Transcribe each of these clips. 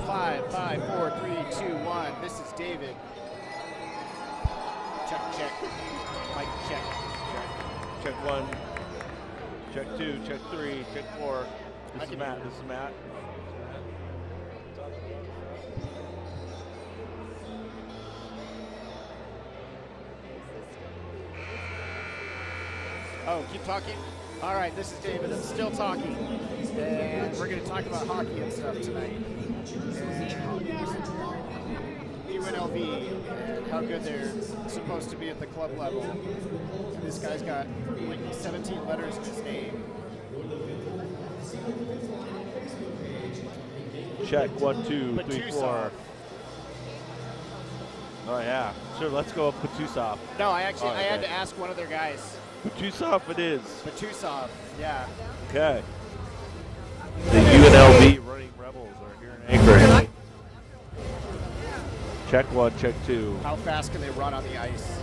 5, 5, 4, 3, 2, 1. This is David. Check, check. Mic check. Check 1. Check 2. Check 3. Check 4. This is Matt. This is Matt. Oh, keep talking? All right, this is David. I'm still talking. And we're going to talk about hockey and stuff tonight. And UNLV and how good they're supposed to be at the club level. And this guy's got like 17 letters in his name. Check 1, 2, 3, 4. Oh yeah, sure. Let's go with Patusov. No, I had to ask one of their guys. Patusov it is. Patusov, yeah. Okay. The UNLV Running Rebels are here in Anchorage. Check 1, check 2. How fast can they run on the ice?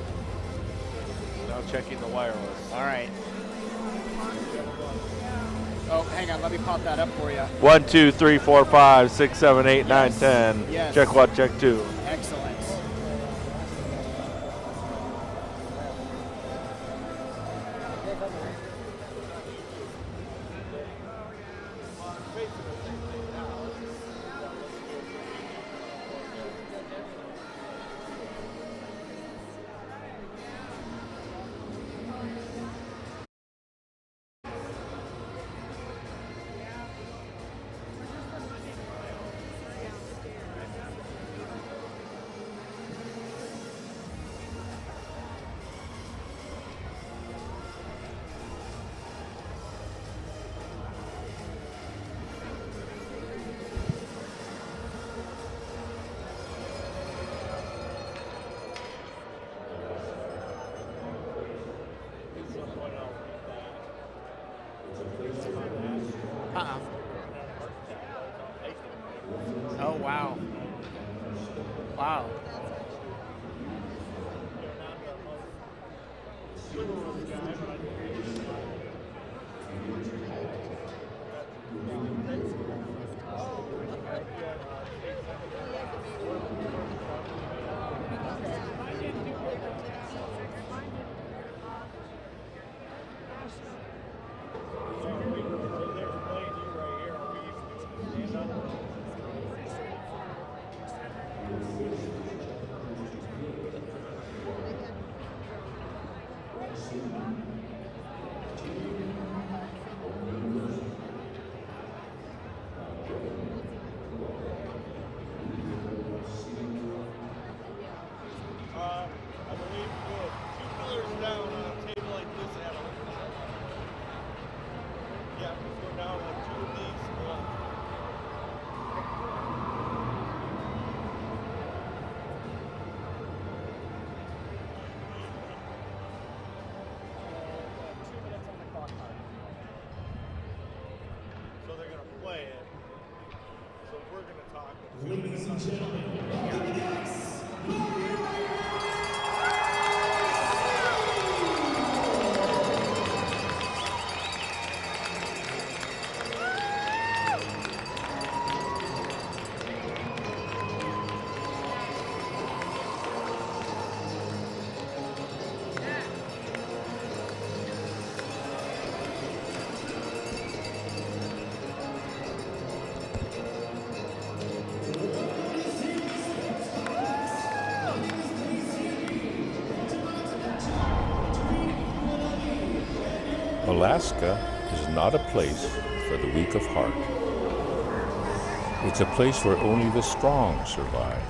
Now checking the wireless. All right. Oh, hang on. Let me pop that up for you. 1, 2, 3, 4, 5, 6, 7, 8, 9, 10. Yes. Check 1, check 2. Excellent. Oh, wow. Wow. Ladies and gentlemen, Alaska is not a place for the weak of heart. It's a place where only the strong survive.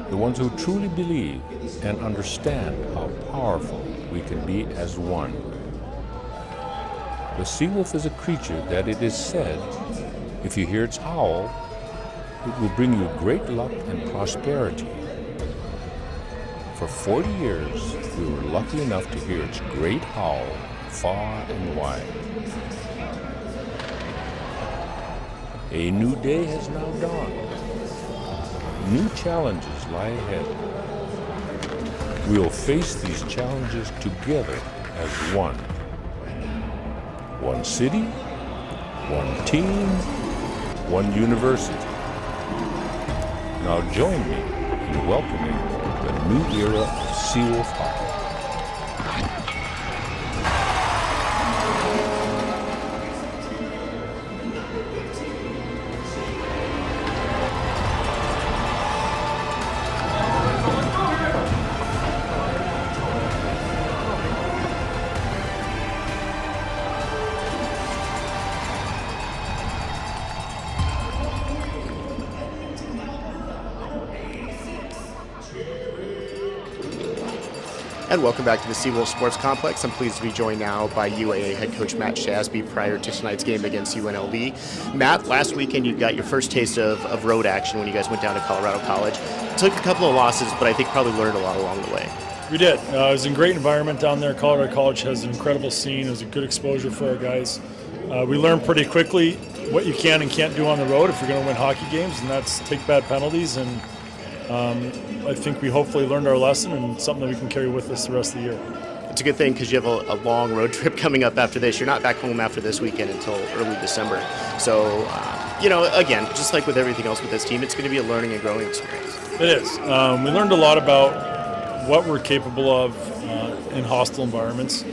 The ones who truly believe and understand how powerful we can be as one. The Seawolf is a creature that it is said, if you hear its howl, it will bring you great luck and prosperity. For 40 years, we were lucky enough to hear its great howl far and wide. A new day has now dawned. New challenges lie ahead. We will face these challenges together as one. One city, one team, one university. Now join me in welcoming the new era of Seawolf hockey. And welcome back to the Seawolf Sports Complex. I'm pleased to be joined now by UAA head coach Matt Shasby prior to tonight's game against UNLV. Matt, last weekend you got your first taste of road action when you guys went down to Colorado College. Took a couple of losses, but I think probably learned a lot along the way. We did. It was a great environment down there. Colorado College has an incredible scene. It was a good exposure for our guys. We learned pretty quickly what you can and can't do on the road if you're going to win hockey games, and that's take bad penalties. And I think we hopefully learned our lesson and something that we can carry with us the rest of the year. It's a good thing because you have a long road trip coming up after this. You're not back home after this weekend until early December. So, again, just like with everything else with this team, it's going to be a learning and growing experience. It is. We learned a lot about what we're capable of in hostile environments.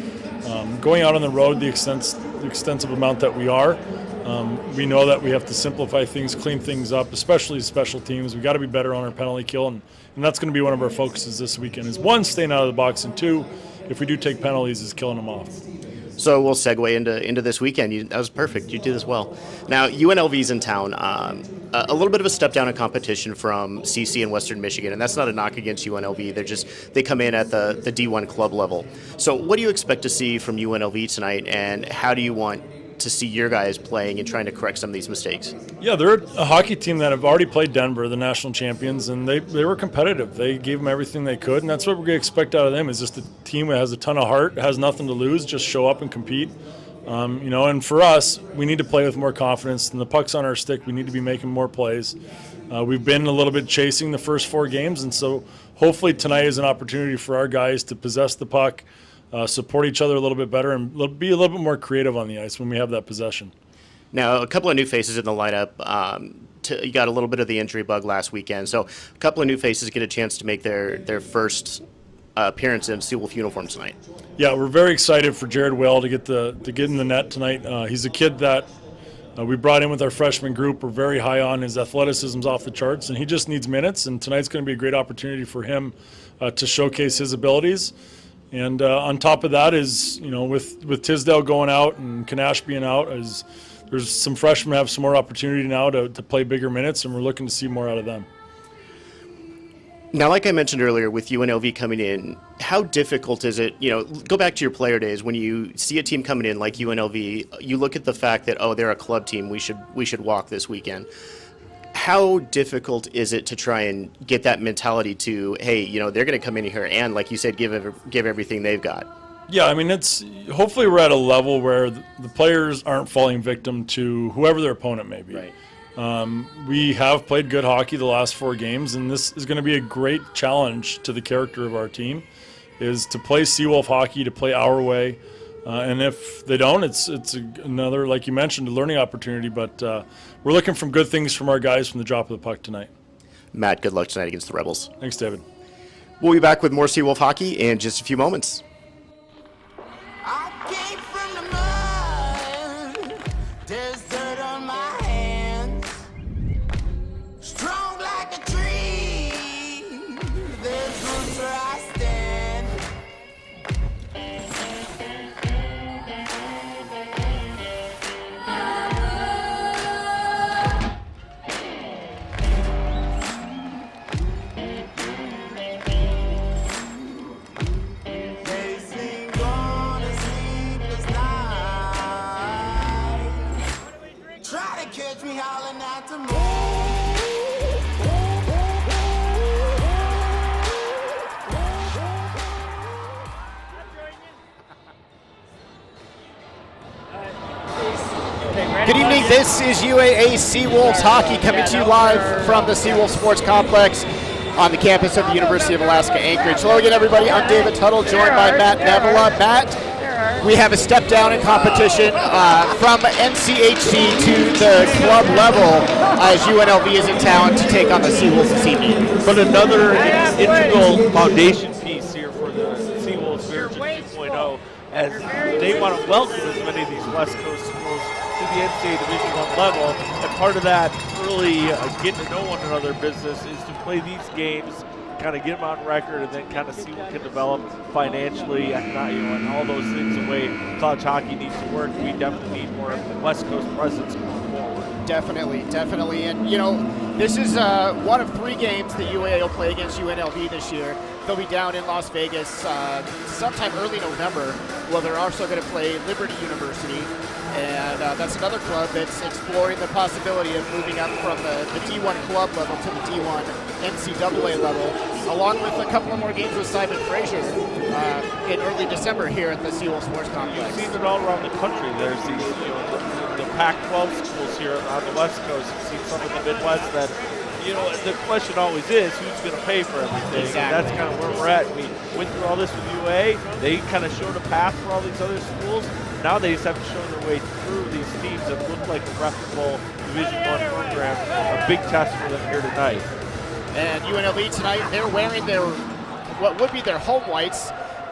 Going out on the road the extensive amount that we are, we know that we have to simplify things, clean things up, especially special teams. We've got to be better on our penalty kill, and that's going to be one of our focuses this weekend is, one, staying out of the box, and two, if we do take penalties, is killing them off. So we'll segue into this weekend. That was perfect. You did as well. Now, UNLV's in town. A little bit of a step down in competition from CC and Western Michigan, and that's not a knock against UNLV. They come in at the D1 club level. So what do you expect to see from UNLV tonight, and how do you want to see your guys playing and trying to correct some of these mistakes? Yeah, they're a hockey team that have already played Denver, the national champions, and they were competitive. They gave them everything they could, and that's what we're going to expect out of them, is just a team that has a ton of heart, has nothing to lose, just show up and compete. And for us, we need to play with more confidence, and the puck's on our stick. We need to be making more plays. We've been a little bit chasing the first 4 games, and so hopefully tonight is an opportunity for our guys to possess the puck, support each other a little bit better, and be a little bit more creative on the ice when we have that possession. Now, a couple of new faces in the lineup. You got a little bit of the injury bug last weekend, so a couple of new faces get a chance to make their first appearance in Seawolf uniform tonight. Yeah, we're very excited for Jared Will to get in the net tonight. He's a kid that we brought in with our freshman group. We're very high on his athleticism's off the charts, and he just needs minutes. And tonight's going to be a great opportunity for him to showcase his abilities. And on top of that is, with Tisdale going out and Kanash being out, there's some freshmen have some more opportunity now to play bigger minutes, and we're looking to see more out of them. Now, like I mentioned earlier, with UNLV coming in, how difficult is it, go back to your player days, when you see a team coming in like UNLV, you look at the fact that, they're a club team, we should walk this weekend. How difficult is it to try and get that mentality to, hey, they're going to come in here and, like you said, give everything they've got? Yeah, I mean, hopefully we're at a level where the players aren't falling victim to whoever their opponent may be. Right. We have played good hockey the last 4 games, and this is going to be a great challenge to the character of our team, is to play Seawolf hockey, to play our way. And if they don't, it's another, like you mentioned, a learning opportunity. But we're looking for good things from our guys from the drop of the puck tonight. Matt, good luck tonight against the Rebels. Thanks, David. We'll be back with more Seawolf hockey in just a few moments. I came from the mud, there's dirt on my hands, strong like a tree, there's roots where I stand. Catch me howling at the moon. Good evening. This is UAA Seawolves hockey coming to you live from the Seawolf Sports Complex on the campus of the University of Alaska Anchorage. Hello again, everybody. I'm David Tuttle, joined by Matt Nevela. Matt, we have a step down in competition from NCHC to the club level as UNLV is in town to take on the Seawolves this evening. But another integral foundation piece here for the Seawolves version 2.0, as they want to welcome as many of these West Coast schools to the NCAA Division I level. And part of that early getting to know one another business is to play these games, kind of get them on record, and then kind of see what can develop financially, and all those things the way college hockey needs to work. We definitely need more West Coast presence going forward. Definitely. And, this is one of 3 games that UAA will play against UNLV this year. They'll be down in Las Vegas sometime early November. Well, they're also going to play Liberty University, and that's another club that's exploring the possibility of moving up from the D1 club level to the D1 NCAA level, along with a couple of more games with Simon Fraser in early December here at the Seawolf Sports Complex. You've seen it all around the country. There's these, the Pac-12 schools here on the West Coast. You've seen some in the Midwest that, the question always is who's going to pay for everything. Exactly. And that's kind of where we're at. We went through all this with UAA. They kind of showed a path for all these other schools. Now they just have to show their way through these teams that look like a reputable Division I program. A big test for them here tonight. And UNLV tonight, they're wearing what would be their home whites.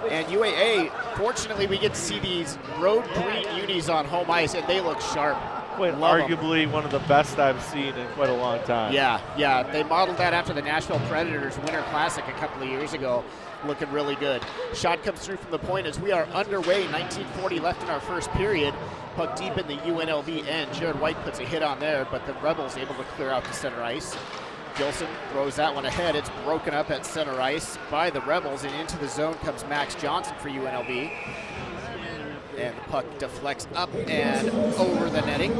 And UAA, fortunately, we get to see these road green unis on home ice, and they look sharp. Quite arguably one of the best I've seen in quite a long time. Yeah. They modeled that after the Nashville Predators Winter Classic a couple of years ago. Looking really good. Shot comes through from the point as we are underway. 19:40 left in our first period. Puck deep in the UNLV end. Jared White puts a hit on there, but the Rebels able to clear out to center ice. Gilson throws that one ahead. It's broken up at center ice by the Rebels, and into the zone comes Max Johnson for UNLV. And the puck deflects up and over the netting.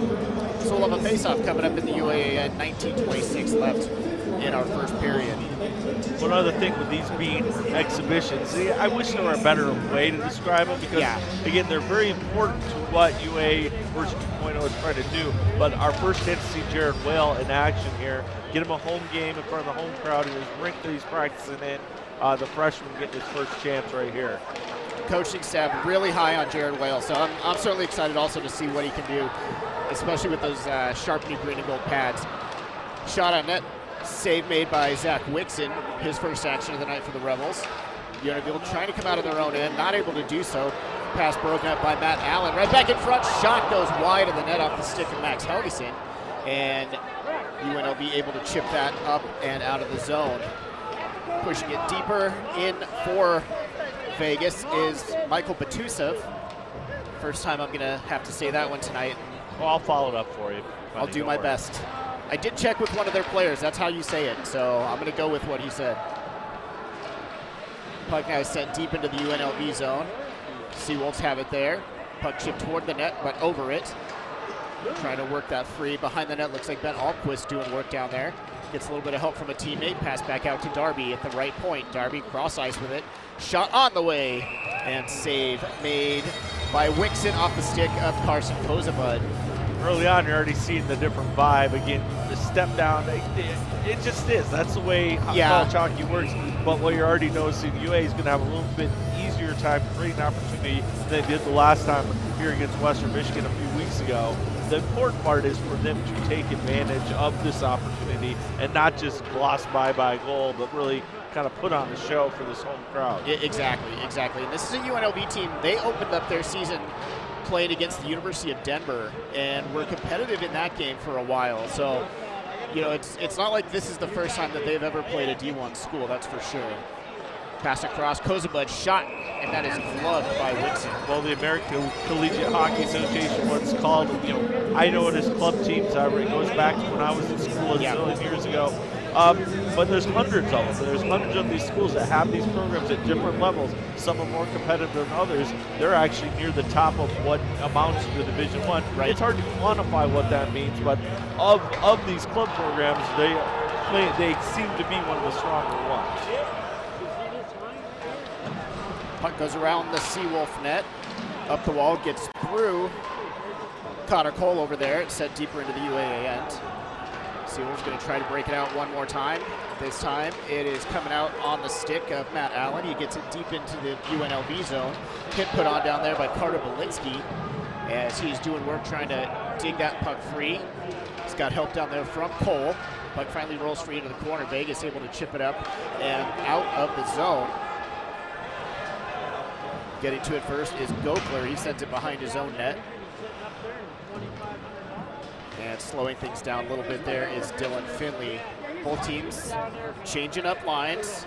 So we'll have a face-off coming up in the UAA at 19:26 left in our first period. One other thing with these being exhibitions, I wish there were a better way to describe them because, again, they're very important to what UA version 2.0 is trying to do. But our first chance to see Jared Whale in action here, get him a home game in front of the home crowd in his rink that he's practicing in, the freshman getting his first chance right here. Coaching staff really high on Jared Whale, so I'm certainly excited also to see what he can do, especially with those sharp new green and gold pads. Shot on net, save made by Zach Wixon, his first action of the night for the Rebels. UNLV trying to come out of their own end, not able to do so. Pass broken up by Matt Allen, right back in front, shot goes wide of the net off the stick of Max Helgeson, and UNLV able to chip that up and out of the zone. Pushing it deeper in for Vegas is Michael Batusev. First time I'm gonna have to say that one tonight. Well, I'll follow it up for you. I'll do my best. I did check with one of their players. That's how you say it. So I'm gonna go with what he said. Puck now sent deep into the UNLV zone. Seawolves have it there. Puck chipped toward the net, but over it. Trying to work that free. Behind the net looks like Ben Alquist doing work down there. Gets a little bit of help from a teammate. Pass back out to Darby at the right point. Darby cross ice with it. Shot on the way. And save made by Wixon off the stick of Carson Kozabud. Early on, you're already seeing the different vibe. Again, the step down, it just is. That's the way college hockey works. But what you're already noticing, UA is going to have a little bit easier time creating opportunity than they did the last time here against Western Michigan a few weeks ago. The important part is for them to take advantage of this opportunity and not just gloss by a goal, but really kind of put on a show for this home crowd. Exactly. And this is a UNLV team. They opened up their season playing against the University of Denver and were competitive in that game for a while. So, it's not like this is the first time that they've ever played a D1 school, that's for sure. Pass across, Kozabud shot, and that is gloved by Wixon. Well, the American Collegiate Hockey Association once called, I know it as club teams. It goes back to when I was in school a zillion years ago. But there's hundreds of them. There's hundreds of these schools that have these programs at different levels. Some are more competitive than others. They're actually near the top of what amounts to the Division I. Right. It's hard to quantify what that means, but of these club programs, they seem to be one of the stronger ones. Puck goes around the Seawolf net, up the wall, gets through Connor Cole over there. It's set deeper into the UAA end. Seawolf's going to try to break it out one more time. This time it is coming out on the stick of Matt Allen. He gets it deep into the UNLV zone. Hit put on down there by Carter Belinsky as he's doing work trying to dig that puck free. He's got help down there from Cole. Puck finally rolls free into the corner. Vegas able to chip it up and out of the zone. Getting to it first is Gokler. He sends it behind his own net. And slowing things down a little bit there is Dylan Finley. Both teams changing up lines.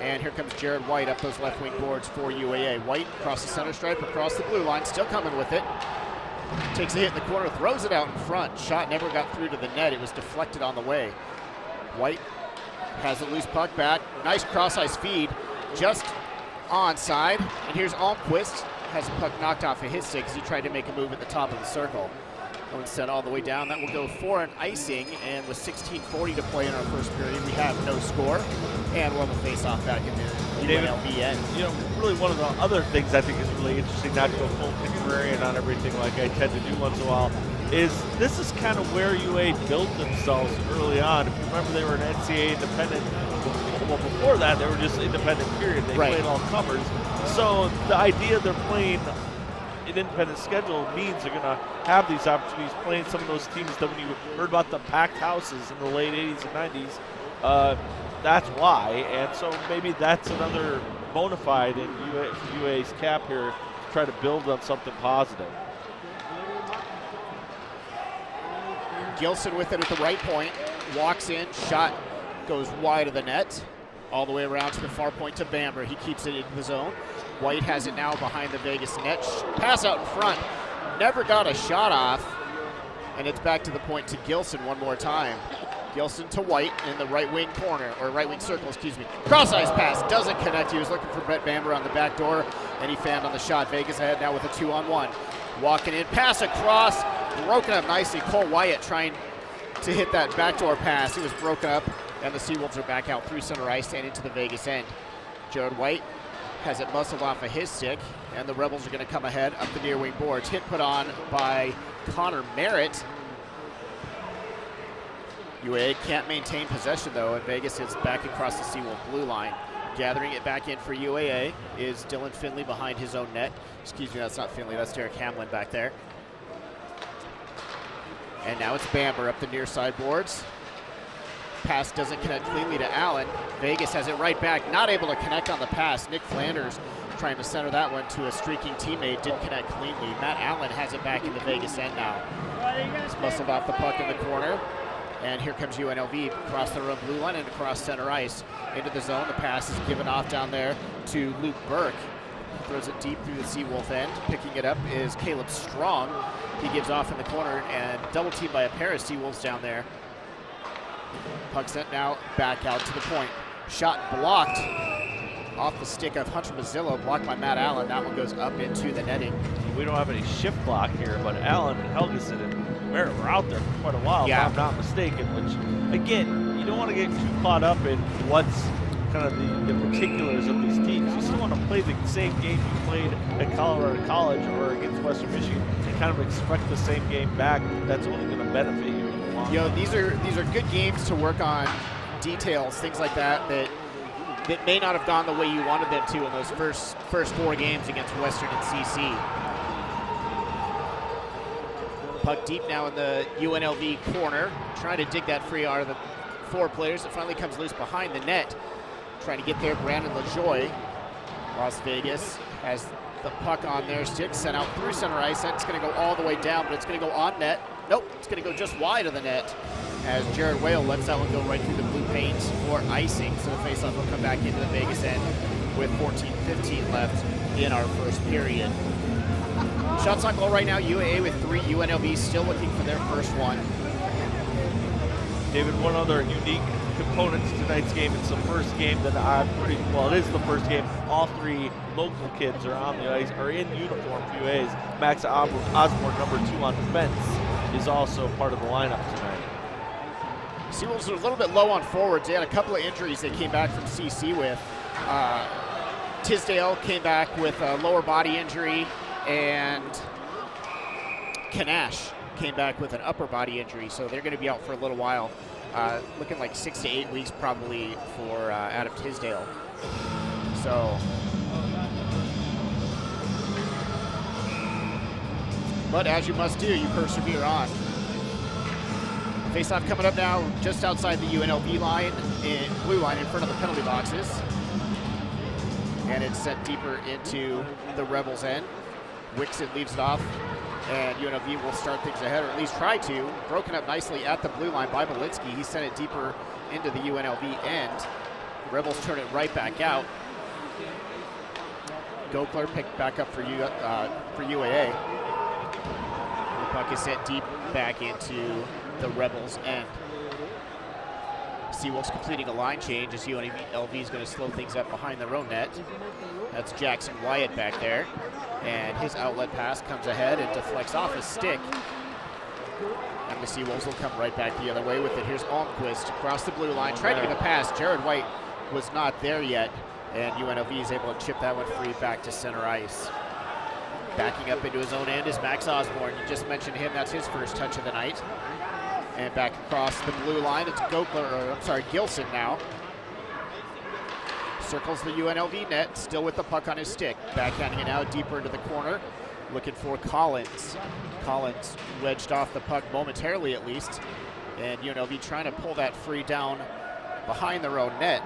And here comes Jared White up those left wing boards for UAA. White across the center stripe, across the blue line, still coming with it. Takes a hit in the corner, throws it out in front. Shot never got through to the net. It was deflected on the way. White has a loose puck back. Nice cross-ice feed, just onside. And here's Almquist, has the puck knocked off of his stick as he tried to make a move at the top of the circle. Going sent all the way down. That will go for an icing, and with 16:40 to play in our first period, we have no score. And we'll have a face-off back in the UNLV end. You know, really one of the other things I think is really interesting, not to go full contrarian on everything like I tend to do once in a while, is this is kind of where UA built themselves early on. If you remember, they were an NCAA independent. Well, before that, they were just independent, period. They played all comers. So the idea they're playing an independent schedule means they're going to have these opportunities playing some of those teams that when you heard about the packed houses in the late 80s and 90s, that's why. And so maybe that's another bona fide in UA's cap here to try to build on something positive. Gilson with it at the right point, walks in, shot goes wide of the net, all the way around to the far point to Bamber. He keeps it in the zone. White has it now behind the Vegas net. Pass out in front, never got a shot off, and it's back to the point to Gilson one more time. Gilson to White in the right wing corner, or right wing circle, excuse me. Cross-ice pass, doesn't connect. He was looking for Brett Bamber on the back door, and he found on the shot. Vegas ahead now with a 2-on-1. Walking in, pass across, broken up nicely. Cole Wyatt trying to hit that backdoor pass. It was broken up, and the Seawolves are back out through center ice and into the Vegas end. Jared White has it muscled off of his stick, and the Rebels are going to come ahead up the near wing boards. Hit put on by Connor Merritt. UAA can't maintain possession though, and Vegas is back across the Seawolf blue line. Gathering it back in for UAA is Dylan Finley behind his own net. Excuse me, that's not Finley, that's Derek Hamlin back there. And now it's Bamber up the near side boards. Pass doesn't connect cleanly to Allen. Vegas has it right back, not able to connect on the pass. Nick Flanders trying to center that one to a streaking teammate, didn't connect cleanly. Matt Allen has it back in the Vegas end now. He's muscled off the puck in the corner. And here comes UNLV across their own blue line and across center ice into the zone. The pass is given off down there to Luke Burke. Throws it deep through the Seawolf end. Picking it up is Caleb Strong. He gives off in the corner and double teamed by a pair of Seawolves down there. Puck sent now back out to the point. Shot blocked off the stick of Hunter Mazzillo, blocked by Matt Allen. That one goes up into the netting. We don't have any shift block here, but Allen and Helgeson and Merritt were out there for quite a while, if I'm not mistaken, which, again, you don't want to get too caught up in what's kind of the particulars of these teams. You still want to play the same game you played at Colorado College or against Western Michigan and kind of expect the same game back. That's only going to benefit you. You know, these are good games to work on details, things like that may not have gone the way you wanted them to in those first 4 games against Western and CC. Puck deep now in the UNLV corner, trying to dig that free out of the 4 players. It finally comes loose behind the net. Trying to get there, Brandon LaJoy. Las Vegas has the puck on their stick, sent out through center ice. It's going to go all the way down, but it's going to go on net. Nope, it's going to go just wide of the net as Jared Whale lets that one go right through the blue paint for icing. So the faceoff will come back into the Vegas end with 14:15 left in our first period. Shots on goal right now, UAA with 3. UNLV still looking for their first one. David, one other unique component to tonight's game. It's the first game that it is the first game. All 3 local kids are on the ice, are in uniform for UA's. Max Osborne, number 2 on defense, is also part of the lineup tonight. Seawolves are a little bit low on forwards. They had a couple of injuries they came back from CC with. Tisdale came back with a lower body injury, and Kanash came back with an upper body injury, so they're going to be out for a little while. looking like 6 to 8 weeks probably for Adam Tisdale. So, but as you must do, you persevere on. Face-off coming up now just outside the UNLV line, blue line in front of the penalty boxes. And it's sent deeper into the Rebels' end. Wixon leaves it off, and UNLV will start things ahead, or at least try to. Broken up nicely at the blue line by Belitsky. He sent it deeper into the UNLV end. Rebels turn it right back out. Gokler picked back up for UAA. The puck is sent deep back into the Rebels' end. Seawolf's completing a line change as UNLV is going to slow things up behind their own net. That's Jackson Wyatt back there. And his outlet pass comes ahead and deflects off his stick. And the Seawolves will come right back the other way with it. Here's Almquist across the blue line, trying to get a pass. Jared White was not there yet, and UNLV is able to chip that one free back to center ice. Backing up into his own end is Max Osborne. You just mentioned him. That's his first touch of the night. And back across the blue line, it's Gilson now. Circles the UNLV net, still with the puck on his stick. Backhanding it out deeper into the corner, looking for Collins. Collins wedged off the puck momentarily at least. And UNLV trying to pull that free down behind their own net.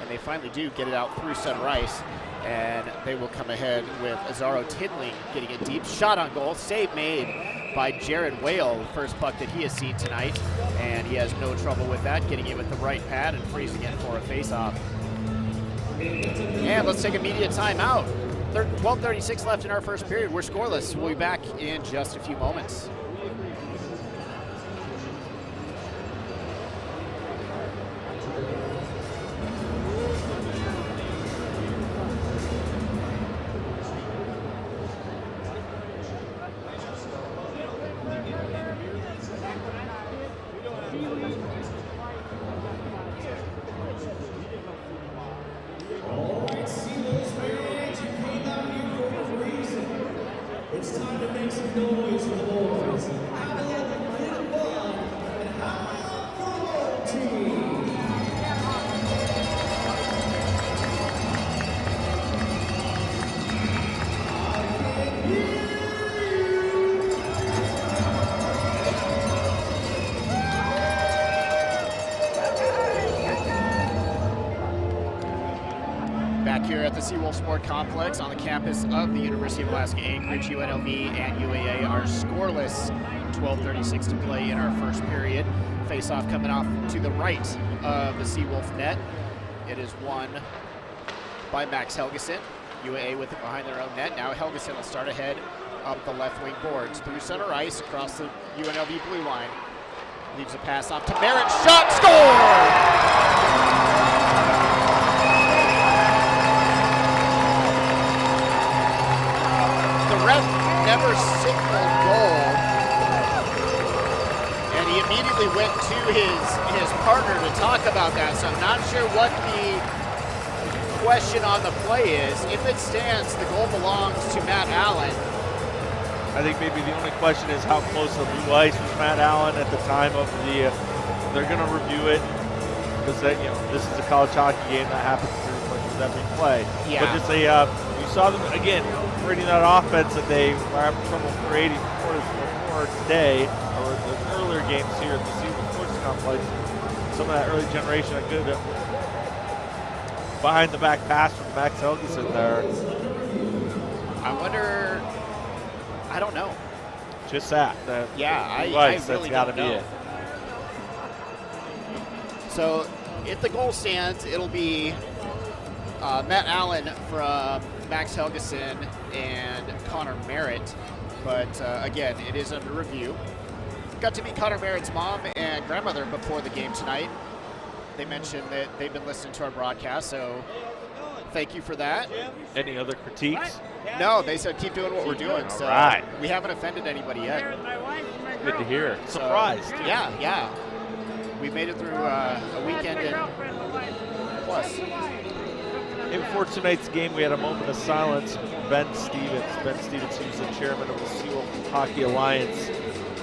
And they finally do get it out through center ice. And they will come ahead with Azaro Tidling getting a deep shot on goal. Save made by Jared Whale, first puck that he has seen tonight. And he has no trouble with that, getting it with the right pad and freezing it for a face-off. And let's take a media timeout. 12:36 left in our first period. We're scoreless. We'll be back in just a few moments. It's time to make some noise for the boys. Have a little bit of fun and have for the team. Back here at the Seawolf Sports Complex on the campus of the University of Alaska Anchorage, UNLV and UAA are scoreless. 12:36 to play in our first period. Face-off coming off to the right of the Seawolf net. It is won by Max Helgeson. UAA with it behind their own net. Now Helgeson will start ahead up the left wing boards through center ice across the UNLV blue line. Leaves a pass off to Merritt. Shot, score! Ref never signaled goal, and he immediately went to his partner to talk about that, so I'm not sure what the question on the play is. If it stands, the goal belongs to Matt Allen. I think maybe the only question is how close to the blue ice was Matt Allen at the time of the, they're going to review it, because this is a college hockey game that happens pretty much with every play. Yeah. But just you saw them, again, creating that offense that they were having trouble creating before today, or the earlier games here at the Seawolf Sports Complex. Some of that early generation, a good behind the back pass from Max Helgeson there. I wonder, I don't know. Just that. Yeah, I really that's got to don't be know. it. So if the goal stands, it'll be Matt Allen from Max Helgeson and Connor Merritt, but again, it is under review. Got to meet Connor Merritt's mom and grandmother before the game tonight. They mentioned that they've been listening to our broadcast, so thank you for that. Any other critiques? No, they said keep doing what we're doing, so right. We haven't offended anybody yet. Good to hear. So, Surprised. Yeah. We made it through a weekend and plus. Before tonight's game, we had a moment of silence for Ben Stevens. Ben Stevens, who's the chairman of the Seawolf Hockey Alliance,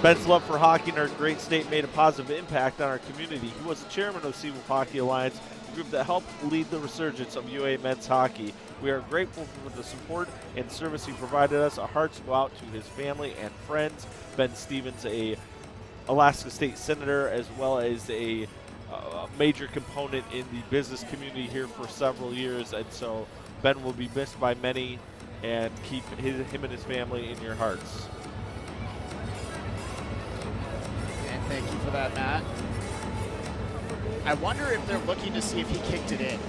Ben's love for hockey in our great state made a positive impact on our community. He was the chairman of Seawolf Hockey Alliance, a group that helped lead the resurgence of UAA men's hockey. We are grateful for the support and service he provided us. Our hearts go out to his family and friends. Ben Stevens, a Alaska State Senator, as well as a major component in the business community here for several years, and so Ben will be missed by many, and keep him and his family in your hearts. And thank you for that, Matt. I wonder if they're looking to see if he kicked it in.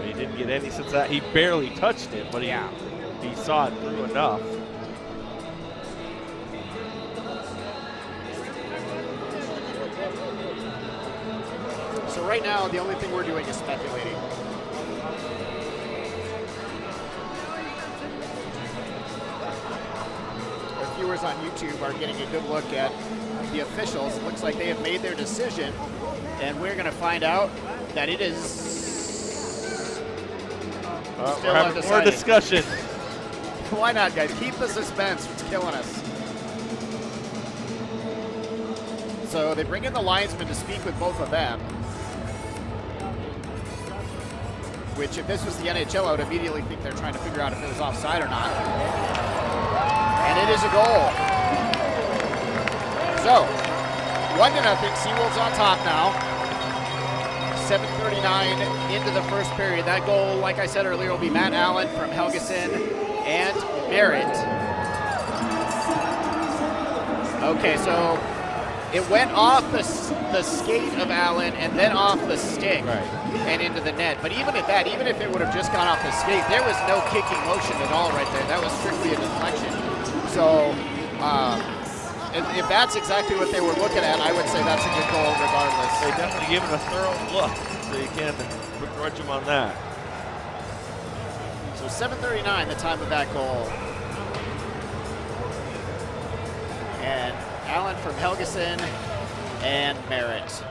He didn't get any since that. He barely touched it, but he saw it through enough. So right now, the only thing we're doing is speculating. Our viewers on YouTube are getting a good look at the officials. It looks like they have made their decision, and we're going to find out that it is still we're having more undecided. discussion. Why not, guys? Keep the suspense. It's killing us. So they bring in the linesman to speak with both of them. Which, if this was the NHL, I would immediately think they're trying to figure out if it was offside or not. And it is a goal. So, 1-0. Seawolves on top now. 7:39 into the first period. That goal, like I said earlier, will be Matt Allen from Helgeson and Merritt. Okay, so it went off the skate of Allen and then off the stick and into the net. But even at that, even if it would have just gone off the skate, there was no kicking motion at all right there. That was strictly a deflection. So if that's exactly what they were looking at, I would say that's a good goal regardless. They definitely gave it a thorough look, so you can't begrudge them on that. So 7:39, the time of that goal. And Allen from Helgeson and Merritt.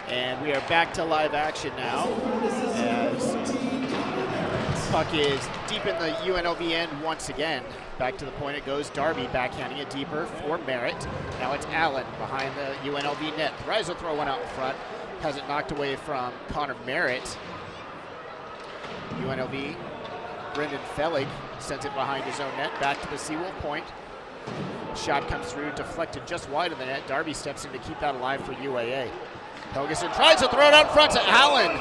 And we are back to live action now as puck is deep in the UNLV end once again. Back to the point it goes. Darby backhanding it deeper for Merritt. Now it's Allen behind the UNLV net. Tries to throw one out in front. Has it knocked away from Connor Merritt. UNLV, Brendan Fellig sends it behind his own net. Back to the Seawolf point. Shot comes through, deflected just wide of the net. Darby steps in to keep that alive for UAA. Helgeson tries to throw it out front to Allen,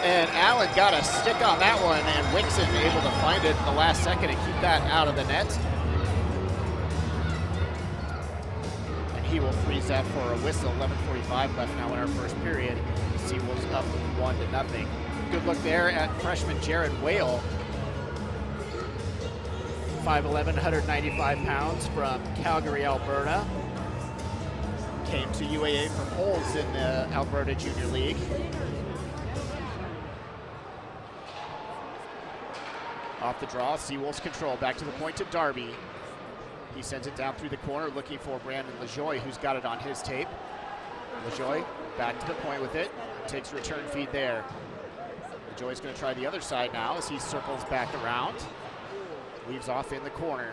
and Allen got a stick on that one, and Wixon able to find it in the last second and keep that out of the net. And he will freeze that for a whistle. 11:45 left now in our first period. Seawolves up 1-0. Good look there at freshman Jared Whale. 5'11", 195 pounds from Calgary, Alberta. Came to UAA from Olds in the Alberta Junior League. Off the draw, Seawolves control. Back to the point to Darby. He sends it down through the corner looking for Brandon LaJoie, who's got it on his tape. LaJoie back to the point with it. Takes return feed there. LaJoie's going to try the other side now as he circles back around. Leaves off in the corner.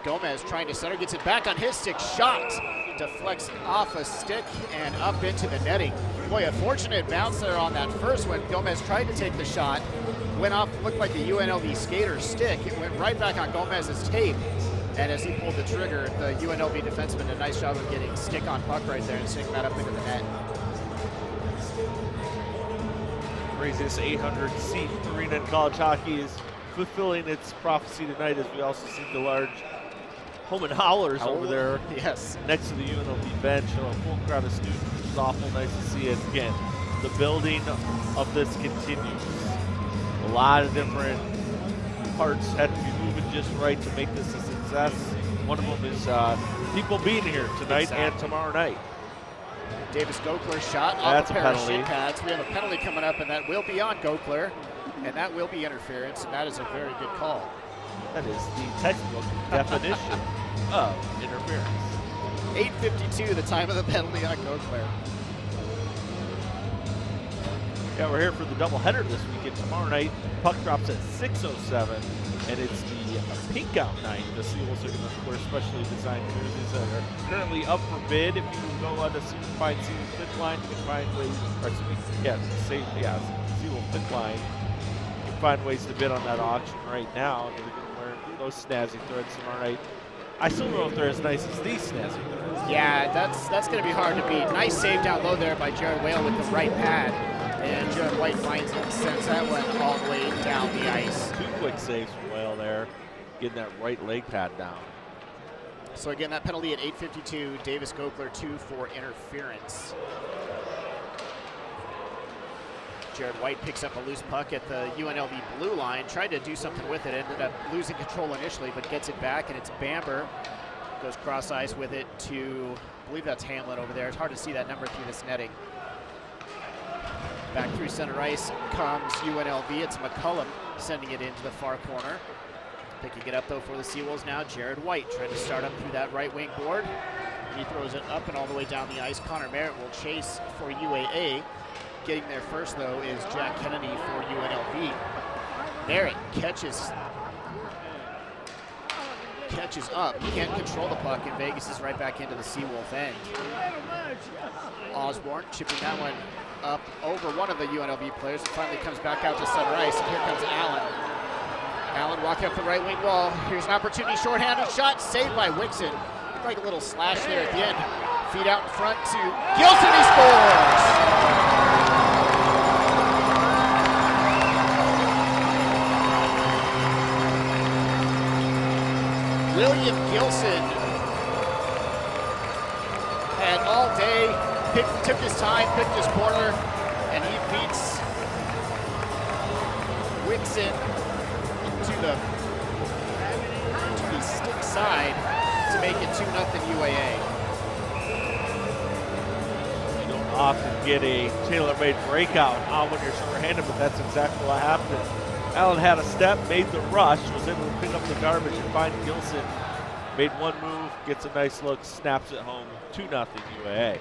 Gomez trying to center, gets it back on his stick. Shot deflects off a stick and up into the netting. Boy, a fortunate bounce there on that first one. Gomez tried to take the shot. Went off, looked like a UNLV skater's stick. It went right back on Gomez's tape. And as he pulled the trigger, the UNLV defenseman did a nice job of getting stick on puck right there and sticking that up into the net. Craziest 800-seat arena in college hockey is fulfilling its prophecy tonight as we also see the large Holman Howlers over there next to the UNLV bench. A full crowd of students, which is awful nice to see it. Again, the building of this continues. A lot of different parts had to be moving just right to make this a success. One of them is people being here tonight and tomorrow night. Davis Gokler shot off a pair of shin pads. We have a penalty coming up, and that will be on Gokler, and that will be interference, and that is a very good call. That is the textbook definition of interference. 8:52, the time of the penalty on Gokler. Yeah, we're here for the doubleheader this weekend. Tomorrow night, puck drops at 6:07, and it's the pink out night. The Seawolves are going to wear specially designed jerseys that are currently up for bid. If you go on the find Seawolf Fit Line, you can find ways, or Seawolf Fit Line, you can find ways to bid on that auction right now. They're going to wear those snazzy threads tomorrow night. I still don't know if they're as nice as these snazzy threads. Yeah, that's going to be hard to beat. Nice save down low there by Jared Whale with the right pad. And Jared White finds it and sends that one all the way down the ice. 2 quick saves from Whale there, getting that right leg pad down. So again, that penalty at 8:52, Davis Gokler 2 for interference. Jared White picks up a loose puck at the UNLV blue line, tried to do something with it, ended up losing control initially, but gets it back, and it's Bamber. Goes cross ice with it to, I believe that's Hamlin over there. It's hard to see that number through this netting. Back through center ice comes UNLV. It's McCullum sending it into the far corner. Picking it up though for the Seawolves now, Jared White trying to start up through that right wing board. He throws it up and all the way down the ice. Connor Merritt will chase for UAA. Getting there first though is Jack Kennedy for UNLV. Merritt catches up, can't control the puck, and Vegas is right back into the Seawolf end. Osborne chipping that one up over one of the UNLV players. It finally comes back out to center ice, and here comes Allen. Allen walking up the right wing wall. Here's an opportunity, shorthanded shot, saved by Wixon. Looked like a little slash there at the end. Feed out in front to Gilson, he scores! William Gilson had all day, took his time, picked his corner, and he beats Wixon to the stick side to make it 2-0 UAA. You don't often get a tailor-made breakout on when you're short-handed, but that's exactly what happened. Allen had a step, made the rush, was able to pick up the garbage and find Gilson. Made one move, gets a nice look, snaps it home, 2-0 UAA.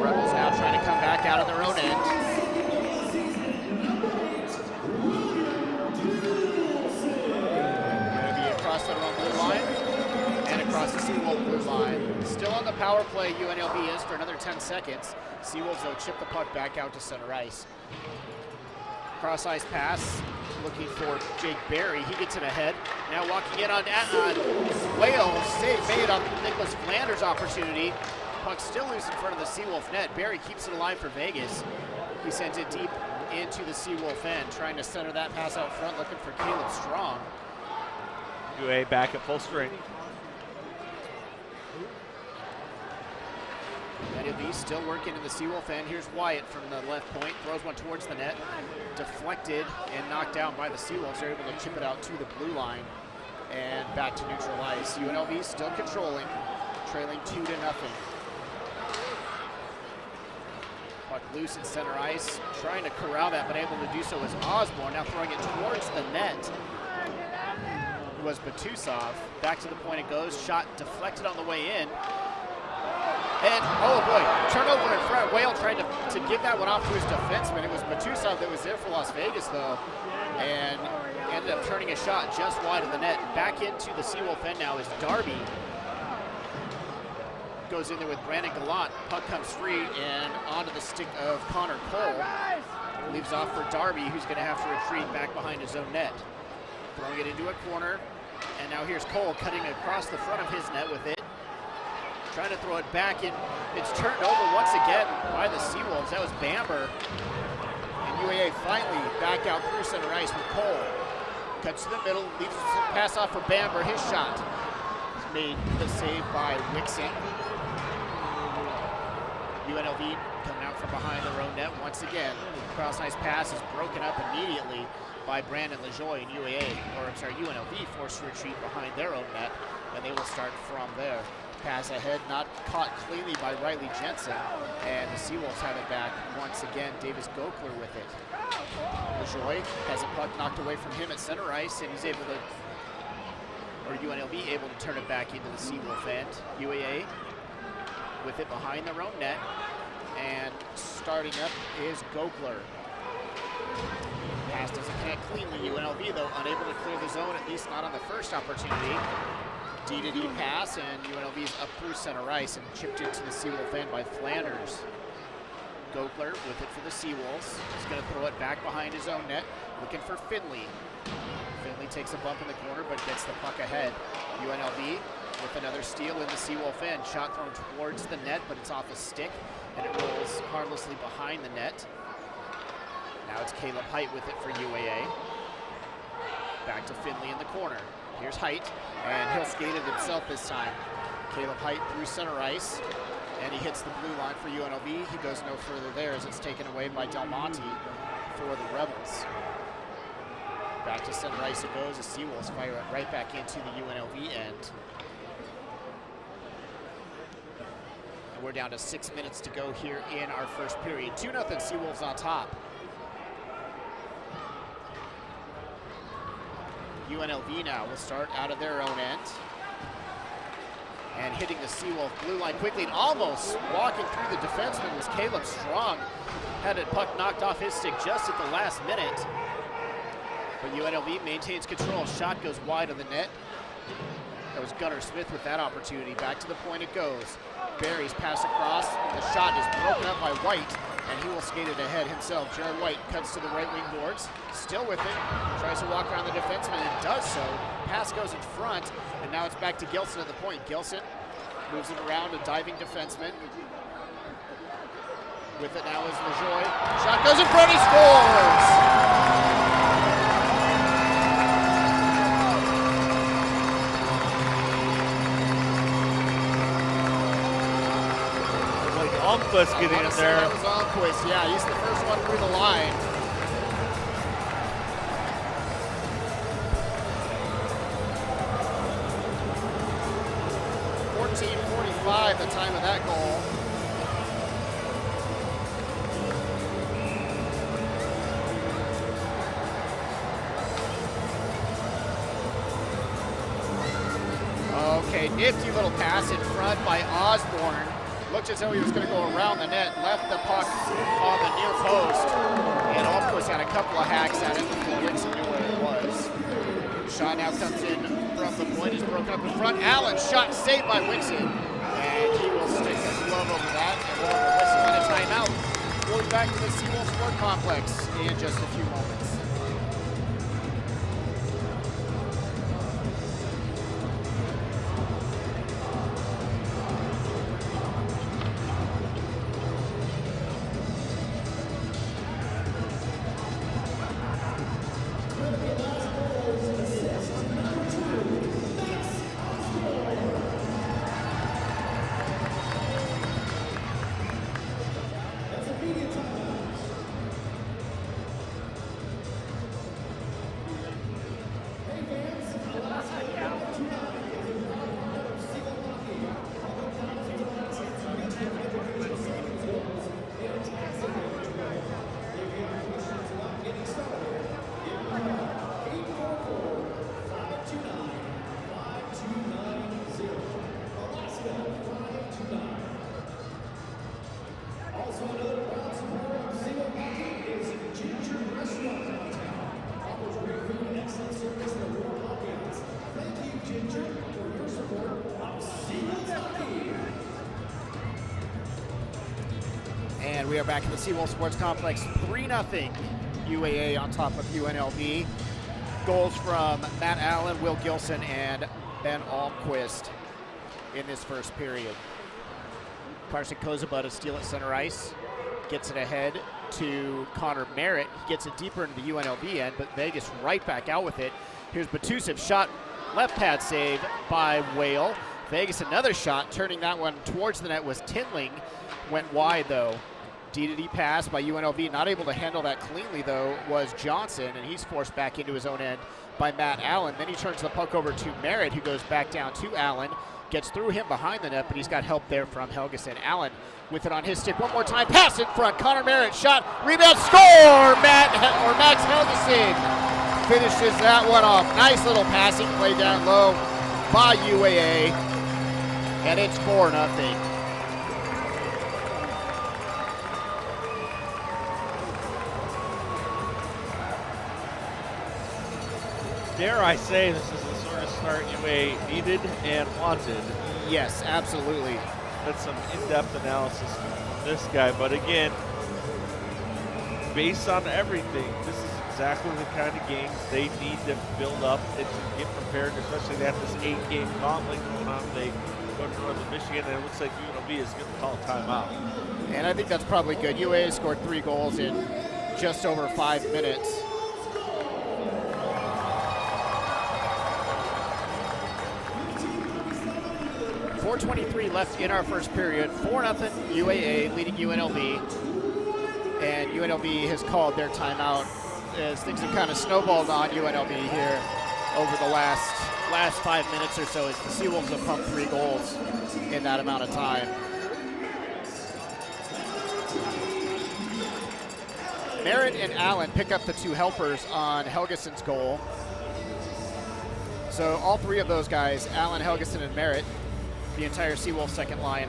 Rebels now trying to come back out of their own end. Going to be across the blue line and across the Seawolf blue line. Still on the power play, UNLV is for another 10 seconds. Seawolves though chip the puck back out to center ice. Cross ice pass, looking for Jake Berry. He gets it ahead. Now walking in on Whale. Save made on Nicholas Flanders' opportunity. Puck still loose in front of the Seawolf net. Berry keeps it alive for Vegas. He sends it deep into the Seawolf end, trying to center that pass out front, looking for Caleb Strong. UAA back at full strength. UNLV still working in the Seawolf end. Here's Wyatt from the left point, throws one towards the net, deflected and knocked down by the Seawolves. They're able to chip it out to the blue line and back to neutral ice. UNLV still controlling, trailing 2-0. Puck loose at center ice, trying to corral that, but able to do so is Osborne. Now throwing it towards the net was Batusov. Back to the point it goes, shot deflected on the way in. And, oh boy, turnover in front. Whale tried to give that one off to his defenseman. It was Batusov that was there for Las Vegas, though, and ended up turning a shot just wide of the net. Back into the Seawolf end now is Darby. Goes in there with Brandon Gallant. Puck comes free and onto the stick of Connor Cole. Leaves off for Darby, who's going to have to retreat back behind his own net. Throwing it into a corner, and now here's Cole cutting across the front of his net with it. Trying to throw it back in. It's turned over once again by the Seawolves. That was Bamber. And UAA finally back out through center ice with Cole. Cuts to the middle, leaves a pass off for Bamber. His shot is made the save by Wixon. UNLV coming out from behind their own net once again. Cross ice pass is broken up immediately by Brandon LaJoie and UNLV forced to retreat behind their own net, and they will start from there. Pass ahead, not caught cleanly by Riley Jensen, and the Seawolves have it back once again. Davis Gokler with it. LaJoie has a puck knocked away from him at center ice, and he's able to, or UNLV able to turn it back into the Seawolf end. UAA with it behind their own net. And starting up is Gokler. Pass doesn't connect cleanly. UNLV, though, unable to clear the zone, at least not on the first opportunity. D-to-D pass, and UNLV's up through center ice and chipped into the Seawolf end by Flanders. Gokler with it for the Seawolves. He's going to throw it back behind his own net, looking for Finley. Finley takes a bump in the corner, but gets the puck ahead. UNLV with another steal in the Seawolf end. Shot thrown towards the net, but it's off a stick, and it rolls harmlessly behind the net. Now it's Caleb Height with it for UAA. Back to Finley in the corner. Here's Height, and he'll skate it himself this time. Caleb Height through center ice, and he hits the blue line for UNLV. He goes no further there as it's taken away by Del Monte for the Rebels. Back to center ice it goes. The Seawolves fire it right back into the UNLV end. And we're down to 6 minutes to go here in our first period. 2-0 Seawolves on top. UNLV now will start out of their own end. And hitting the Seawolf blue line quickly and almost walking through the defenseman was Caleb Strong. Had a puck knocked off his stick just at the last minute. But UNLV maintains control. Shot goes wide of the net. That was Gunnar Smith with that opportunity. Back to the point it goes. Barry's pass across. The shot is broken up by White, and he will skate it ahead himself. Jared White cuts to the right wing boards. Still with it. Tries to walk around the defenseman and does so. Pass goes in front, and now it's back to Gilson at the point. Gilson moves it around a diving defenseman. With it now is LaJoy. Shot goes in front, he scores! Almquist getting in there. That was Almquist, yeah, he's the first one through the line. .45 the time of that goal. Okay, nifty little pass in front by Osborne. Looked as though he was going to go around the net, left the puck on the near post, and Almquist had a couple of hacks at it before Wixon knew where it was. Shot now comes in from the point, is broken up in front. Allen shot saved by Wixon, and he will stick a glove over that, and we'll have a whistle and a timeout. We'll be back to the Seawolf Sports Complex in just a few moments. And we are back in the Seawolf Sports Complex. 3-0 UAA on top of UNLV. Goals from Matt Allen, Will Gilson, and Ben Almquist in this first period. Carson Kozaba to steal at center ice. Gets it ahead to Connor Merritt. He gets it deeper into the UNLV end, but Vegas right back out with it. Here's Batusev, shot, left pad save by Whale. Vegas another shot, turning that one towards the net was Tinling. Went wide though. D-to-D pass by UNLV, not able to handle that cleanly though was Johnson, and he's forced back into his own end by Matt Allen. Then he turns the puck over to Merritt, who goes back down to Allen, gets through him behind the net, but he's got help there from Helgeson. Allen with it on his stick one more time, pass in front, Connor Merritt, shot, rebound, score! Max Helgeson finishes that one off. Nice little passing play down low by UAA, and it's 4-0. dare I say, this is the sort of start UA needed and wanted. Yes, absolutely. That's some in-depth analysis from this guy, but again, based on everything, this is exactly the kind of games they need to build up and to get prepared, especially they have this 8-game gauntlet going on. They go to Northern Michigan, and it looks like UNLV is going to call a timeout. And I think that's probably good. UAA scored 3 goals in just over 5 minutes. .423 left in our first period. 4-0 UAA leading UNLV. And UNLV has called their timeout as things have kind of snowballed on UNLV here over the last 5 minutes or so as the Seawolves have pumped 3 goals in that amount of time. Merritt and Allen pick up the 2 helpers on Helgeson's goal. So all 3 of those guys, Allen, Helgeson, and Merritt, the entire Seawolf second line,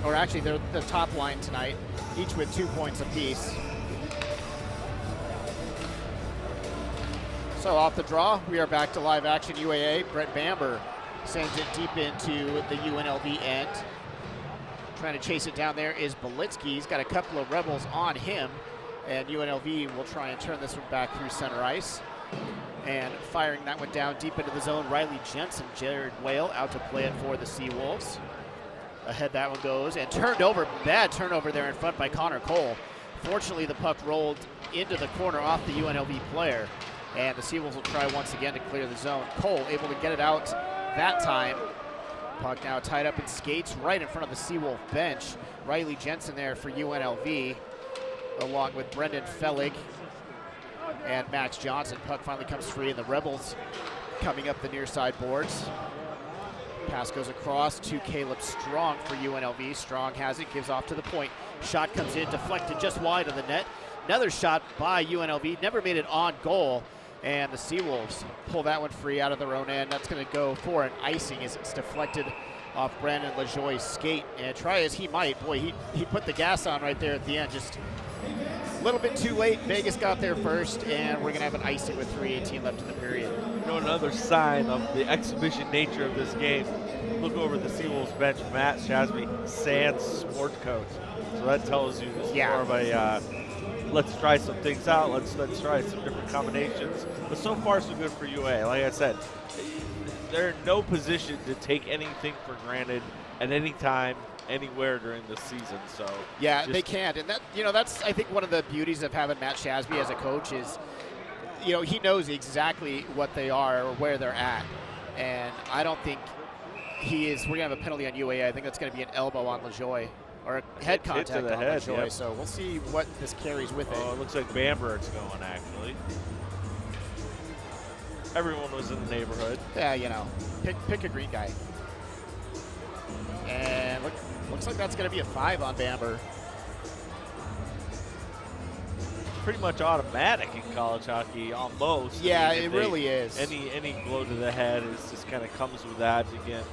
or actually they're the top line tonight, each with 2 points apiece. So off the draw, we are back to live action UAA. Brett Bamber sends it deep into the UNLV end. Trying to chase it down there is Belitsky. He's got a couple of Rebels on him, and UNLV will try and turn this one back through center ice. And firing that one down deep into the zone, Riley Jensen, Jared Whale out to play it for the Seawolves. Ahead that one goes, and turned over, bad turnover there in front by Connor Cole. Fortunately, the puck rolled into the corner off the UNLV player, and the Seawolves will try once again to clear the zone. Cole able to get it out that time. Puck now tied up in skates right in front of the Seawolf bench. Riley Jensen there for UNLV, along with Brendan Fellig and Max Johnson. Puck finally comes free, and the Rebels coming up the near side boards. Pass goes across to Caleb Strong for UNLV. Strong has it, gives off to the point. Shot comes in, deflected just wide of the net. Another shot by UNLV, never made it on goal. And the Seawolves pull that one free out of their own end. That's going to go for an icing as it's deflected off Brandon LaJoie's skate. And try as he might, boy, he put the gas on right there at the end. Just a little bit too late. Vegas got there first, and we're going to have an icing with 3:18 left in the period. You know, another sign of the exhibition nature of this game, look over the Seawolves bench, Matt Shasby, Sands sport coach. So that tells you this is more of a let's try some things out, let's try some different combinations. But so far so good for UA. Like I said, they're in no position to take anything for granted at any time, anywhere during the season. So yeah, they can't. And that, you know, that's I think one of the beauties of having Matt Shasby as a coach is, you know, he knows exactly what they are or where they're at. And I don't think we're going to have a penalty on UAA. I think that's going to be an elbow on LaJoie, or a head contact on LaJoie. Yep. So we'll see what this carries with it. Oh, it looks like Bambert's going, actually. Everyone was in the neighborhood. Yeah, you know, pick a green guy. And looks like that's going to be a 5 on Bamber. Pretty much automatic in college hockey, almost. Yeah, I mean, it really is. Any blow to the head is just kind of comes with that. Again,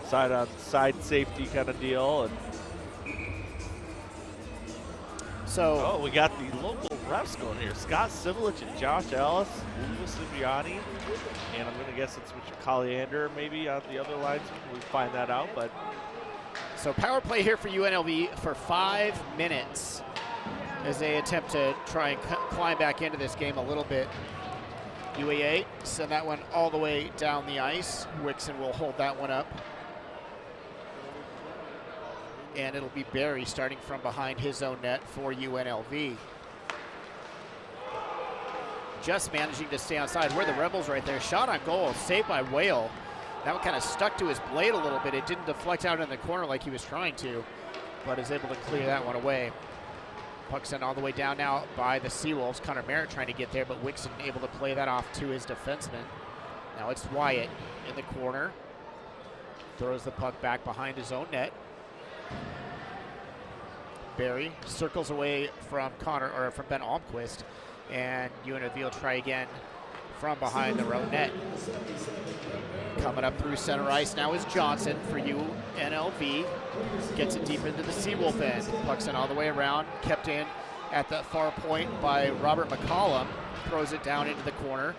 side on side safety kind of deal. And so we got the local refs going here. Scott Sivilich and Josh Ellis, Louis Cipriani, and I'm going to guess it's Richard Colliander maybe on the other lines. We'll find that out. But so power play here for UNLV for 5 minutes as they attempt to try and climb back into this game a little bit. UAA send that one all the way down the ice. Wixon will hold that one up. And it'll be Barry starting from behind his own net for UNLV. Just managing to stay onside. We're the Rebels right there. Shot on goal, saved by Whale. That one kind of stuck to his blade a little bit. It didn't deflect out in the corner like he was trying to, but is able to clear that one away. Puck sent all the way down now by the Seawolves. Connor Merritt trying to get there, but Wixon able to play that off to his defenseman. Now it's Wyatt in the corner. Throws the puck back behind his own net. Barry circles away from from Ben Almquist, and UNLV will try again from behind their own net. Coming up through center ice now is Johnson for UNLV. Gets it deep into the Seawolf end. Puck's in all the way around, kept in at the far point by Robert McCollum. Throws it down into the corner.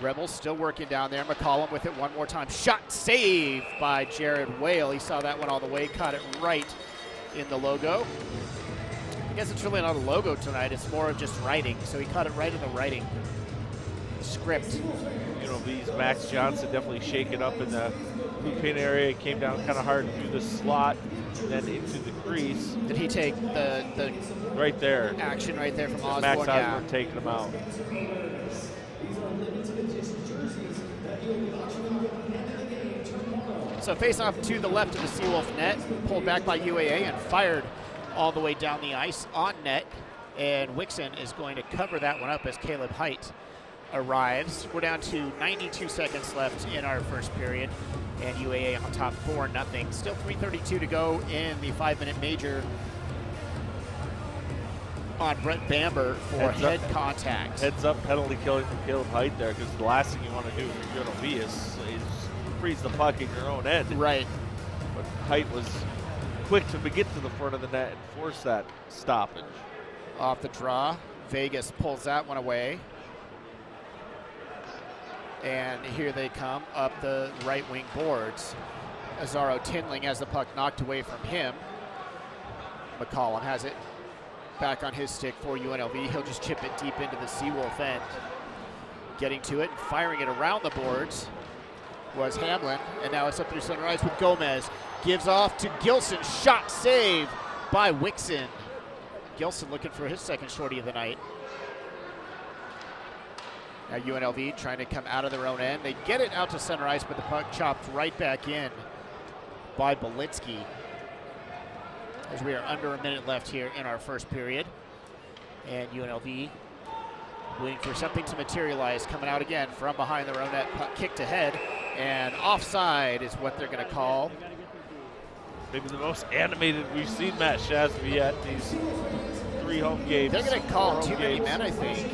Rebels still working down there. McCollum with it one more time. Shot save by Jared Whale. He saw that one all the way, caught it right in the logo. I guess it's really not a logo tonight. It's more of just writing. So he caught it right in the writing script. UNLV's Max Johnson definitely shaken up in the blue paint area. Came down kind of hard through the slot, and then into the crease. Did he take the right there action right there from Osborne? Max Osborne taking him out. So face off to the left of the Seawolf net, pulled back by UAA and fired all the way down the ice on net. And Wixon is going to cover that one up as Caleb Height arrives. We're down to 92 seconds left in our first period, and UAA on top 4-0. Still 3:32 to go in the 5-minute major on Brett Bamber for head contact. Heads up penalty killing from Caleb Height there, because the last thing you want to do for UNLV is freeze the puck in your own end. Right. But Height was quick to get to the front of the net and force that stoppage. Off the draw, Vegas pulls that one away. And here they come up the right wing boards. Azaro Tinling has the puck knocked away from him. McCollum has it back on his stick for UNLV. He'll just chip it deep into the Seawolf end. Getting to it and firing it around the boards was Hamlin, and now it's up through Sunrise with Gomez. Gives off to Gilson. Shot save by Wixon. Gilson looking for his second shorty of the night. Now UNLV trying to come out of their own end. They get it out to center ice, but the puck chopped right back in by Belitsky. As we are under a minute left here in our first period. And UNLV waiting for something to materialize. Coming out again from behind their own net. Puck kicked ahead. And offside is what they're going to call. Maybe the most animated we've seen Matt Shasby at these 3 home games. They're going to call too many men, I think.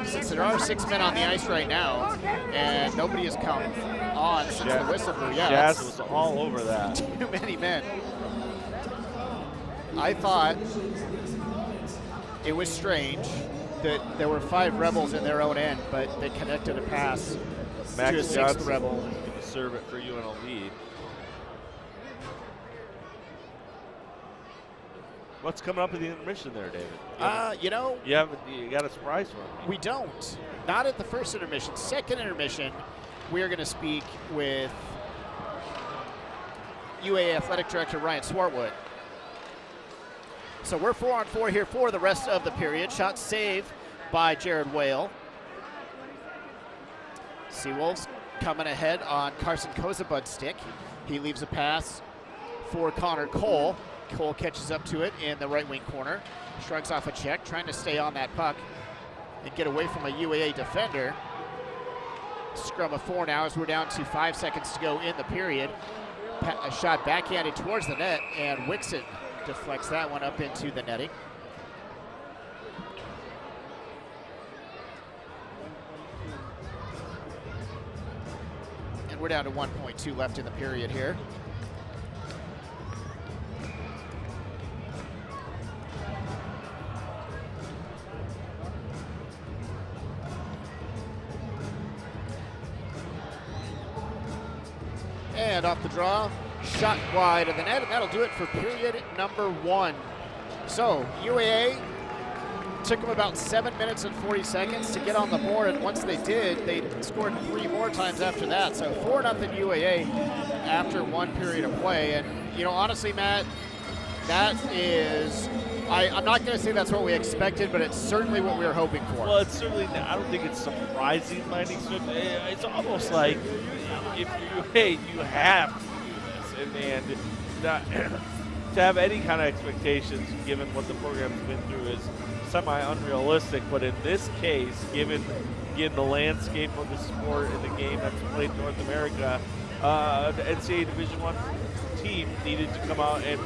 Since there are 6 men on the ice right now, and nobody has come on since the whistle blew. Yeah, Shaz was all over that. Too many men. I thought it was strange that there were 5 Rebels in their own end, but they connected a pass to a 6th Rebel. Going to serve it for UNLV. What's coming up in the intermission there, David? You know, you got a surprise for me. We don't. Not at the first intermission. Second intermission, we are going to speak with UAA Athletic Director Ryan Swartwood. So we're 4-on-4 here for the rest of the period. Shot saved by Jared Whale. Seawolves coming ahead on Carson Kozabud's stick. He leaves a pass for Connor Cole. Cole catches up to it in the right wing corner. Shrugs off a check, trying to stay on that puck and get away from a UAA defender. Scrum of 4 now as we're down to 5 seconds to go in the period. A shot backhanded towards the net, and Wixon deflects that one up into the netting. And we're down to 1.2 left in the period here. And off the draw, shot wide of the net, and that'll do it for period number 1. So UAA took them about 7 minutes and 40 seconds to get on the board, and once they did, they scored 3 more times after that. So 4-0 UAA after 1 period of play. And, you know, honestly, Matt, that is, I'm not going to say that's what we expected, but it's certainly what we were hoping for. Well, it's certainly, I don't think it's surprising, Lightning Swift. It's almost like if you have to do this, and not, to have any kind of expectations given what the program's been through is semi-unrealistic. But in this case, given the landscape of the sport and the game that's played in North America, the NCAA Division I team needed to come out and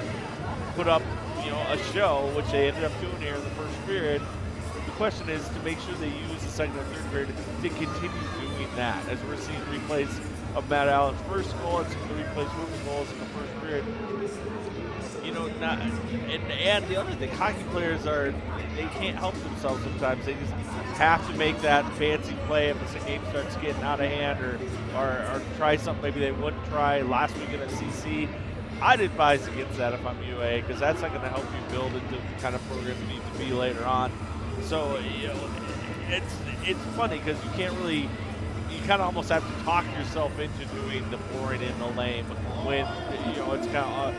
put up, a show, which they ended up doing here in the first period. The question is to make sure they use the second and third period to continue doing that, as we're seeing replays of Matt Allen's first goal and some 3-place moving goals in the first period. You know, and the other thing, hockey players they can't help themselves sometimes. They just have to make that fancy play if the game starts getting out of hand or try something maybe they wouldn't try last weekend at CC. I'd advise against that if I'm UA, because that's not going to help you build into the kind of program you need to be later on. So, you know, it's funny because you can't really, you kind of almost have to talk yourself into doing the boring and the lame when, you know, it's kind of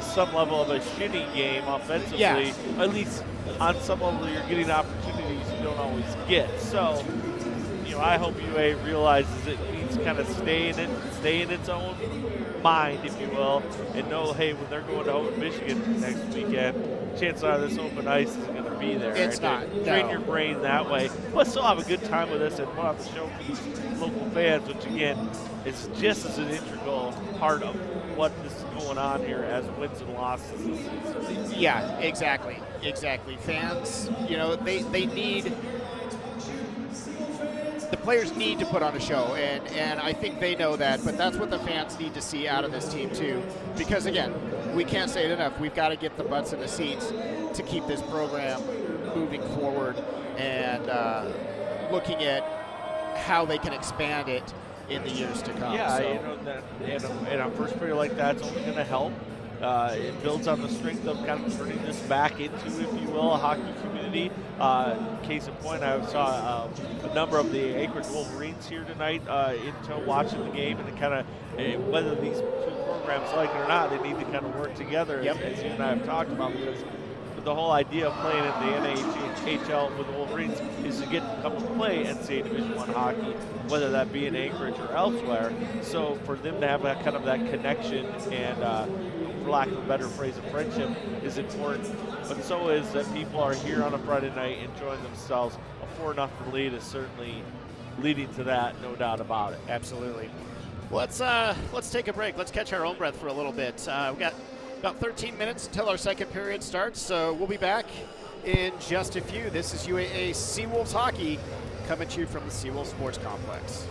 some level of a shitty game offensively. Yeah. At least on some level you're getting opportunities you don't always get. So, you know, I hope UA realizes it needs to kind of stay in its own mind, if you will, and know, hey, when they're going to Houghton, Michigan next weekend, chances are this open ice isn't going to be there. It's and not. Train No. your brain that way, but still have a good time with this and put on the show for these local fans, which again is just as an integral part of what is going on here as wins and losses this season. Yeah, exactly. Fans, you know, they need, the players need to put on a show, and I think they know that, but that's what the fans need to see out of this team too, because again, we can't say it enough, we've got to get the butts in the seats to keep this program moving forward and looking at how they can expand it in the years to come. Yeah, so. you know, in a first period like that, it's only going to help. It builds on the strength of kind of turning this back into, if you will, a hockey community. Case in point, I saw a number of the Anchorage Wolverines here tonight watching the game, and it kind of, whether these two programs like it or not, they need to kind of work together, as you and I have talked about, because the whole idea of playing in the NHL with the Wolverines is to get to come and play NCAA Division I hockey, whether that be in Anchorage or elsewhere. So for them to have that kind of that connection and, for lack of a better phrase, of friendship is important. But so is that people are here on a Friday night enjoying themselves. A 4-0 lead is certainly leading to that, no doubt about it. Absolutely. Let's take a break. Let's catch our own breath for a little bit. We've got about 13 minutes until our second period starts, so we'll be back in just a few. This is UAA Seawolves Hockey coming to you from the Seawolf Sports Complex.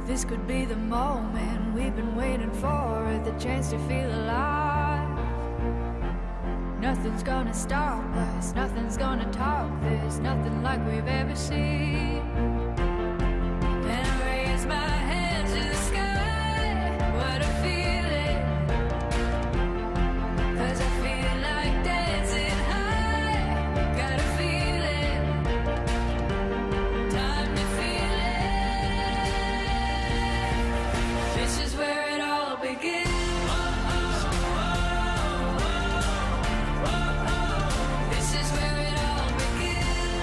This could be the moment we've been waiting for, the chance to feel alive. Nothing's gonna stop us, nothing's gonna top this, nothing like we've ever seen. And I raise my hands to the sky, what a feeling. 'Cause I feel like dancing high, got a feeling, time to feel it. This is where it all begins. This is where it all begins.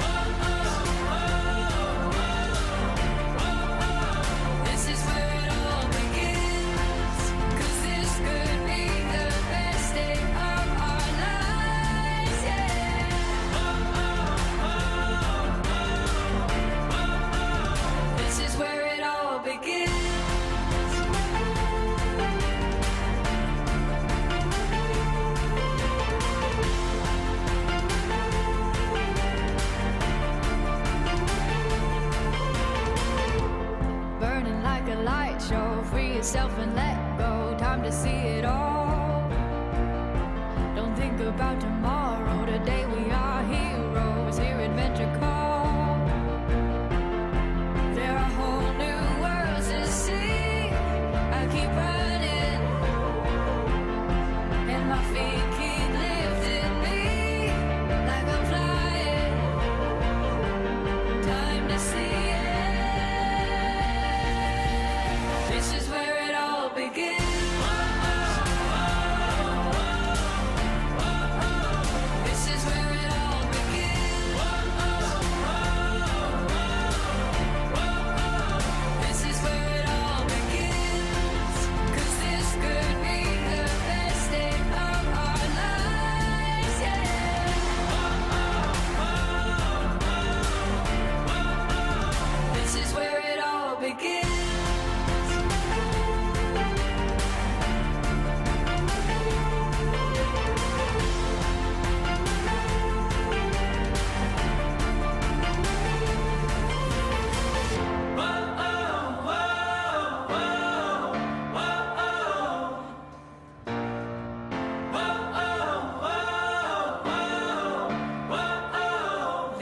This is where it all begins. 'Cause this could be the best day of our lives, yeah. This is where it all begins. Burning like a light show, free yourself and let go, time to see it all. Don't think about tomorrow, today we are heroes, hear adventure call. There are whole new worlds to see, I keep running, and my feet keep lifting me, like I'm flying, time to see it. This is where it all begins.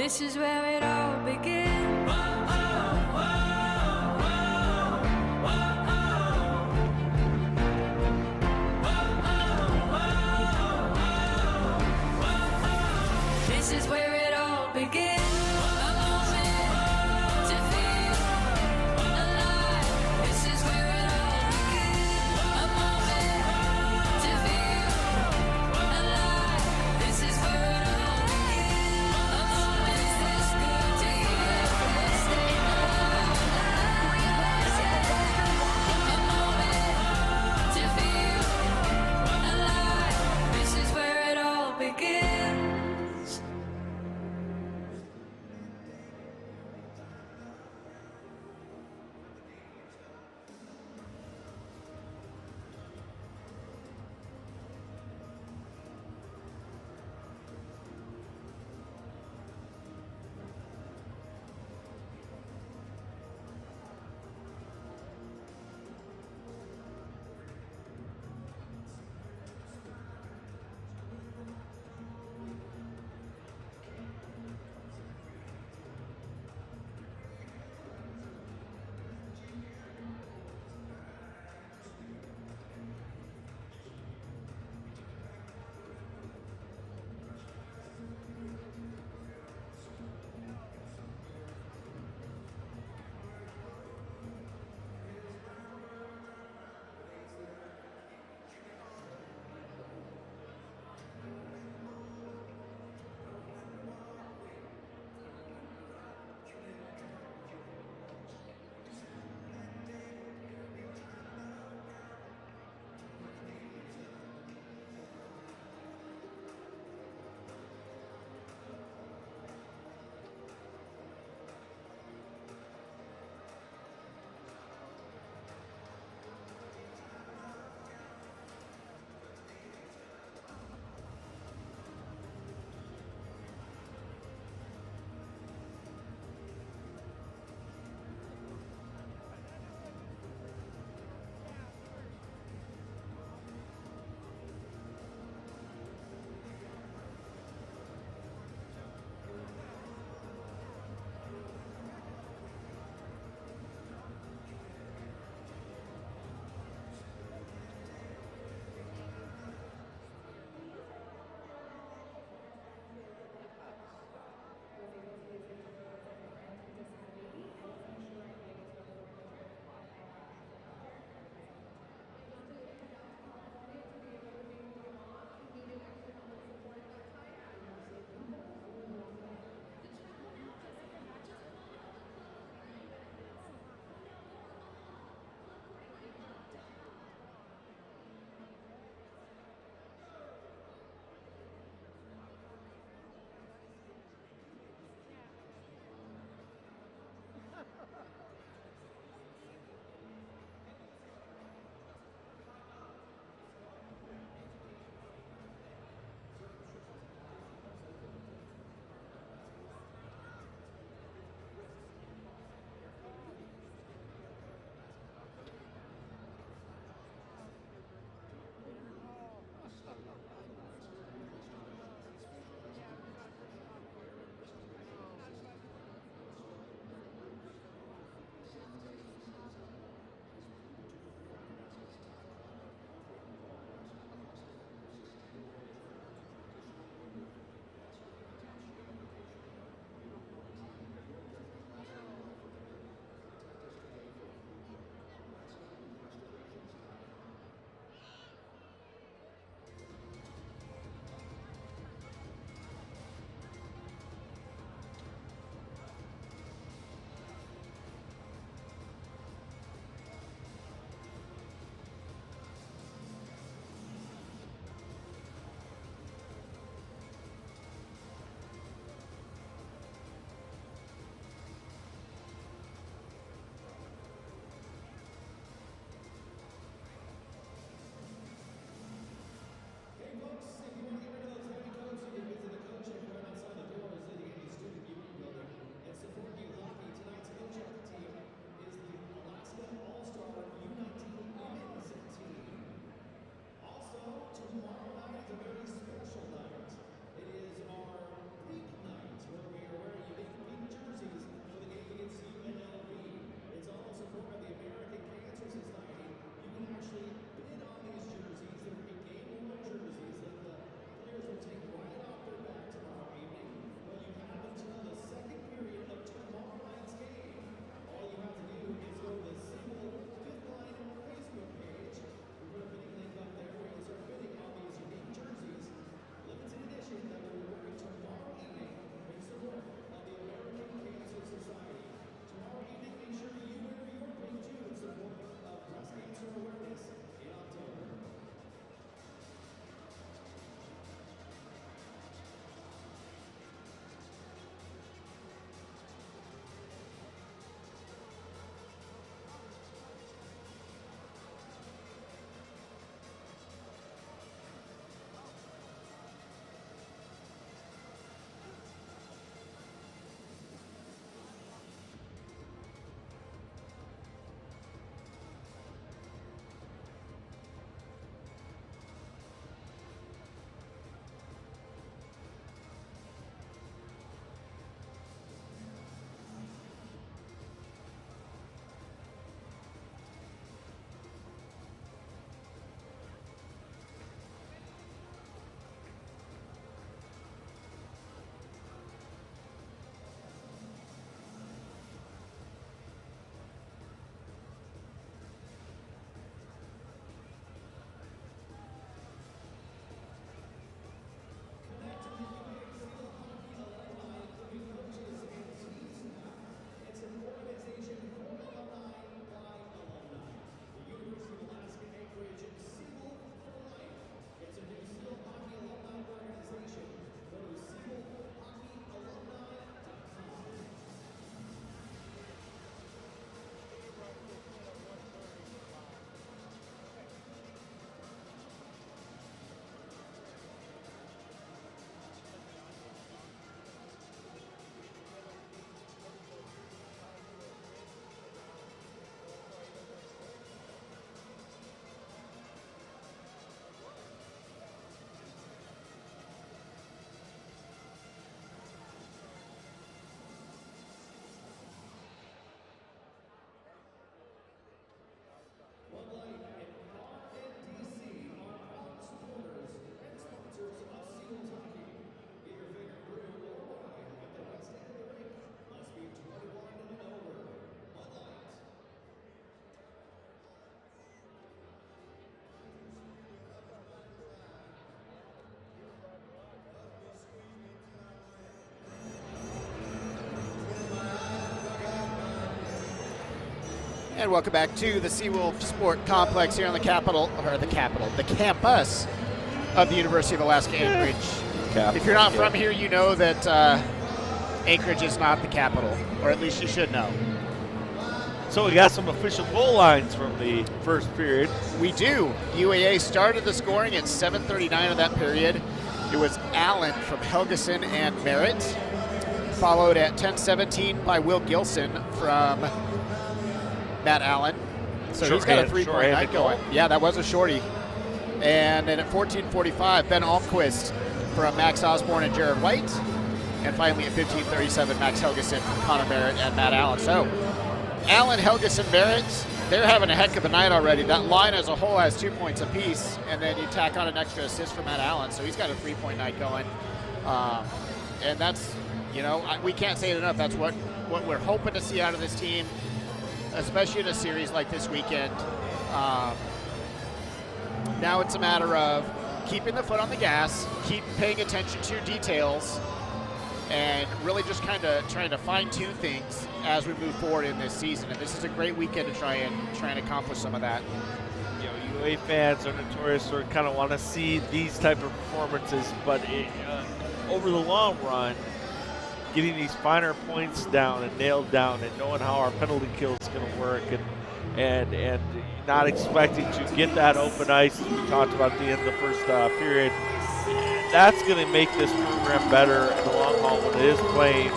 This is where it all begins. This is where it all begins. A moment to feel alive. This is where it all begins. A moment to feel alive. This is where it all begins. A moment this good. And welcome back to the Seawolf Sports Complex here on the the campus of the University of Alaska Anchorage. If you're not from here, you know that Anchorage is not the capital, or at least you should know. So we got some official goal lines from the first period. We do. UAA started the scoring at 7:39 of that period. It was Allen from Helgeson and Merritt, followed at 10:17 by Will Gilson from Matt Allen. So he's got a 3-point night going. Yeah, that was a shorty. And then at 14:45, Ben Almquist from Max Osborne and Jared White. And finally at 15:37, Max Helgeson from Connor Merritt and Matt Allen. So Allen, Helgeson, Merritt, they're having a heck of a night already. That line as a whole has 2 points apiece, and then you tack on an extra assist for Matt Allen, so he's got a 3-point night going. And that's, we can't say it enough. That's what we're hoping to see out of this team, especially in a series like this weekend. Now it's a matter of keeping the foot on the gas, keep paying attention to details, and really just kind of trying to fine-tune things as we move forward in this season. And this is a great weekend to try and accomplish some of that. UA fans are notorious or kind of want to see these type of performances, but over the long run, getting these finer points down and nailed down and knowing how our penalty kill is going to work and not expecting to get that open ice as we talked about at the end of the first period, that's going to make this program better in the long haul when it is playing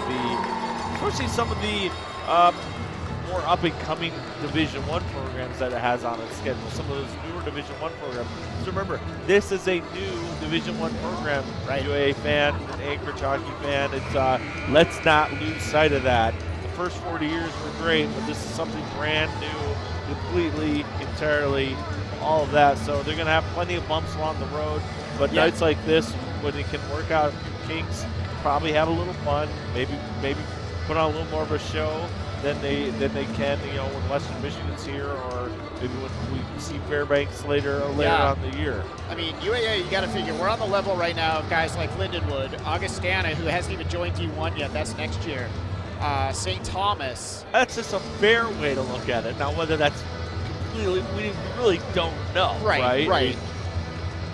especially some of the more up-and-coming Division I programs that it has on its schedule, some of those newer Division I programs. So remember, this is a new Division I program, right? UAA fan, an Anchorage hockey fan. It's let's not lose sight of that. The first 40 years were great, but this is something brand new, completely, entirely, all of that. So they're going to have plenty of bumps along the road, but nights like this, when they can work out a few kinks, probably have a little fun, maybe put on a little more of a show than they can, when Western Michigan's here, or maybe when we see Fairbanks later on the year. I mean, UAA, you got to figure, we're on the level right now of guys like Lindenwood, Augustana, who hasn't even joined D1 yet, that's next year, St. Thomas. That's just a fair way to look at it. Now, whether that's completely, we really don't know, right?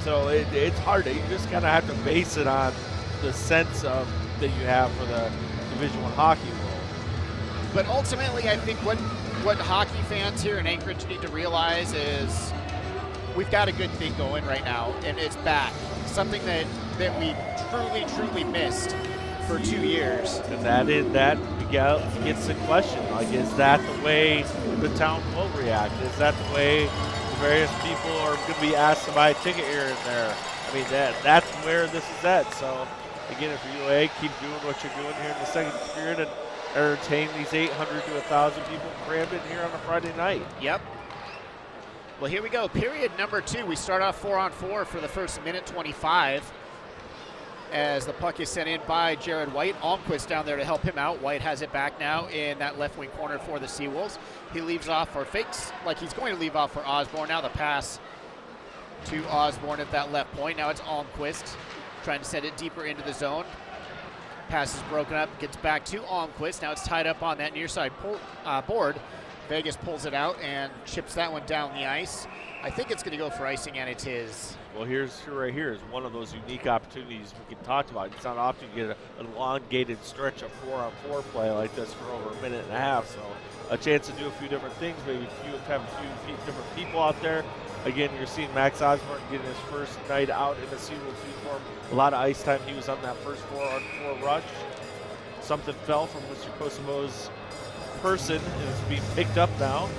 So it's hard. You just kind of have to base it on the sense of that you have for the Division I hockey world. But ultimately, I think what hockey fans here in Anchorage need to realize is we've got a good thing going right now, and it's back. Something that we truly missed for 2 years. And that gets the question, like, is that the way the town will react? Is that the way the various people are going to be asked to buy a ticket here and there? I mean, that's where this is at. So, again, if you're UA, keep doing what you're doing here in the second period and entertain these 800 to 1,000 people crammed in here on a Friday night. Yep. Well, here we go. Period number 2. We start off 4-on-4 for the first minute 25 as the puck is sent in by Jared White. Almquist down there to help him out. White has it back now in that left wing corner for the Seawolves. He leaves off for fakes like he's going to leave off for Osborne. Now the pass to Osborne at that left point. Now it's Almquist trying to send it deeper into the zone. Pass is broken up, gets back to Almquist. Now it's tied up on that near side board. Vegas pulls it out and chips that one down the ice. I think it's going to go for icing, and it's his. Well, right here is one of those unique opportunities we can talk about. It's not often you get an elongated stretch of 4-on-4 play like this for over a minute and a half. So a chance to do a few different things, maybe have a few different people out there. Again, you're seeing Max Osborne getting his first night out in the Seawolf uniform. A lot of ice time. He was on that first 4-on-4 rush. Something fell from Mr. Kosovo's person and is being picked up now.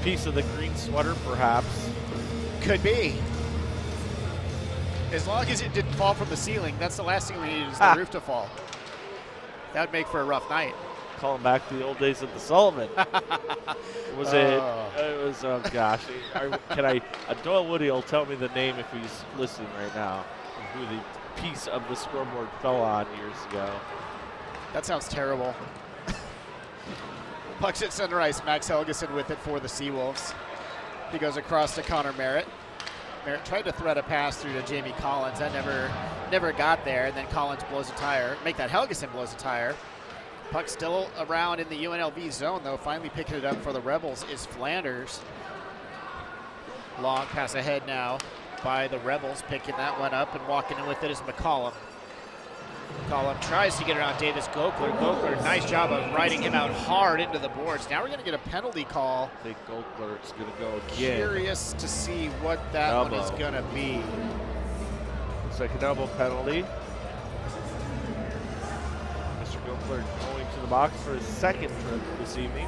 Piece of the green sweater, perhaps. Could be. As long as it didn't fall from the ceiling, that's the last thing we need is the roof to fall. That would make for a rough night. Calling back to the old days of the Sullivan. Oh gosh. Doyle Woody will tell me the name if he's listening right now, who the piece of the scoreboard fell on years ago. That sounds terrible. Puck's at center ice. Max Helgeson with it for the Seawolves. He goes across to Connor Merritt. Merritt tried to thread a pass through to Jamie Collins. That never got there, and then Collins blows a tire. Make that Helgeson blows a tire. Puck still around in the UNLV zone, though. Finally picking it up for the Rebels is Flanders. Long pass ahead now by the Rebels, picking that one up and walking in with it is McCollum. McCollum tries to get around Davis Gokler. Gokler, nice job of riding him out hard into the boards. Now we're going to get a penalty call. I think Gokler's going to go again. Curious to see what that one is going to be. Looks like an elbow penalty. Mr. Gokler going to the box for his second trip this evening.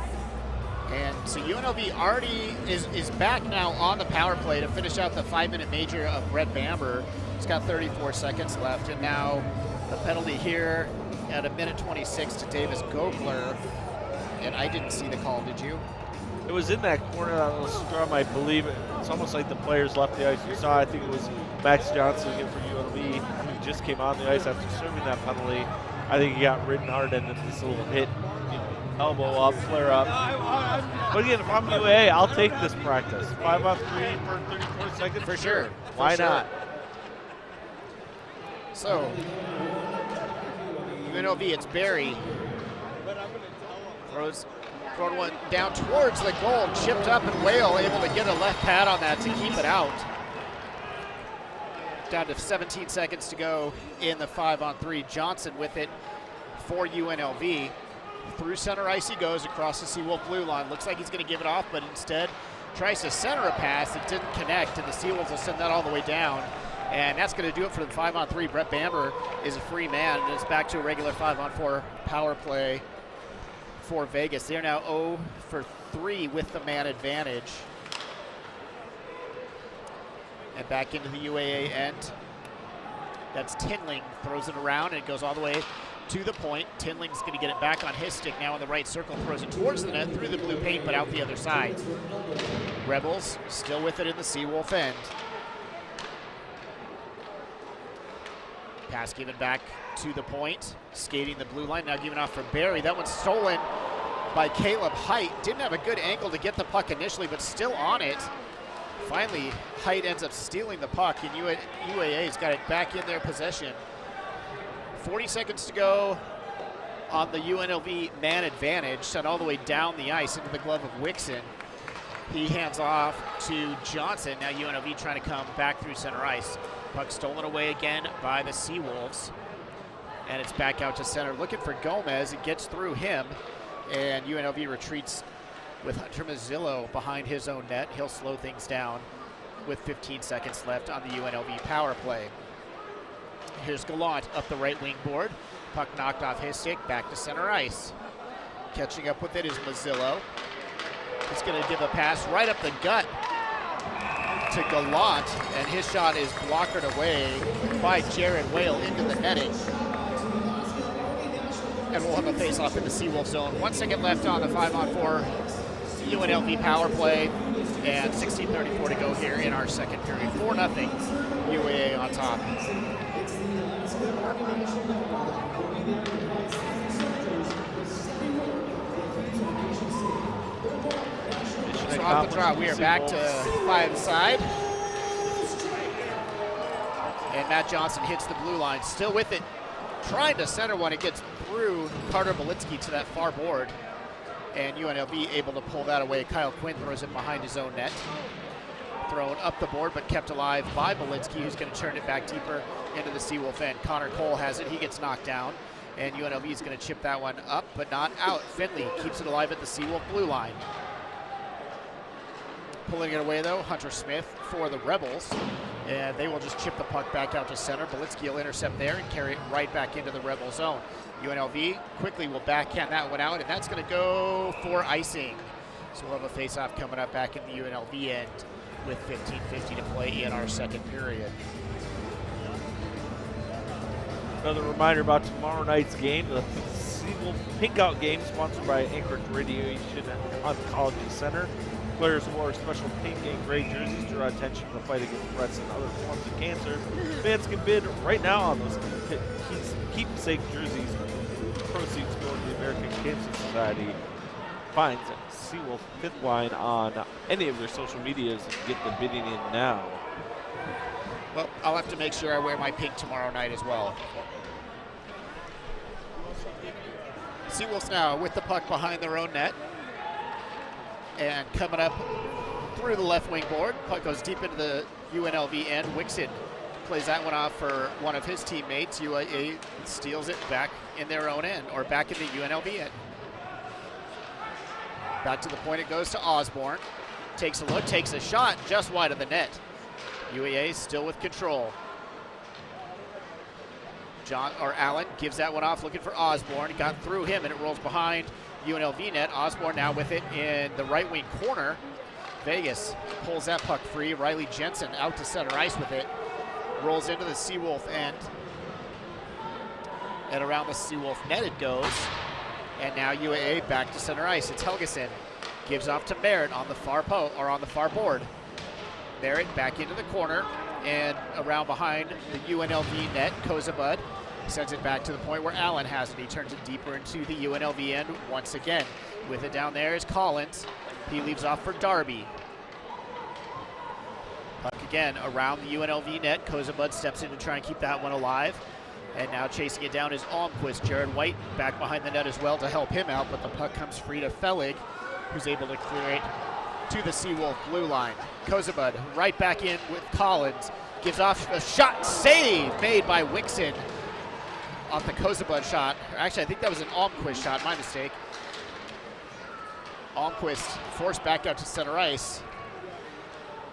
And so UNLV already is back now on the power play to finish out the 5-minute major of Brett Bamber. He's got 34 seconds left, and now the penalty here at 1:26 to Davis Gokler. And I didn't see the call, did you? It was in that corner, that little scrum, I believe. It's almost like the players left the ice. You saw, I think it was Max Johnson again for UNLV, who just came on the ice after serving that penalty. I think he got ridden hard, and then this little hit, elbow up, flare up. But again, if I'm UAA, I'll take this practice. 5-on-3 for 34 seconds. For sure. Why not? So, UNLV, it's Barry. Throwing one down towards the goal, chipped up, and Whale able to get a left pad on that to keep it out. Down to 17 seconds to go in the 5-on-3. Johnson with it for UNLV. Through center ice he goes across the Seawolf blue line. Looks like he's going to give it off, but instead tries to center a pass. It didn't connect, and the Seawolves will send that all the way down. And that's going to do it for the 5-on-3. Brett Bamber is a free man, and it's back to a regular 5-on-4 power play for Vegas. They're now 0 for 3 with the man advantage. And back into the UAA end. That's Tinling, throws it around, and it goes all the way to the point. Tinling's going to get it back on his stick now in the right circle, throws it towards the net through the blue paint, but out the other side. Rebels still with it in the Seawolf end. Pass given back to the point, skating the blue line, now given off for Barry. That one's stolen by Caleb Height. Didn't have a good angle to get the puck initially, but still on it. Finally, Height ends up stealing the puck, and UAA's got it back in their possession. 40 seconds to go on the UNLV man advantage, set all the way down the ice into the glove of Wixon. He hands off to Johnson. Now UNLV trying to come back through center ice. Puck stolen away again by the Seawolves. And it's back out to center, looking for Gomez. It gets through him, and UNLV retreats with Hunter Mazzillo behind his own net. He'll slow things down with 15 seconds left on the UNLV power play. Here's Gallant up the right wing board. Puck knocked off his stick, back to center ice. Catching up with it is Mazzillo. He's going to give a pass right up the gut to Gallant, and his shot is blockered away by Jared Whale into the netting. And we'll have a face-off in the Seawolf zone. 1 second left on the 5-on-4 UNLV power play, and 16:34 to go here in our second period. 4-0 UAA on top. So off the draw, we are back to 5 side. And Matt Johnson hits the blue line, still with it, trying to center one. It gets through Carter Belitsky to that far board. And UNLV able to pull that away. Kyle Quinn throws it behind his own net. Thrown up the board, but kept alive by Belitsky, who's going to turn it back deeper into the Seawolf end. Connor Cole has it. He gets knocked down. And UNLV is going to chip that one up, but not out. Finley keeps it alive at the Seawolf blue line. Pulling it away, though, Hunter Smith for the Rebels. And they will just chip the puck back out to center. Belitsky will intercept there and carry it right back into the Rebel zone. UNLV quickly will backhand that one out, and that's going to go for icing. So we'll have a face-off coming up back in the UNLV end with 15:50 to play in our second period. Another reminder about tomorrow night's game, the Seawolf Pinkout game, sponsored by Anchorage Radiation Oncology Center. Players who wore special pink and gray jerseys draw attention to the fight against breast and other forms of cancer. Fans can bid right now on those keepsake jerseys. Proceeds go to the American Cancer Society. Find Seawolf Fifth Line on any of their social medias and get the bidding in now. Well, I'll have to make sure I wear my pink tomorrow night as well. Seawolves now with the puck behind their own net. And coming up through the left wing board. Puck goes deep into the UNLV end. Wixon plays that one off for one of his teammates. UAA steals it back in their own end, or back in the UNLV end. Back to the point it goes to Osborne. Takes a look, takes a shot just wide of the net. UAA still with control. Allen gives that one off, looking for Osborne. He got through him, and it rolls behind UNLV net. Osborne now with it in the right wing corner. Vegas pulls that puck free. Riley Jensen out to center ice with it. Rolls into the Seawolf end. And around the Seawolf net it goes. And now UAA back to center ice. It's Helgeson. Gives off to Merritt on the far board. Merritt back into the corner and around behind the UNLV net. Kozabud sends it back to the point where Allen has it. He turns it deeper into the UNLV end once again. With it down there is Collins. He leaves off for Darby. Puck again around the UNLV net. Kozabud steps in to try and keep that one alive. And now chasing it down is Almquist. Jared White back behind the net as well to help him out, but the puck comes free to Fellig, who's able to clear it to the Seawolf blue line. Kozabud right back in with Collins. Gives off a shot, save made by Wixon off the Kozabud shot. Actually, I think that was an Almquist shot, my mistake. Almquist forced back out to center ice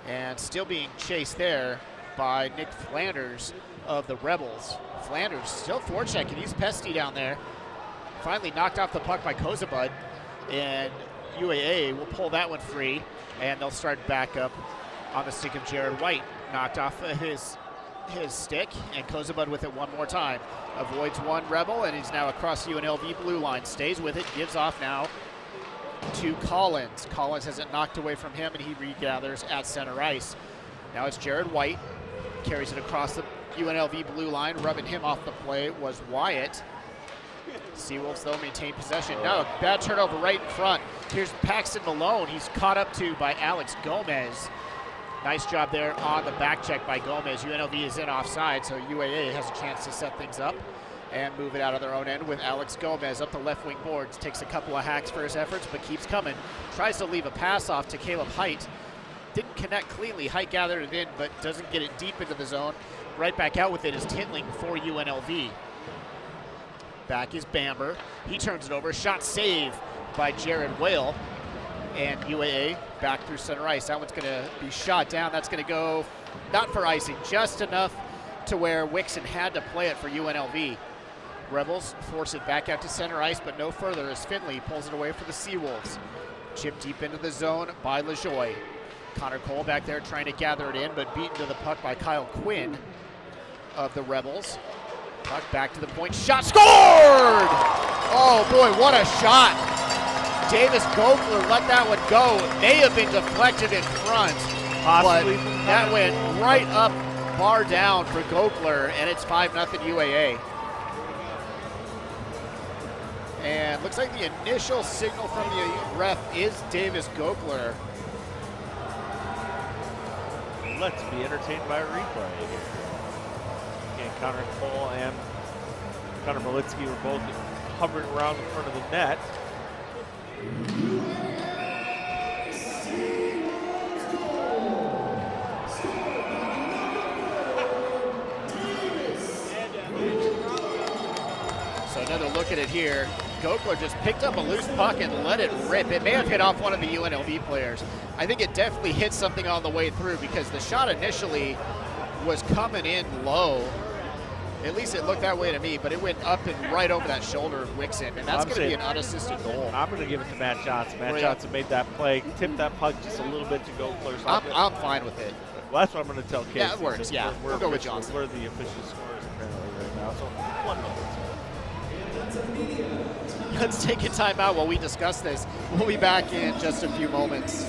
and still being chased there by Nick Flanders of the Rebels. Flanders still forechecking. He's pesty down there. Finally knocked off the puck by Kozabud, and UAA will pull that one free, and they'll start back up on the stick of Jared White. Knocked off his stick, and Kozabud with it one more time. Avoids one Rebel, and he's now across UNLV blue line. Stays with it, gives off now to Collins. Collins has it knocked away from him, and he regathers at center ice. Now it's Jared White. Carries it across the UNLV blue line. Rubbing him off the play was Wyatt. Seawolves, though, maintain possession. No, bad turnover right in front. Here's Paxton Malone. He's caught up to by Alex Gomez. Nice job there on the back check by Gomez. UNLV is in offside, so UAA has a chance to set things up and move it out of their own end with Alex Gomez up the left wing boards. Takes a couple of hacks for his efforts, but keeps coming. Tries to leave a pass off to Caleb Height. Didn't connect cleanly. Height gathered it in, but doesn't get it deep into the zone. Right back out with it is Tintling for UNLV. Back is Bamber. He turns it over. Shot save by Jared Whale. And UAA back through center ice. That one's going to be shot down. That's going to go not for icing, just enough to where Wixon had to play it for UNLV. Rebels force it back out to center ice, but no further as Finley pulls it away for the Seawolves. Chip deep into the zone by LaJoie. Connor Cole back there trying to gather it in, but beaten to the puck by Kyle Quinn of the Rebels. Puck back to the point. Shot scored! Oh boy, what a shot. Davis Gokler let that one go. It may have been deflected in front, Possibly, but that went right up, bar down for Gokler, and it's 5-0 UAA. And looks like the initial signal from the ref is Davis Gokler. Let's be entertained by a replay here. Again, Connor Cole and Connor Malitsky were both hovering around the front of the net. So another look at it here. Gokler just picked up a loose puck and let it rip. It may have hit off one of the UNLV players. I think it definitely hit something on the way through because the shot initially was coming in low. At least it looked that way to me, but it went up and right over that shoulder of Wixon, and that's going to be an unassisted goal. I'm going to give it to Matt Johnson. Matt Johnson made that play, tipped that puck just a little bit to Gokler. So I'm fine with it. Well, that's what I'm going to tell Casey. Yeah, it works, yeah. We'll go with Johnson. We're the official scorers apparently right now, so 1 minute. Let's take a timeout while we discuss this. We'll be back in just a few moments.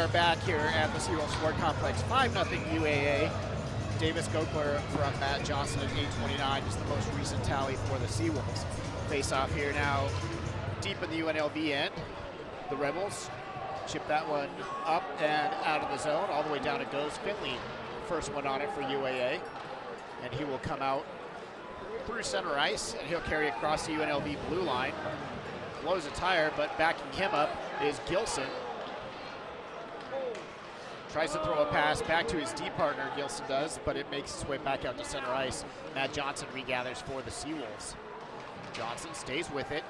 are back here at the Seawolf Sports Complex. 5-0 UAA. Davis Gokler from Matt Johnson at 8:29 is the most recent tally for the Seawolves. Face off here now deep in the UNLV end. The Rebels chip that one up and out of the zone. All the way down it goes. Finley, first one on it for UAA. And he will come out through center ice, and he'll carry across the UNLV blue line. Blows a tire, but backing him up is Gilson. Tries to throw a pass back to his D partner, Gilson does, but it makes its way back out to center ice. Matt Johnson regathers for the Seawolves. Johnson stays with it.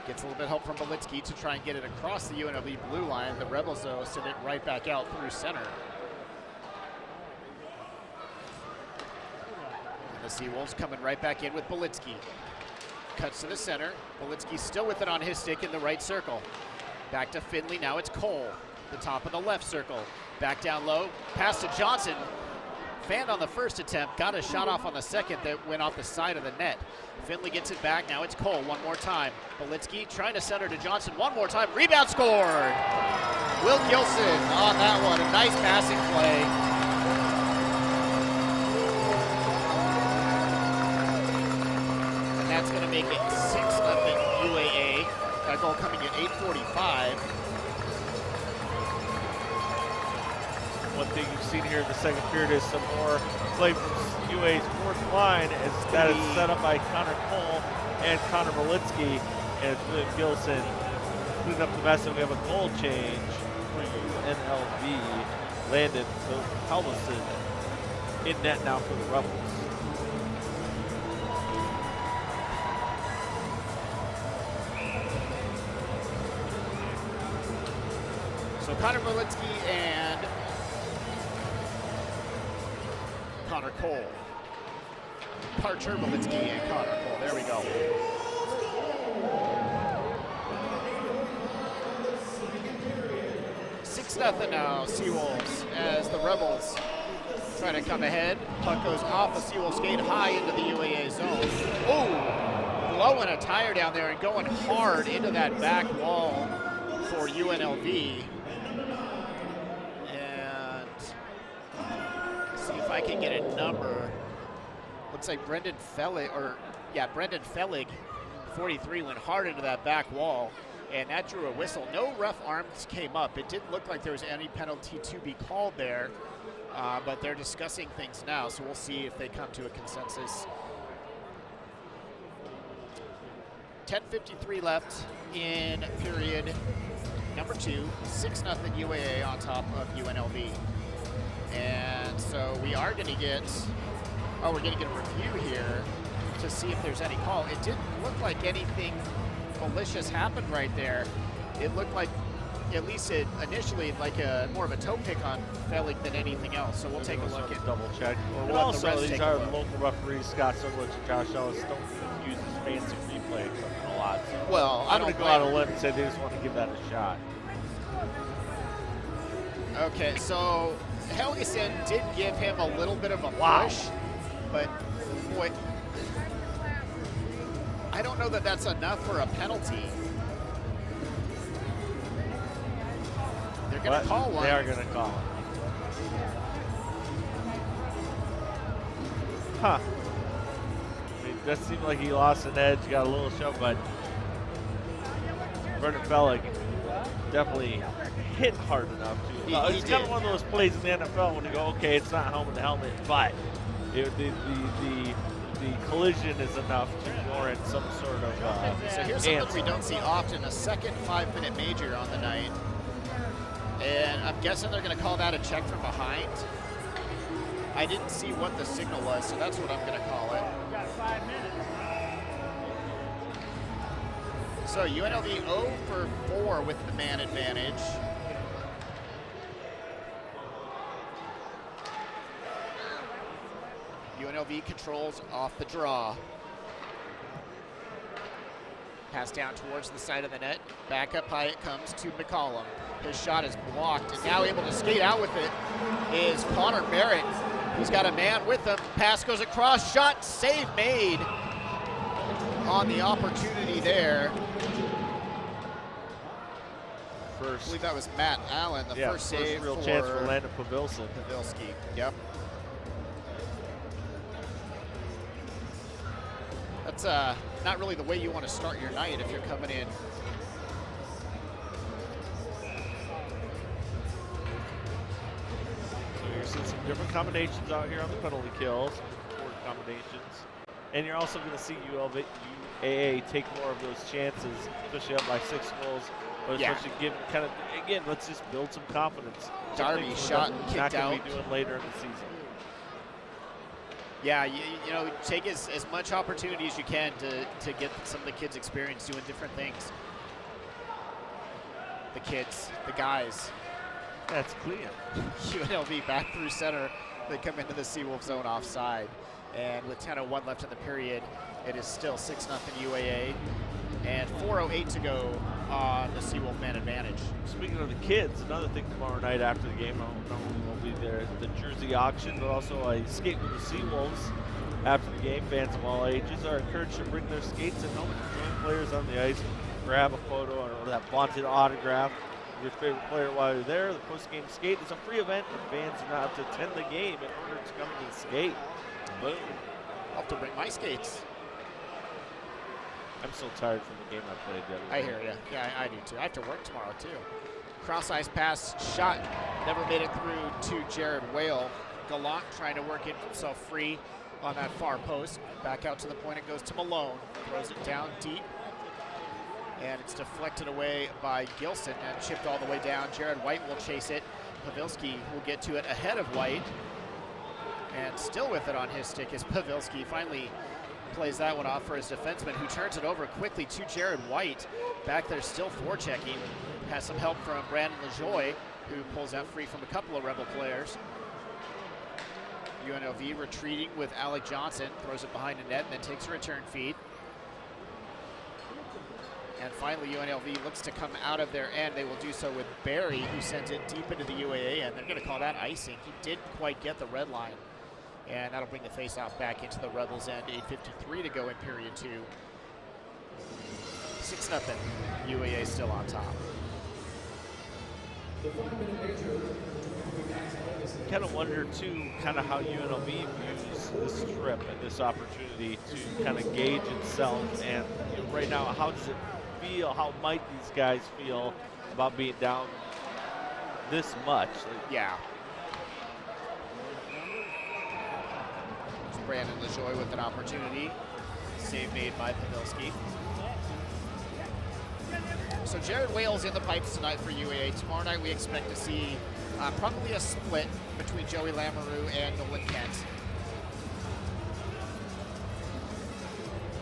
Gets a little bit of help from Belitsky to try and get it across the UNLV blue line. The Rebels, though, send it right back out through center. And the Seawolves coming right back in with Belitsky. Cuts to the center. Belitsky still with it on his stick in the right circle. Back to Finley. Now it's Cole. The top of the left circle. Back down low. Pass to Johnson. Fanned on the first attempt. Got a shot off on the second that went off the side of the net. Finley gets it back. Now it's Cole one more time. Belitsky trying to center to Johnson one more time. Rebound scored. Will Gilson on that one. A nice passing play. And that's going to make it 6-0 UAA. That goal coming at 8:45. One thing you've seen here in the second period is some more play from UA's fourth line as that is set up by Connor Cole and Connor Belitsky, and it's Gilson cleaning up the mess, and we have a goal change for UNLV. Landon Halverson in net now for the Rebels. So Connor Belitsky and Connor Cole. Parcher, Belitsky, and Connor Cole. There we go. Nothing now, Seawolves, as the Rebels try to come ahead. Puck goes off the Seawolves skate high into the UAA zone. Oh, blowing a tire down there and going hard into that back wall for UNLV. And see if I can get a number. Looks like Brendan Fellig, 43, went hard into that back wall. And that drew a whistle. No rough arms came up. It didn't look like there was any penalty to be called there, but they're discussing things now, so we'll see if they come to a consensus. 10:53 left in period number 2. 6-0 UAA on top of UNLV. And so we are going to get, we're going to get a review here to see if there's any call. It didn't look like anything malicious happened right there. It looked like, at least initially, like more of a toe pick on Fellig than anything else. So we'll take a look at double check. And also, these are local referees, Scott Sumwich and Josh Ellis, don't use this fancy replay equipment a lot. So well, I'm going to go out on a limb and say they just want to give that a shot. Okay, so Helgeson did give him a little bit of a push, but boy, I don't know that that's enough for a penalty. They're going to call one. They are going to call it. Huh. I mean, it does seem like he lost an edge, got a little shove, but Brendan Fellig definitely hit hard enough to. It's kind of one of those plays in the NFL when you go, okay, it's not helmet to helmet, but the collision is enough to warrant some sort of so here's something we don't see often, a second 5-minute major on the night. And I'm guessing they're going to call that a check from behind. I didn't see what the signal was, so that's what I'm going to call it. Got 5 minutes. So UNLV 0 for 4 with the man advantage. UNLV controls off the draw. Pass down towards the side of the net. Back up high it comes to McCollum. His shot is blocked, and now able to skate out with it is Connor Barrett. He's got a man with him. Pass goes across, shot, save made on the opportunity there. first. I believe that was Matt Allen, the first save real for chance for Landon Pavilson. Pavilski. Yep. That's not really the way you want to start your night if you're coming in. So you're seeing some different combinations out here on the penalty kills, forward combinations. And you're also going to see UAA take more of those chances, especially up by 6 goals. But especially give kind of, again, let's just build some confidence. Darby shot and kicked not out. Not going to be doing later in the season. Yeah, you know, take as much opportunity as you can to get some of the kids experience doing different things. The kids, the guys. That's clear. UNLV back through center. They come into the Seawolf zone offside. And with 10:01 left in the period, it is still 6-0 UAA. And 4:08 to go on the Seawolf man advantage. Speaking of the kids, another thing tomorrow night after the game, not only will be there the jersey auction, but also a skate with the Seawolves. After the game, fans of all ages are encouraged to bring their skates and helmets to join players on the ice, grab a photo or that vaunted autograph of your favorite player while you're there. The post-game skate is a free event, and fans do not have to attend the game in order to come and skate. Boom. I'll have to bring my skates. I'm so tired from the game I played the other day. I hear you. Yeah, I do too. I have to work tomorrow too. Cross ice pass shot, never made it through to Jared Whale. Gallant trying to work himself free on that far post. Back out to the point, it goes to Malone. Throws it down deep. And it's deflected away by Gilson and chipped all the way down. Jared White will chase it. Pavilski will get to it ahead of White. And still with it on his stick is Pavilski. Finally plays that one off for his defenseman, who turns it over quickly to Jared White. Back there still forechecking. Has some help from Brandon LaJoie, who pulls that free from a couple of Rebel players. UNLV retreating with Alec Johnson. Throws it behind the net and then takes a return feed. And finally, UNLV looks to come out of their end. They will do so with Barry, who sends it deep into the UAA end. They're going to call that icing. He didn't quite get the red line. And that'll bring the faceoff back into the Rebels' end. 8:53 to go in period 2. 6-0. UAA still on top. Kind of wonder too, kind of how UNLV views this trip and this opportunity to kind of gauge itself. And you know, right now, how does it feel? How might these guys feel about being down this much? Yeah. Brandon LaJoie with an opportunity. Save made by Pavilski. So Jared Whale's in the pipes tonight for UAA. Tomorrow night we expect to see probably a split between Joey Lamoureux and Nolan Kent.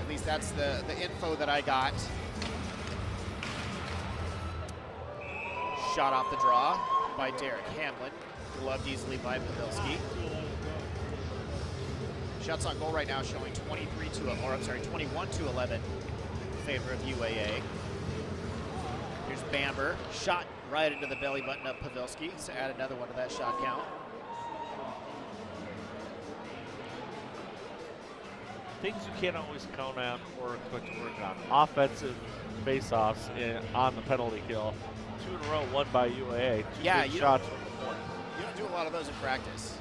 At least that's the info that I got. Shot off the draw by Derek Hamlin. Gloved easily by Pavilski. Shots on goal right now showing 21 to 11 in favor of UAA. Here's Bamber, shot right into the belly button of Pavilski, so add another one to that shot count. Things you can't always count on or expect to work on. Offensive face-offs on the penalty kill. 2 in a row, won by UAA. Two big shots from the point. You don't do a lot of those in practice.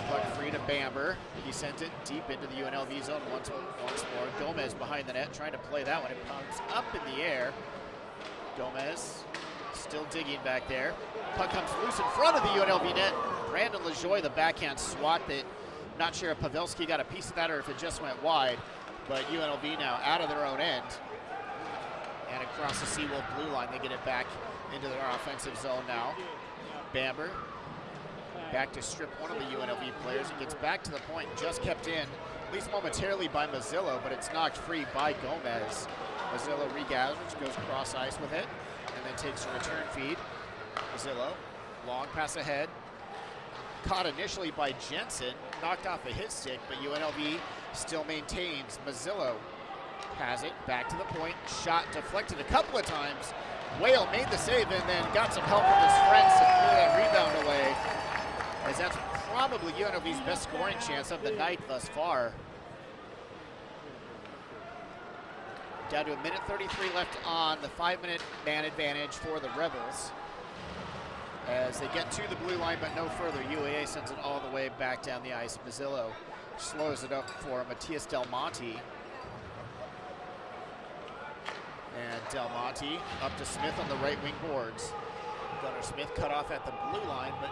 Puck free to Bamber. He sent it deep into the UNLV zone once more. Gomez behind the net trying to play that one. It comes up in the air. Gomez still digging back there. Puck comes loose in front of the UNLV net. Brandon LaJoie, the backhand swat that, not sure if Pavilski got a piece of that or if it just went wide. But UNLV now out of their own end. And across the Seawolf blue line, they get it back into their offensive zone now. Bamber back to strip one of the UNLV players. It gets back to the point, just kept in, at least momentarily by Mazzillo, but it's knocked free by Gomez. Mazzillo regathers, goes cross ice with it, and then takes a return feed. Mazzillo, long pass ahead. Caught initially by Jensen, knocked off a hit stick, but UNLV still maintains. Mazzillo has it, back to the point, shot deflected a couple of times. Whale made the save and then got some help from his friends to clear that rebound away, as that's probably UNLV's best scoring chance of the night thus far. Down to 1:33 left on the 5-minute man advantage for the Rebels. As they get to the blue line, but no further. UAA sends it all the way back down the ice. Mazzillo slows it up for Matias Del Monte. And Del Monte up to Smith on the right wing boards. Gunnar Smith cut off at the blue line, but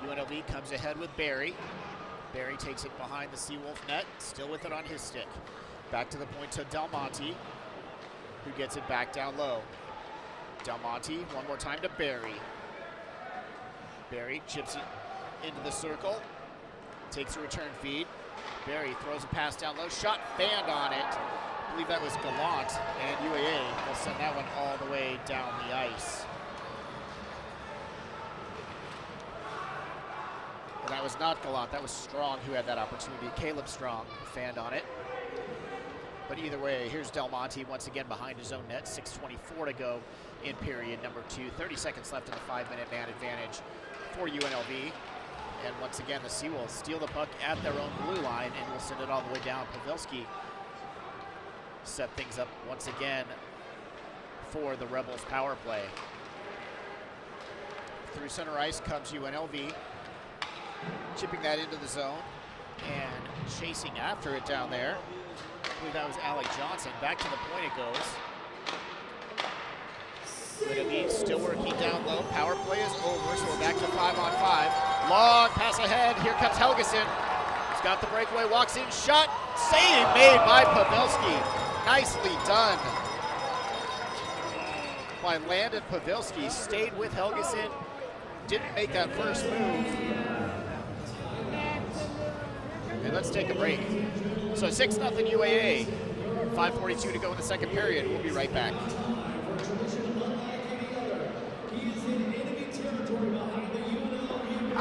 UNLV comes ahead with Barry. Barry takes it behind the Seawolf net, still with it on his stick. Back to the point to Del Monte, who gets it back down low. Del Monte, one more time to Barry. Barry chips it into the circle, takes a return feed. Barry throws a pass down low, shot fanned on it. I believe that was Gallant, and UAA will send that one all the way down the ice. And that was not Gallant, that was Strong who had that opportunity. Caleb Strong fanned on it. But either way, here's Del Monte once again behind his own net. 6:24 to go in period number 2. 30 seconds left in the 5-minute man advantage for UNLV. And once again, the Seawolves steal the puck at their own blue line and will send it all the way down. Pavelski set things up once again for the Rebels power play. Through center ice comes UNLV, chipping that into the zone and chasing after it down there. I believe that was Alec Johnson. Back to the point it goes. UNLV still working down low. Power play is over, so we're back to 5-on-5. Long pass ahead. Here comes Helgeson. He's got the breakaway, walks in, shot, save made by Pavelski. Nicely done by Landon Pavelski. Stayed with Helgeson. Didn't make that first move. And let's take a break. So 6-0 UAA. 5:42 to go in the second period. We'll be right back.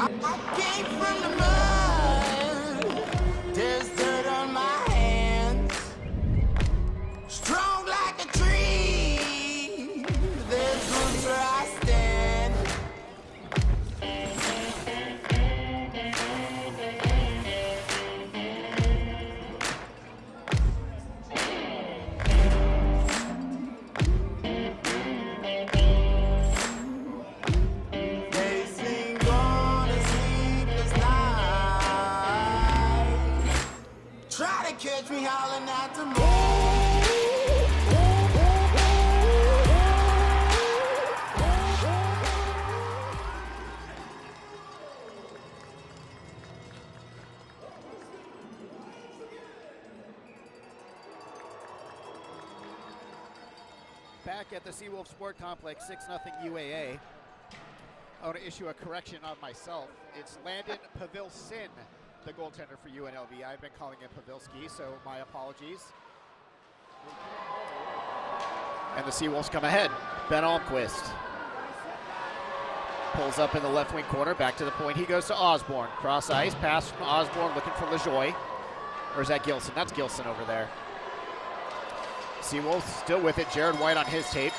I came from the mud. There's dirt on my hands. Strong like a tree. There's roots where I stand. They sing on a sleepless night. Try to catch me howling at the moon. Back at the Seawolf Sports Complex, 6-0 UAA. I want to issue a correction on myself. It's Landon Pavilson, the goaltender for UNLV. I've been calling him Pavilski, so my apologies. And the Seawolves come ahead. Ben Almquist pulls up in the left wing corner, back to the point. He goes to Osborne. Cross ice, pass from Osborne, looking for LaJoie. Or is that Gilson? That's Gilson over there. Seawolves still with it. Jared White on his tape.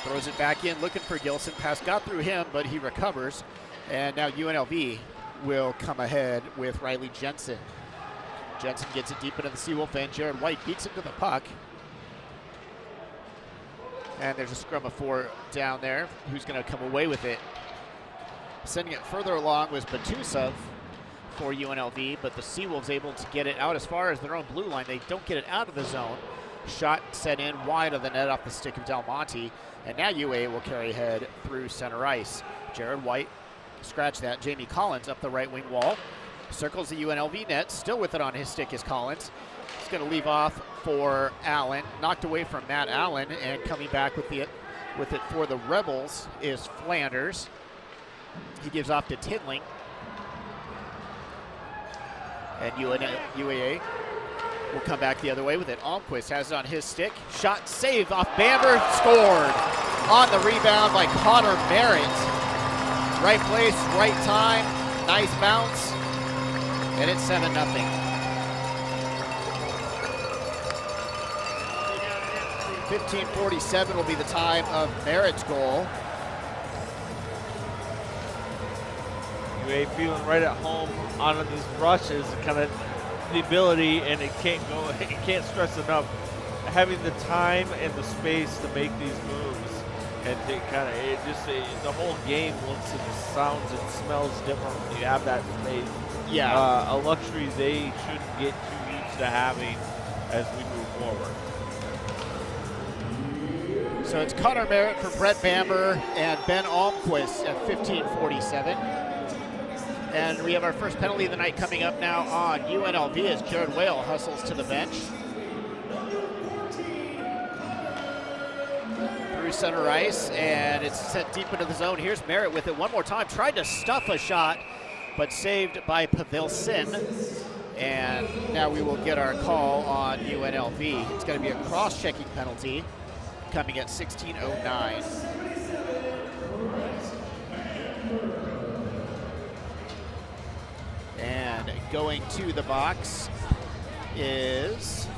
Throws it back in, looking for Gilson. Pass got through him, but he recovers. And now UNLV will come ahead with Riley Jensen. Jensen gets it deep into the Seawolf end. Jared White beats him to the puck. And there's a scrum of 4 down there. Who's going to come away with it? Sending it further along was Batusov for UNLV, but the Seawolves able to get it out as far as their own blue line. They don't get it out of the zone. Shot set in wide of the net off the stick of Del Monte. And now UA will carry ahead through center ice. Jared White, scratch that. Jamie Collins up the right wing wall. Circles the UNLV net. Still with it on his stick is Collins. He's going to leave off for Allen. Knocked away from Matt Allen, and coming back with it for the Rebels is Flanders. He gives off to Tinling. And UAA will come back the other way with it. Almquist has it on his stick. Shot saved off Bamber. Scored on the rebound by Connor Merritt. Right place, right time. Nice bounce. And it's 7-0. .15:47 will be the time of Merritt's goal. UA feeling right at home on these rushes, kind of the ability, and it can't stress enough having the time and the space to make these moves, and to kind of the whole game looks and sounds and smells different when you have that space. Yeah. A luxury they shouldn't get too used to having as we move forward. So it's Connor Merritt for Brett Bamber and Ben Almquist at 15:47. And we have our first penalty of the night coming up now on UNLV as Jared Whale hustles to the bench. Through center ice, and it's sent deep into the zone. Here's Merritt with it one more time. Tried to stuff a shot, but saved by Pavilson. And now we will get our call on UNLV. It's going to be a cross-checking penalty coming at 16:09. And going to the box is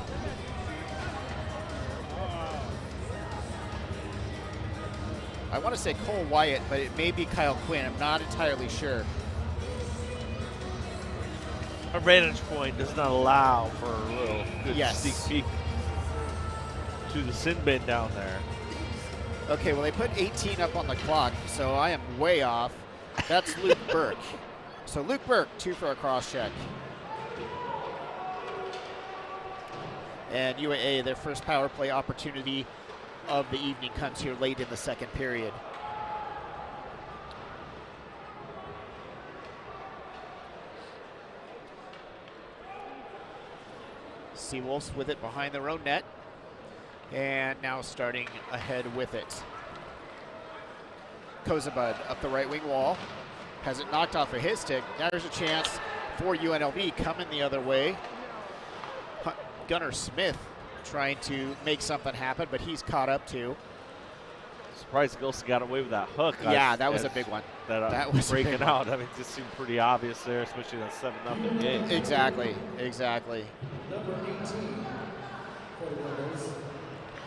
I want to say Cole Wyatt, but it may be Kyle Quinn. I'm not entirely sure. Our vantage point does not allow for a little good sneak peek to the sin bin down there. Okay, well, they put 18 up on the clock, so I am way off. That's Luke Burke. So Luke Burke, 2 for a cross check. And UAA, their first power play opportunity of the evening comes here late in the second period. Seawolves with it behind their own net. And now starting ahead with it. Kozabud up the right wing wall. Has it knocked off of his stick. Now there's a chance for UNLV coming the other way. Gunnar Smith trying to make something happen, but he's caught up too. Surprised Gilson got away with that hook. Yeah, that was a big one. That was breaking out. I mean, it just seemed pretty obvious there, especially in that 7-0 game. Exactly, exactly.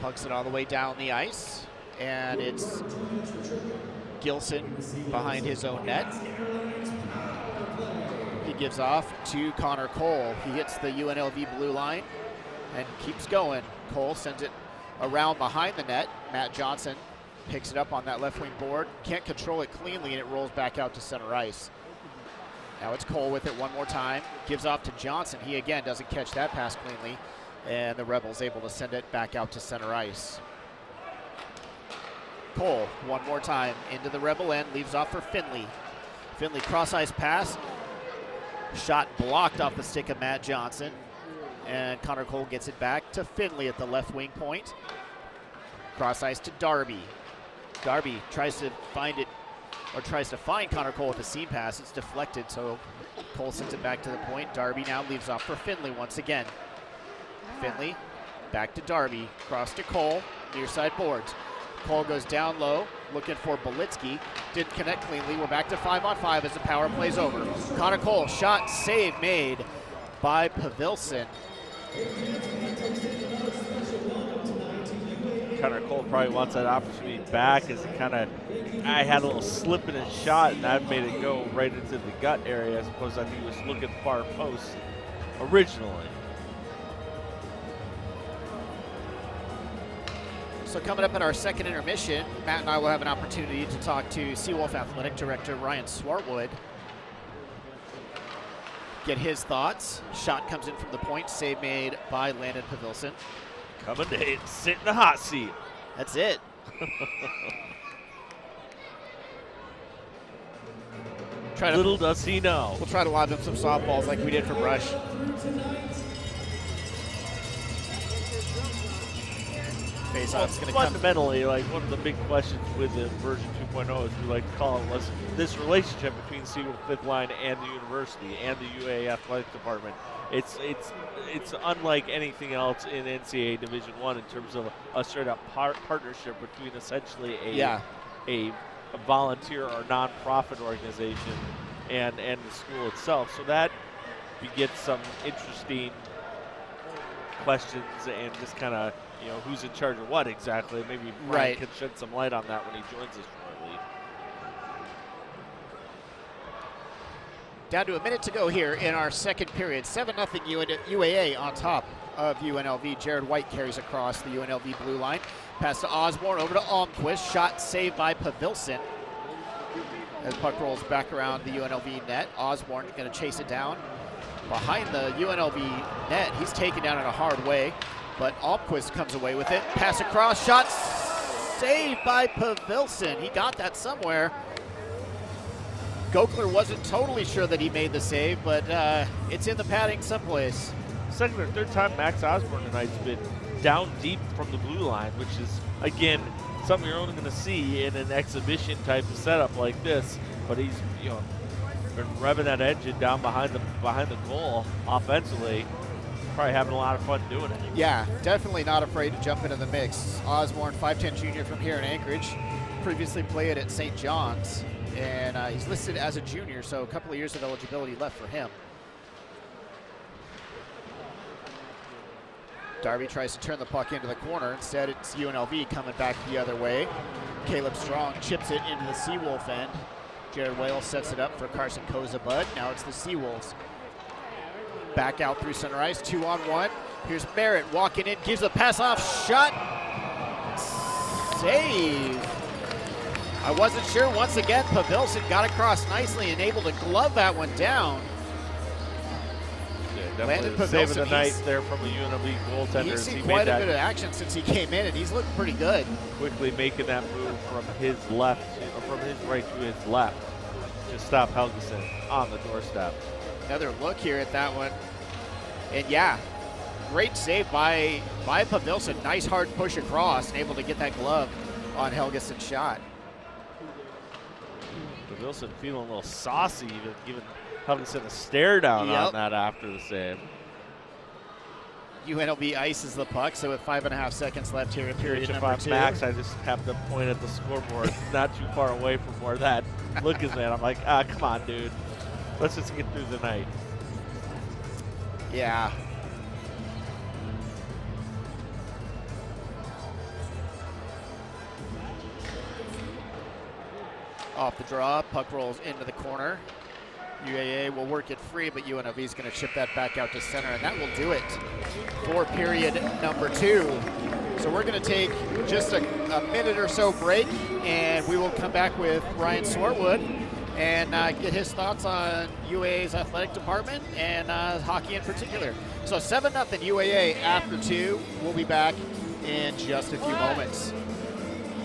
Pucks it all the way down the ice, and it's Gilson behind his own net. He gives off to Connor Cole. He hits the UNLV blue line and keeps going. Cole sends it around behind the net. Matt Johnson picks it up on that left wing board. Can't control it cleanly, and it rolls back out to center ice. Now it's Cole with it one more time. Gives off to Johnson. He again doesn't catch that pass cleanly, and the Rebels able to send it back out to center ice. Cole one more time into the Rebel end, leaves off for Finley. Finley cross ice pass. Shot blocked off the stick of Matt Johnson. And Connor Cole gets it back to Finley at the left wing point. Cross ice to Darby. Darby tries to find it, or tries to find Connor Cole with a seam pass. It's deflected, so Cole sends it back to the point. Darby now leaves off for Finley once again. Finley back to Darby. Cross to Cole, near side boards. Cole goes down low, looking for Belitsky. Didn't connect cleanly. We're back to 5-on-5 as the power play's over. Connor Cole, shot, save made by Pavilson. Connor Cole probably wants that opportunity back as I had a little slip in his shot, and that made it go right into the gut area as opposed to I think he was looking far post originally. So coming up at our second intermission, Matt and I will have an opportunity to talk to Seawolf Athletic Director Ryan Swartwood. Get his thoughts. Shot comes in from the point, save made by Landon Pavilson. Coming to sit in the hot seat. That's it. Little does he know. We'll try to lob him some softballs like we did for Brush. Face-off's going to come. Fundamentally, like one of the big questions with the version 2.0, as we like to call it, was this relationship between Seawolf Fifth Line and the university and the UAA athletic department. It's unlike anything else in NCAA Division I in terms of a straight-up partnership between essentially a volunteer or nonprofit organization and the school itself. So that begets some interesting questions and just kind of, who's in charge of what exactly. Maybe Brian can shed some light on that when he joins us shortly. Down to a minute to go here in our second period. 7-0 UAA on top of UNLV. Jared White carries across the UNLV blue line. Pass to Osborne, over to Almquist. Shot saved by Pavilson. As puck rolls back around the UNLV net, Osborne going to chase it down behind the UNLV net. He's taken down in a hard way, but Almquist comes away with it. Pass across, shot saved by Pavilson. He got that somewhere. Gokler wasn't totally sure that he made the save, but it's in the padding someplace. Second or third time Max Osborne tonight's been down deep from the blue line, which is, again, something you're only going to see in an exhibition type of setup like this. But he's, been revving that engine down behind the goal offensively. Probably having a lot of fun doing it. Yeah, definitely not afraid to jump into the mix. Osborne, 5'10" junior from here in Anchorage, previously played at St. John's, and he's listed as a junior, so a couple of years of eligibility left for him. Darby tries to turn the puck into the corner. Instead, it's UNLV coming back the other way. Caleb Strong chips it into the Seawolf end. Jared Wales sets it up for Carson Kozabud. Now it's the Seawolves. Back out through center ice, 2-on-1. Here's Merritt walking in, gives a pass off, shot, save. I wasn't sure. Once again, Pavilson got across nicely and able to glove that one down. Yeah, definitely saving the night there from the UNLV goaltender. He's seen quite a bit of action since he came in, and he's looked pretty good. Quickly making that move from his left, or from his right to his left, to stop Helgeson on the doorstep. Another look here at that one. And yeah, great save by Pavilson. Nice hard push across and able to get that glove on Helgeson's shot. Pavilson feeling a little saucy, even giving Helgeson a stare down on that after the save. UNLV ices the puck, so with 5.5 seconds left here in period number 2. Max, I just have to point at the scoreboard, not too far away from where that look is at. I'm like, come on, dude. Let's just get through the night. Yeah. Off the draw, puck rolls into the corner. UAA will work it free, but UNLV is going to chip that back out to center, and that will do it for period number 2. So we're going to take just a minute or so break, and we will come back with Ryan Swartwood and get his thoughts on UAA's athletic department and hockey in particular. So 7-0 UAA after 2. We'll be back in just a few moments.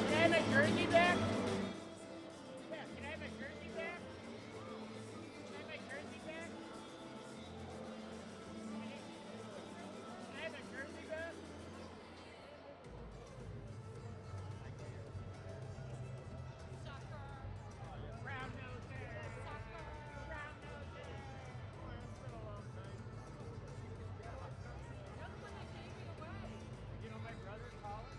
Can I have my jersey back? Yeah, can I have my jersey back? Can I have my jersey back? Can I have my jersey back? Brown noses. Brown noses. It's been a long time. You know my brother Colin?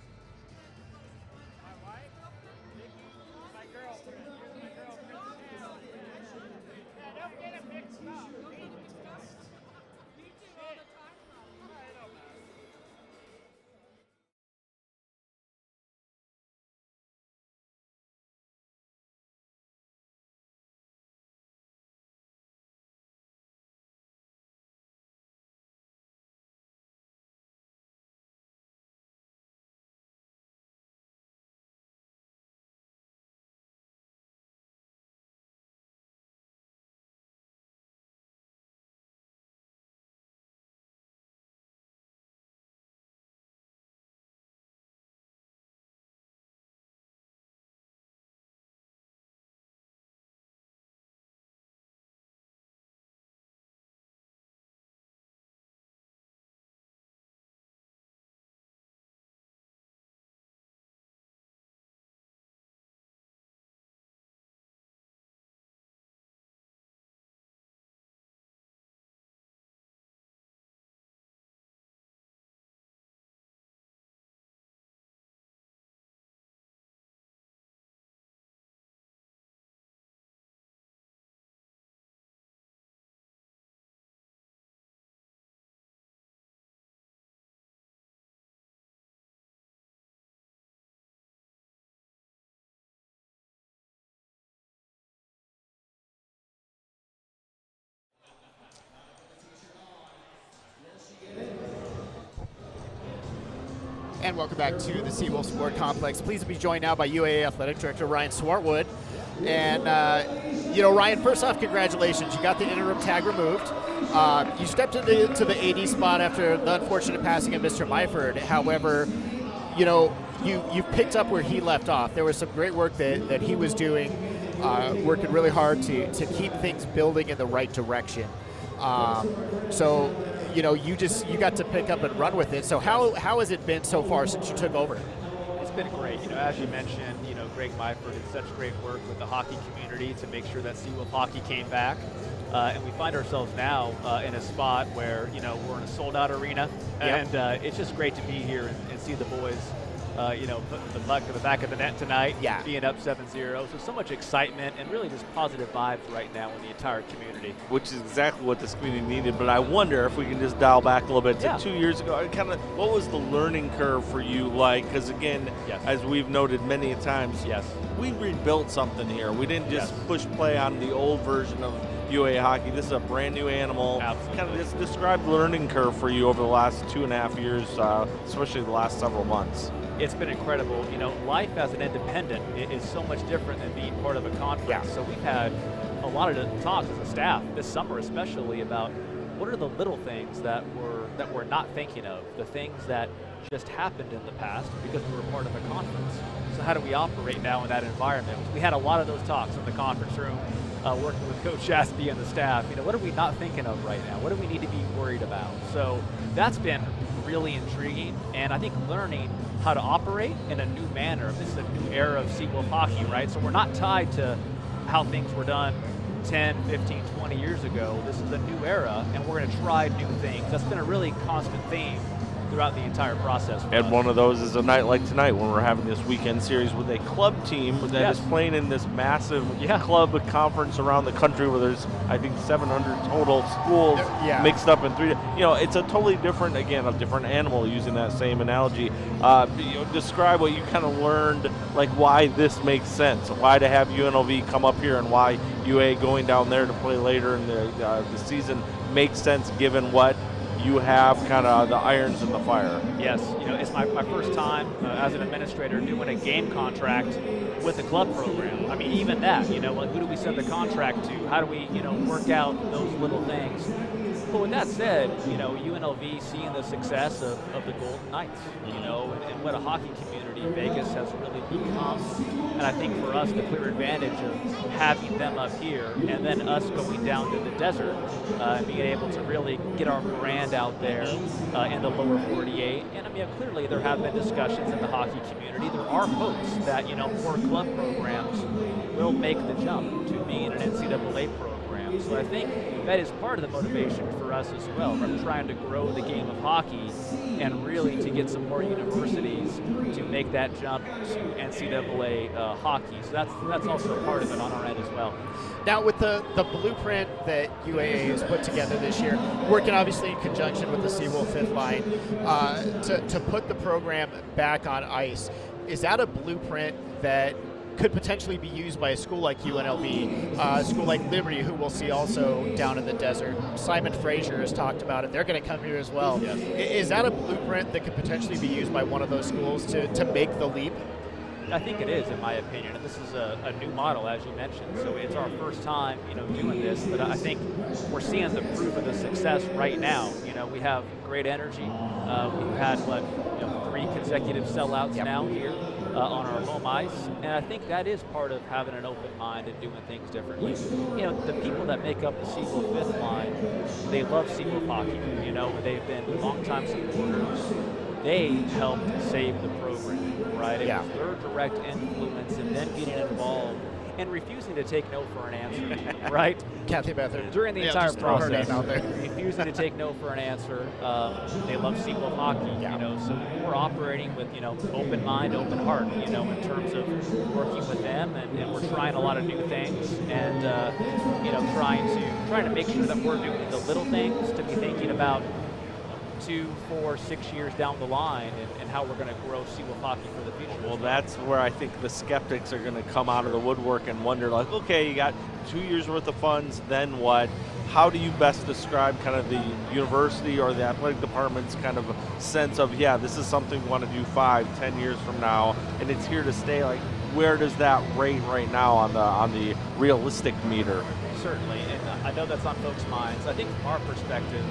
And welcome back to the Seawolf Sports Complex. Pleased to be joined now by UAA Athletic Director Ryan Swartwood. And, Ryan, first off, congratulations. You got the interim tag removed. You stepped into the AD spot after the unfortunate passing of Mr. Myford. However, you picked up where he left off. There was some great work that he was doing, working really hard to keep things building in the right direction. You got to pick up and run with it. So how has it been so far since you took over? It's been great. As you mentioned, Greg Myford did such great work with the hockey community to make sure that Seawolf hockey came back. And we find ourselves now in a spot where, we're in a sold-out arena. Yep. And it's just great to be here and see the boys, put the puck in the back of the net tonight, being up 7-0. So much excitement and really just positive vibes right now in the entire community. Which is exactly what this community needed. But I wonder if we can just dial back a little bit to 2 years ago. What was the learning curve for you like? Because again, as we've noted many times, we rebuilt something here. We didn't just push play on the old version of UAA hockey. This is a brand new animal. Absolutely. Kind of just describe the learning curve for you over the last 2.5 years, especially the last several months. It's been incredible. Life as an independent is so much different than being part of a conference. So we've had a lot of talks as a staff this summer, especially about what are the little things that we're not thinking of, the things that just happened in the past because we were part of a conference. So how do we operate now in that environment? We had a lot of those talks in the conference room, working with Coach Shaspy and the staff. What are we not thinking of right now? What do we need to be worried about? So that's been really intriguing, and I think learning how to operate in a new manner. This is a new era of Seawolf hockey, right? So we're not tied to how things were done 10, 15, 20 years ago. This is a new era, and we're going to try new things. That's been a really constant theme throughout the entire process. And one of those is a night like tonight when we're having this weekend series with a club team that is playing in this massive club conference around the country where there's, I think, 700 total schools mixed up in three. It's a totally different, again, a different animal using that same analogy. Describe what you kind of learned, like why this makes sense, why to have UNLV come up here and why UA going down there to play later in the season makes sense given what you have kind of the irons in the fire. Yes, it's my first time as an administrator doing a game contract with the club program. I mean, even that, who do we send the contract to? How do we, work out those little things? But with that said, UNLV seeing the success of the Golden Knights, and what a hockey community Vegas has really become. And I think for us, the clear advantage of having them up here and then us going down to the desert, being able to really get our brand out there in the lower 48. And I mean, clearly there have been discussions in the hockey community. There are hopes that, more club programs will make the jump to being an NCAA program. So I think that is part of the motivation for us as well. We're trying to grow the game of hockey and really to get some more universities to make that jump to NCAA hockey. So that's also part of it on our end as well. Now, with the blueprint that UAA has put together this year, working obviously in conjunction with the Seawolf Fifth Line, to put the program back on ice, is that a blueprint that could potentially be used by a school like UNLV, a school like Liberty, who we'll see also down in the desert? Simon Fraser has talked about it. They're going to come here as well. Yes. Is that a blueprint that could potentially be used by one of those schools to make the leap? I think it is, in my opinion. And this is a new model, as you mentioned. So it's our first time, doing this. But I think we're seeing the proof of the success right now. We have great energy. We've had 3 consecutive sellouts now here on our home ice, and I think that is part of having an open mind and doing things differently. The people that make up the Seawolf Fifth Line, they love Seawolf hockey. They've been longtime supporters. They helped save the program, right? It was their direct influence and then getting involved and refusing to take no for an answer, right? Kathy Beathard. During the entire just throw her process, name out there. refusing to take no for an answer. They love Seawolf hockey, so we're operating with, open mind, open heart, in terms of working with them, and we're trying a lot of new things, and, trying to make sure that we're doing the little things to be thinking about 2, 4, 6 years down the line and how we're going to grow Seawolf hockey for the future. Well, that's where I think the skeptics are going to come out of the woodwork and wonder, like, okay, you got 2 years worth of funds, then what? how do you best describe kind of the university or the athletic department's kind of sense of, yeah, this is something we want to do 5-10 years from now, and it's here to stay? Like, where does that rate right now on the realistic meter? Certainly, and I know that's on folks' minds. I think from our perspective,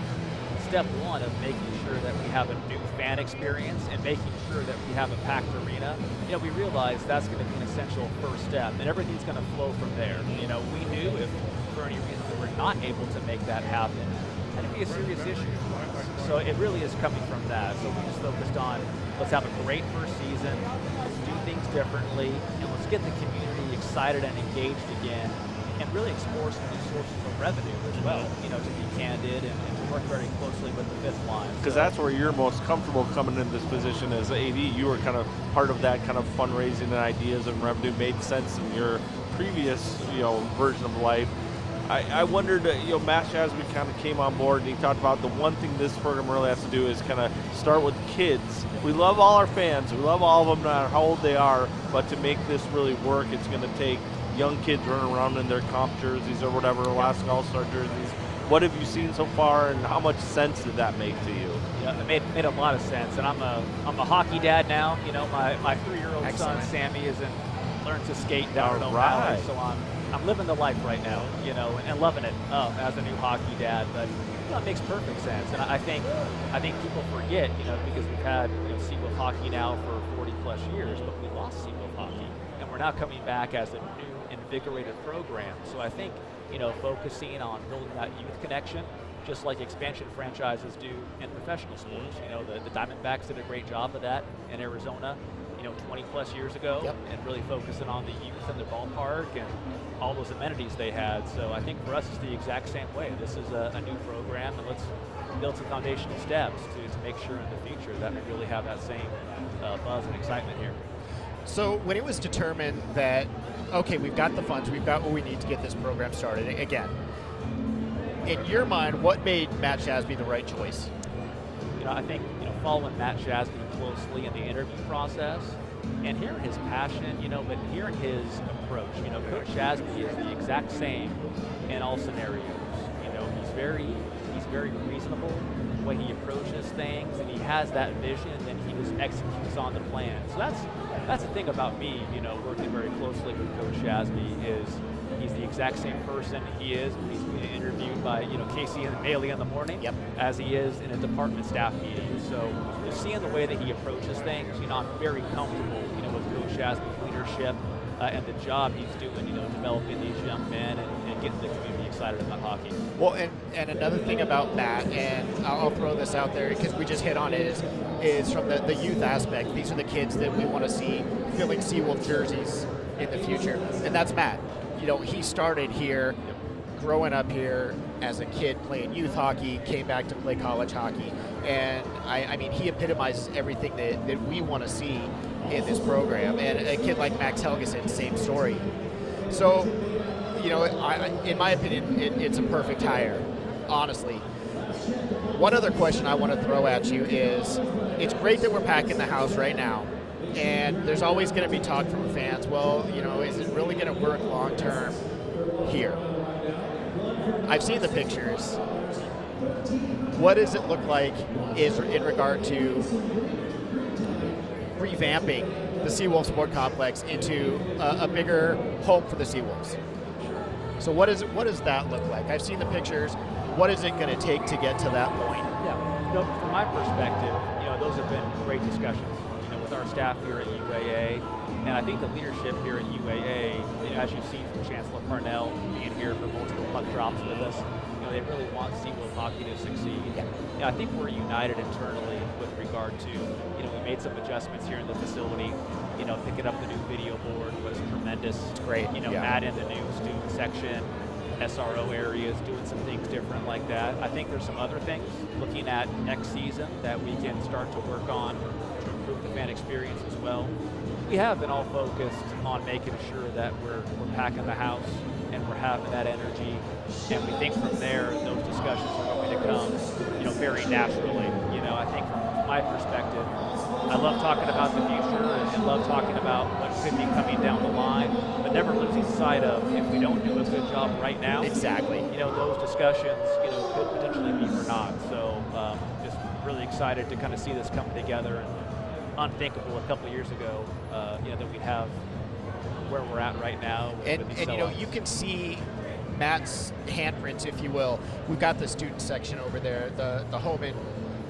step one of making sure that we have a new fan experience and making sure that we have a packed arena, we realize that's going to be an essential first step, and everything's going to flow from there. We knew if for any reason we were not able to make that happen, that'd be a serious issue for us. So it really is coming from that. So we just focused on, let's have a great first season, let's do things differently, and let's get the community excited and engaged again, and really explore some new sources of revenue as well, to be candid and to work very closely with the fifth line. Because that's where you're most comfortable coming in this position as AD. You were kind of part of that kind of fundraising and ideas and revenue made sense in your previous, version of life. I wondered, Matt Shasby kind of came on board and he talked about the one thing this program really has to do is kind of start with kids. We love all our fans. We love all of them, no matter how old they are, but to make this really work, it's going to take young kids running around in their comp jerseys or whatever, Alaska All-Star jerseys. What have you seen so far, and how much sense did that make to you? Yeah, it made a lot of sense, and I'm a hockey dad now. My 3-year-old son Sammy learns to skate down at Ohio, so I'm living the life right now, and loving it as a new hockey dad. But it makes perfect sense, and I think people forget, because we've had Seawolf hockey now for 40+ years, but we lost Seawolf hockey, and we're now coming back as a new invigorated program. So I think focusing on building that youth connection, just like expansion franchises do in professional sports. The Diamondbacks did a great job of that in Arizona, 20+ years ago, and really focusing on the youth and the ballpark and all those amenities they had. So I think for us, it's the exact same way. This is a new program, and let's build some foundational steps to make sure in the future that we really have that same buzz and excitement here. So when it was determined that, okay, we've got the funds, we've got what we need to get this program started, again, in your mind, what made Matt Shasby the right choice? I think following Matt Shasby closely in the interview process and hearing his passion, but hearing his approach. Coach Shasby is the exact same in all scenarios. He's very reasonable the way he approaches things, and he has that vision, and then he just executes on the plan. So that's the thing about me, working very closely with Coach Shasby is he's the exact same person he is when he's being interviewed by, Casey and Bailey in the morning, as he is in a department staff meeting. So just seeing the way that he approaches things, I'm very comfortable, with Coach Shasby's leadership and the job he's doing, developing these young men and getting the community excited about hockey. Well, and another thing about Matt, and I'll throw this out there because we just hit on it, is from the youth aspect. These are the kids that we want to see filling Seawolf jerseys in the future, and that's Matt. He started here, growing up here as a kid playing youth hockey, came back to play college hockey, and I mean, he epitomizes everything that we want to see in this program. And a kid like Max Helgeson, same story. So, in my opinion, it's a perfect hire, honestly. One other question I want to throw at you is, it's great that we're packing the house right now, and there's always going to be talk from fans, well, is it really going to work long term here? I've seen the pictures. What does it look like in regard to revamping the Seawolf Sports Complex into a bigger home for the Seawolves? So what does that look like? I've seen the pictures. What is it going to take to get to that point? Yeah, from my perspective, those have been great discussions, with our staff here at UAA, and I think the leadership here at UAA, as you've seen from Chancellor Parnell being here for multiple puck drops with us, they really want Seawolf hockey to succeed. I think we're united internally with regard to, we made some adjustments here in the facility. Picking up the new video board was tremendous. It's great. Adding the new student section, SRO areas, doing some things different like that. I think there's some other things looking at next season that we can start to work on to improve the fan experience as well. We have been all focused on making sure that we're packing the house and we're having that energy, and we think from there those discussions are going to come, very naturally. I think from my perspective, I love talking about the future and love talking about what could be coming down the line, but never losing sight of if we don't do a good job right now. Exactly. Those discussions, could potentially be for naught. So just really excited to kind of see this come together. And unthinkable a couple of years ago, that we have where we're at right now. And you can see Matt's handprints, if you will. We've got the student section over there, the Homan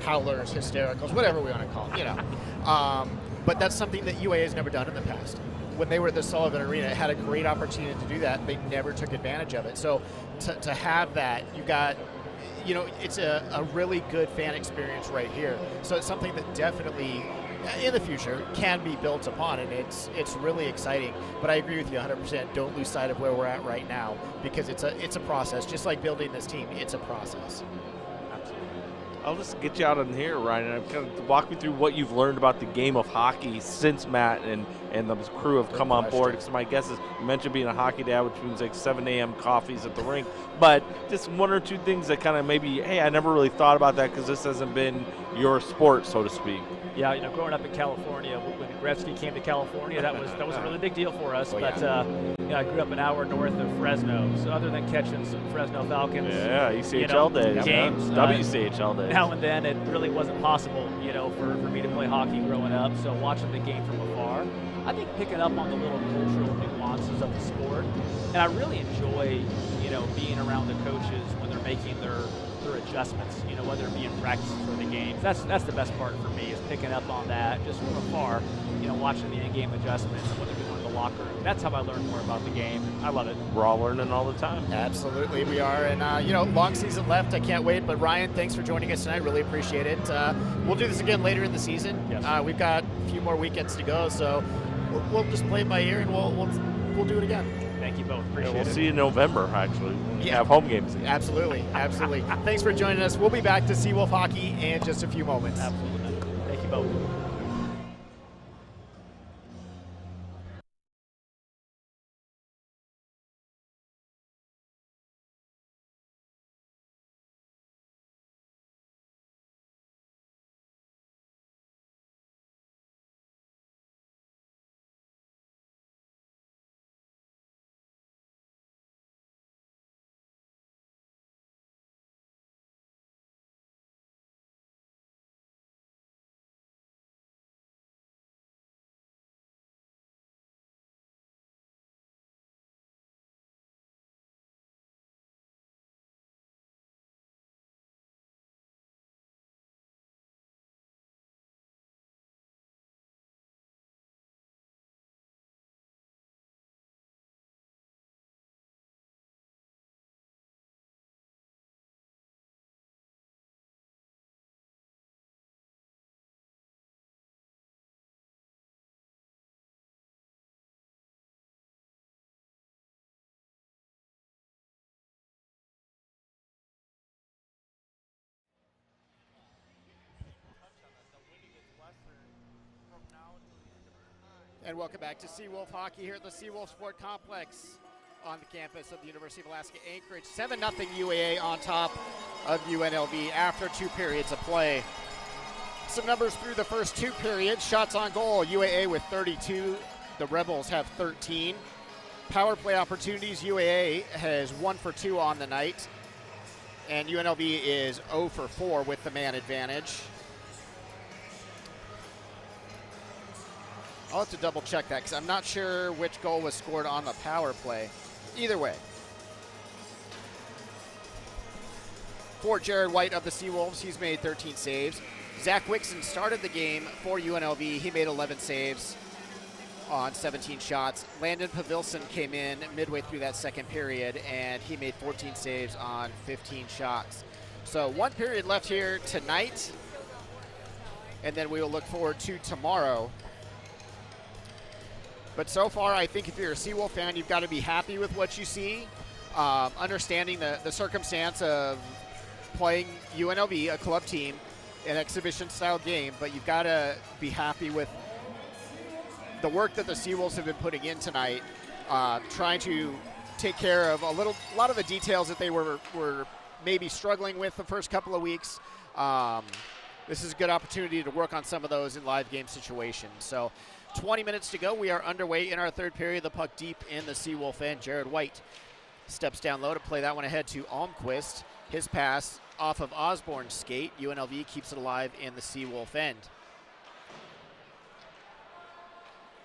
howlers, hystericals, whatever we want to call them, but that's something that UAA has never done in the past. When they were at the Sullivan Arena, it had a great opportunity to do that. They never took advantage of it. So to have that, you got, it's a really good fan experience right here. So it's something that definitely in the future can be built upon, and it's really exciting. But I agree with you 100%. Don't lose sight of where we're at right now, because it's a process. Just like building this team, it's a process. I'll just get you out in here, Ryan, and kind of walk me through what you've learned about the game of hockey since Matt and the crew have come on board. Because my guess is, you mentioned being a hockey dad, which means like 7 a.m. coffees at the rink, but just one or two things that kind of maybe, hey, I never really thought about that because this hasn't been your sport, so to speak. Yeah, growing up in California, when Gretzky came to California, that was a really big deal for us. I grew up an hour north of Fresno, so other than catching some Fresno Falcons, ECHL days, games, WCHL days. Now and then, it really wasn't possible, for me to play hockey growing up. So watching the game from afar, I think picking up on the little cultural nuances of the sport, and I really enjoy, being around the coaches when they're making their adjustments, whether it be in practices or the games. That's the best part for me, is picking up on that just from afar, watching the in-game adjustments and what they're doing in the locker room. That's how I learn more about the game. I love it. We're all learning all the time. Absolutely, we are. And, long season left. I can't wait. But, Ryan, thanks for joining us tonight. Really appreciate it. We'll do this again later in the season. Yes. We've got a few more weekends to go, so we'll just play it by ear, and we'll do it again. Thank you both. Appreciate it. We'll see you in November, actually. We have home games again. Absolutely. Thanks for joining us. We'll be back to Seawolf Hockey in just a few moments. Absolutely. Thank you both. And welcome back to Seawolf Hockey here at the Seawolf Sports Complex on the campus of the University of Alaska Anchorage. 7-0 UAA on top of UNLV after 2 periods of play. Some numbers through the first 2 periods. Shots on goal, UAA with 32. The Rebels have 13. Power play opportunities, UAA has 1 for 2 on the night. And UNLV is 0 for 4 with the man advantage. I'll have to double check that because I'm not sure which goal was scored on the power play. Either way. For Jared White of the Seawolves, he's made 13 saves. Zach Wixon started the game for UNLV. He made 11 saves on 17 shots. Landon Pavilson came in midway through that second period, and he made 14 saves on 15 shots. So 1 period left here tonight, and then we will look forward to tomorrow. But so far, I think if you're a Seawolf fan, you've got to be happy with what you see, understanding the circumstance of playing UNLV, a club team, an exhibition-style game, but you've got to be happy with the work that the Seawolves have been putting in tonight, trying to take care of a lot of the details that they were maybe struggling with the first couple of weeks. this is a good opportunity to work on some of those in live game situations. So 20 minutes to go. We are underway in our third period. The puck deep in the Seawolf end. Jared White steps down low to play that one ahead to Almquist. His pass off of Osborne's skate. UNLV keeps it alive in the Seawolf end.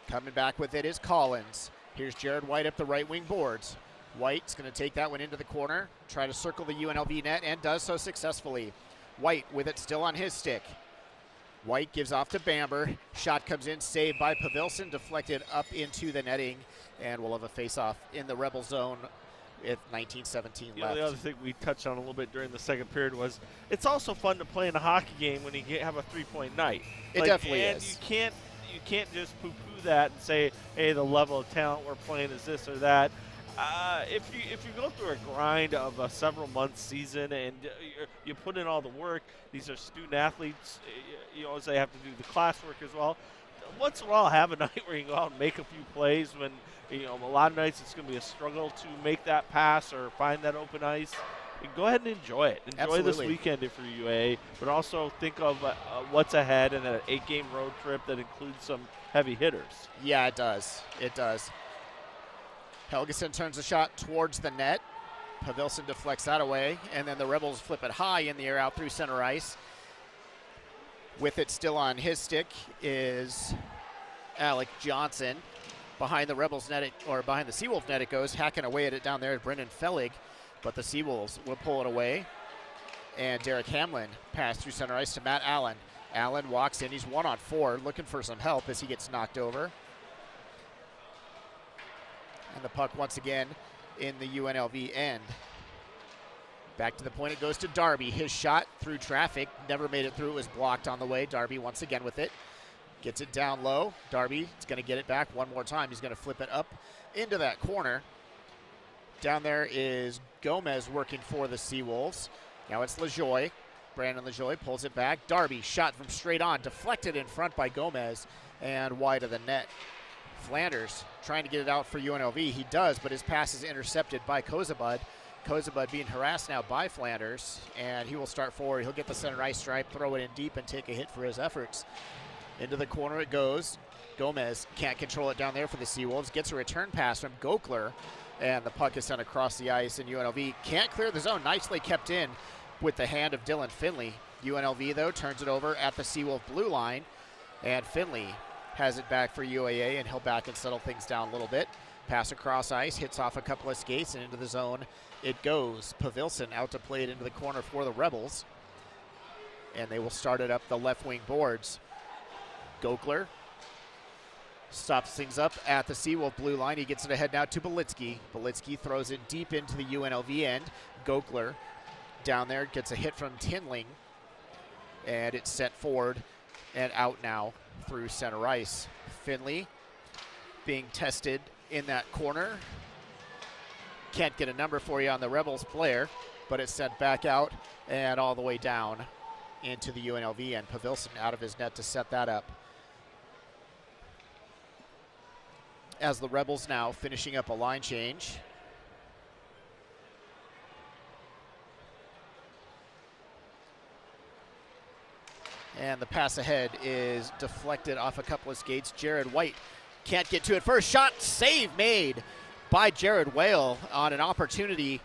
Coming back with it is Collins. Here's Jared White up the right wing boards. White's going to take that one into the corner, try to circle the UNLV net, and does so successfully. White with it still on his stick. White gives off to Bamber. Shot comes in, saved by Pavilson, deflected up into the netting, and we'll have a face-off in the Rebel zone with 19:17 left. The other thing we touched on a little bit during the second period was it's also fun to play in a hockey game when you have a 3-point night. It definitely and is. You can't just poo-poo that and say, hey, the level of talent we're playing is this or that. If you go through a grind of a several-month season and you put in all the work, these are student athletes. You always they have to do the classwork as well. Once in a while, have a night where you go out and make a few plays. When a lot of nights it's going to be a struggle to make that pass or find that open ice. Go ahead and enjoy it. Enjoy Absolutely. this weekend for UAA, but also think of what's ahead and an 8-game road trip that includes some heavy hitters. Yeah, it does. It does. Helgeson turns the shot towards the net. Pavilson deflects that away, and then the Rebels flip it high in the air out through center ice. With it still on his stick is Alec Johnson. Behind the Rebels net, or behind the Seawolf net it goes, hacking away at it down there at Brendan Fellig, but the Seawolves will pull it away. And Derek Hamlin passed through center ice to Matt Allen. Allen walks in, he's 1-on-4, looking for some help as he gets knocked over. And the puck once again in the UNLV end. Back to the point, it goes to Darby. His shot through traffic, never made it through, it was blocked on the way. Darby once again with it. Gets it down low. Darby is going to get it back one more time. He's going to flip it up into that corner. Down there is Gomez working for the Seawolves. Now it's LaJoie. Brandon LaJoie pulls it back. Darby shot from straight on, deflected in front by Gomez and wide of the net. Flanders trying to get it out for UNLV. He does, but his pass is intercepted by Kozabud. Kozabud being harassed now by Flanders, and he will start forward. He'll get the center ice stripe, throw it in deep, and take a hit for his efforts. Into the corner it goes. Gomez can't control it down there for the Seawolves. Gets a return pass from Gokler, and the puck is sent across the ice, and UNLV can't clear the zone. Nicely kept in with the hand of Dylan Finley. UNLV, though, turns it over at the Seawolf blue line, and Finley has it back for UAA, and he'll back and settle things down a little bit. Pass across ice, hits off a couple of skates, and into the zone it goes. Pavilson out to play it into the corner for the Rebels, and they will start it up the left wing boards. Gokler stops things up at the Seawolf blue line. He gets it ahead now to Belitsky. Belitsky throws it deep into the UNLV end. Gokler down there gets a hit from Tinling, and it's set forward and out now through center ice. Finley being tested in that corner. Can't get a number for you on the Rebels player, but it's sent back out and all the way down into the UNLV end. Pavilson out of his net to set that up. As the Rebels now finishing up a line change. And the pass ahead is deflected off a couple of skates. Jared White can't get to it first. Shot, save made by Jared Whale on an opportunity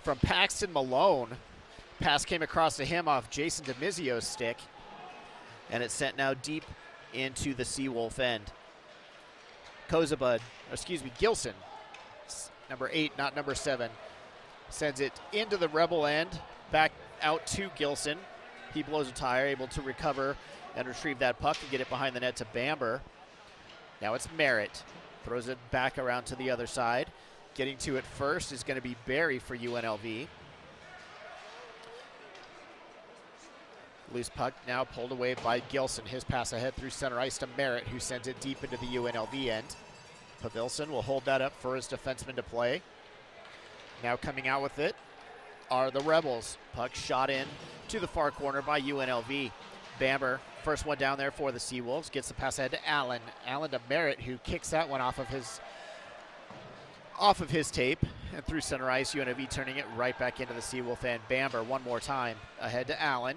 from Paxton Malone. Pass came across to him off Jason DeMizio's stick, and it's sent now deep into the Seawolf end. Gilson, number 8, not number 7, sends it into the Rebel end, back out to Gilson. He blows a tire, able to recover and retrieve that puck and get it behind the net to Bamber. Now it's Merritt. Throws it back around to the other side. Getting to it first is going to be Barry for UNLV. Loose puck now pulled away by Gilson. His pass ahead through center ice to Merritt, who sends it deep into the UNLV end. Pavilson will hold that up for his defenseman to play. Now coming out with it are the Rebels. Puck shot in to the far corner by UNLV. Bamber, first one down there for the Seawolves, gets the pass ahead to Allen. Allen to Merritt, who kicks that one off of his tape and through center ice. UNLV turning it right back into the Seawolf end. Bamber one more time ahead to Allen.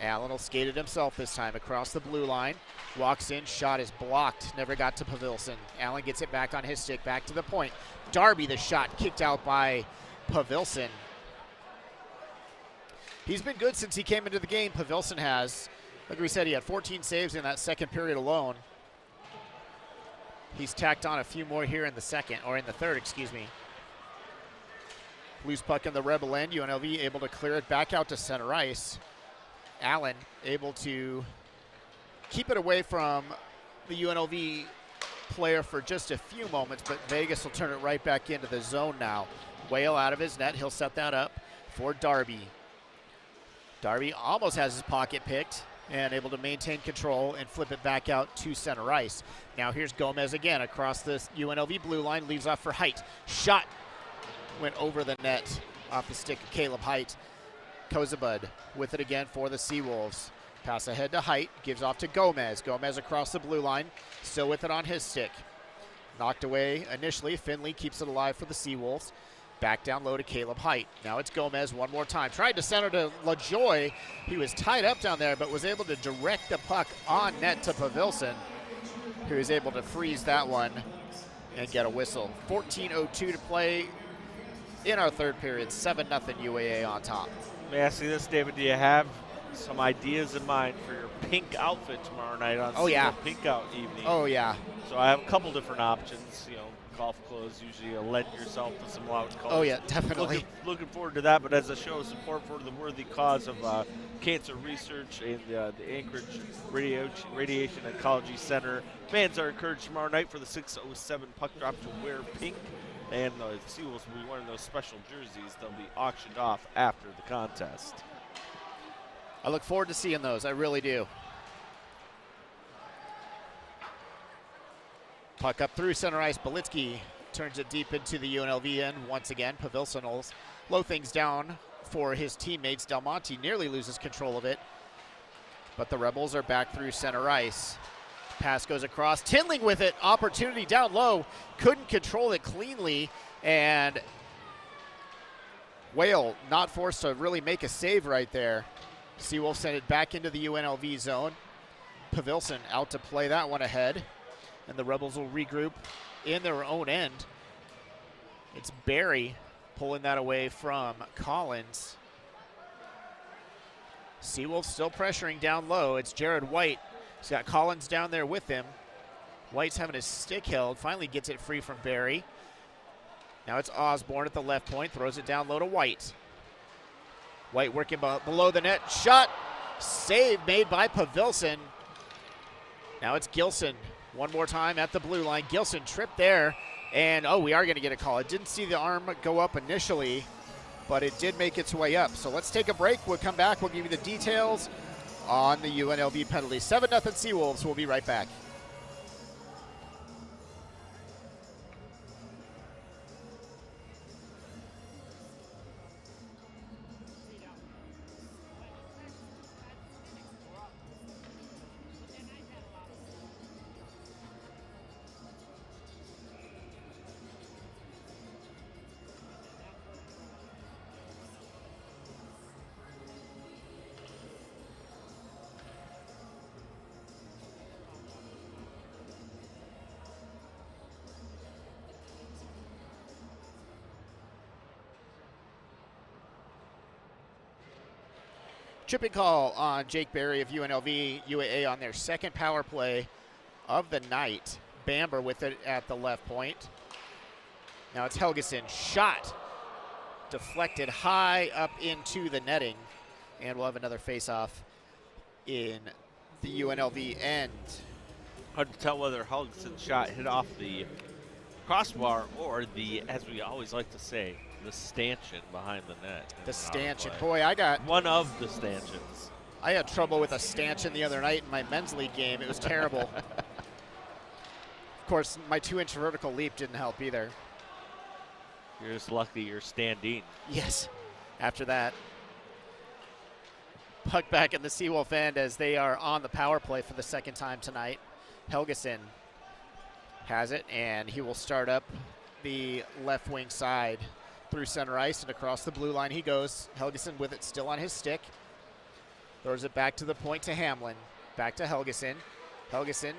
Allen will skate it himself this time across the blue line. Walks in, shot is blocked, never got to Pavilson. Allen gets it back on his stick, back to the point. Darby, the shot kicked out by Pavilson. He's been good since he came into the game, Pavilson has. Like we said, he had 14 saves in that second period alone. He's tacked on a few more here in the third, excuse me. Loose puck in the Rebel end. UNLV able to clear it back out to center ice. Allen able to keep it away from the UNLV player for just a few moments, but Vegas will turn it right back into the zone now. Whale out of his net. He'll set that up for Darby. Darby almost has his pocket picked and able to maintain control and flip it back out to center ice. Now here's Gomez again across the UNLV blue line, leaves off for Height. Shot went over the net off the stick of Caleb Height. Kozabud with it again for the Seawolves. Pass ahead to Height, gives off to Gomez. Gomez across the blue line, still with it on his stick. Knocked away initially. Finley keeps it alive for the Seawolves. Back down low to Caleb Height. Now it's Gomez one more time. Tried to center to LaJoy. He was tied up down there, but was able to direct the puck on net to Pavilson, who was able to freeze that one and get a whistle. 14:02 to play in our third period. 7-0 UAA on top. May I see this, David? Do you have some ideas in mind for your pink outfit tomorrow night on Seawolf Pink Out evening? Oh, yeah. So I have a couple different options. You know, golf clothes, usually you lend yourself to some loud colors. Oh, yeah, definitely. Looking forward to that, but as a show of support for the worthy cause of cancer research and the Anchorage Radiation Oncology Center, fans are encouraged tomorrow night for the 6:07 puck drop to wear pink, and the Seawolves will be wearing those special jerseys. They'll be auctioned off after the contest. I look forward to seeing those. I really do. Puck up through center ice. Belitsky turns it deep into the UNLV end. Once again, Pavilson will slow things down for his teammates. Del Monte nearly loses control of it, but the Rebels are back through center ice. Pass goes across. Tinling with it. Opportunity down low. Couldn't control it cleanly, and Whale not forced to really make a save right there. Seawolf sent it back into the UNLV zone. Pavilson out to play that one ahead, and the Rebels will regroup in their own end. It's Barry pulling that away from Collins. Seawolf still pressuring down low. It's Jared White. He's got Collins down there with him. White's having his stick held. Finally gets it free from Barry. Now it's Osborne at the left point. Throws it down low to White. White working below the net. Shot. Save made by Pavilson. Now it's Gilson. One more time at the blue line. Gilson tripped there. And, we are going to get a call. I didn't see the arm go up initially, but it did make its way up. So let's take a break. We'll come back. We'll give you the details on the UNLV penalty. 7-0 Seawolves. We'll be right back. Tripping call on Jake Berry of UNLV. UAA on their second power play of the night. Bamber with it at the left point. Now it's Helgeson. Shot deflected high up into the netting. And we'll have another face-off in the UNLV end. Hard to tell whether Helgeson's shot hit off the crossbar or the, as we always like to say, the stanchion behind the net. The stanchion. Boy, I got one of the stanchions. I had trouble with a stanchion the other night in my men's league game. It was terrible. Of course, my 2-inch vertical leap didn't help either. You're just lucky you're standing. Yes. After that, puck back in the Seawolf end as they are on the power play for the second time tonight. Helgeson has it, and he will start up the left wing side through center ice and across the blue line he goes. Helgeson with it still on his stick. Throws it back to the point to Hamlin. Back to Helgeson. Helgeson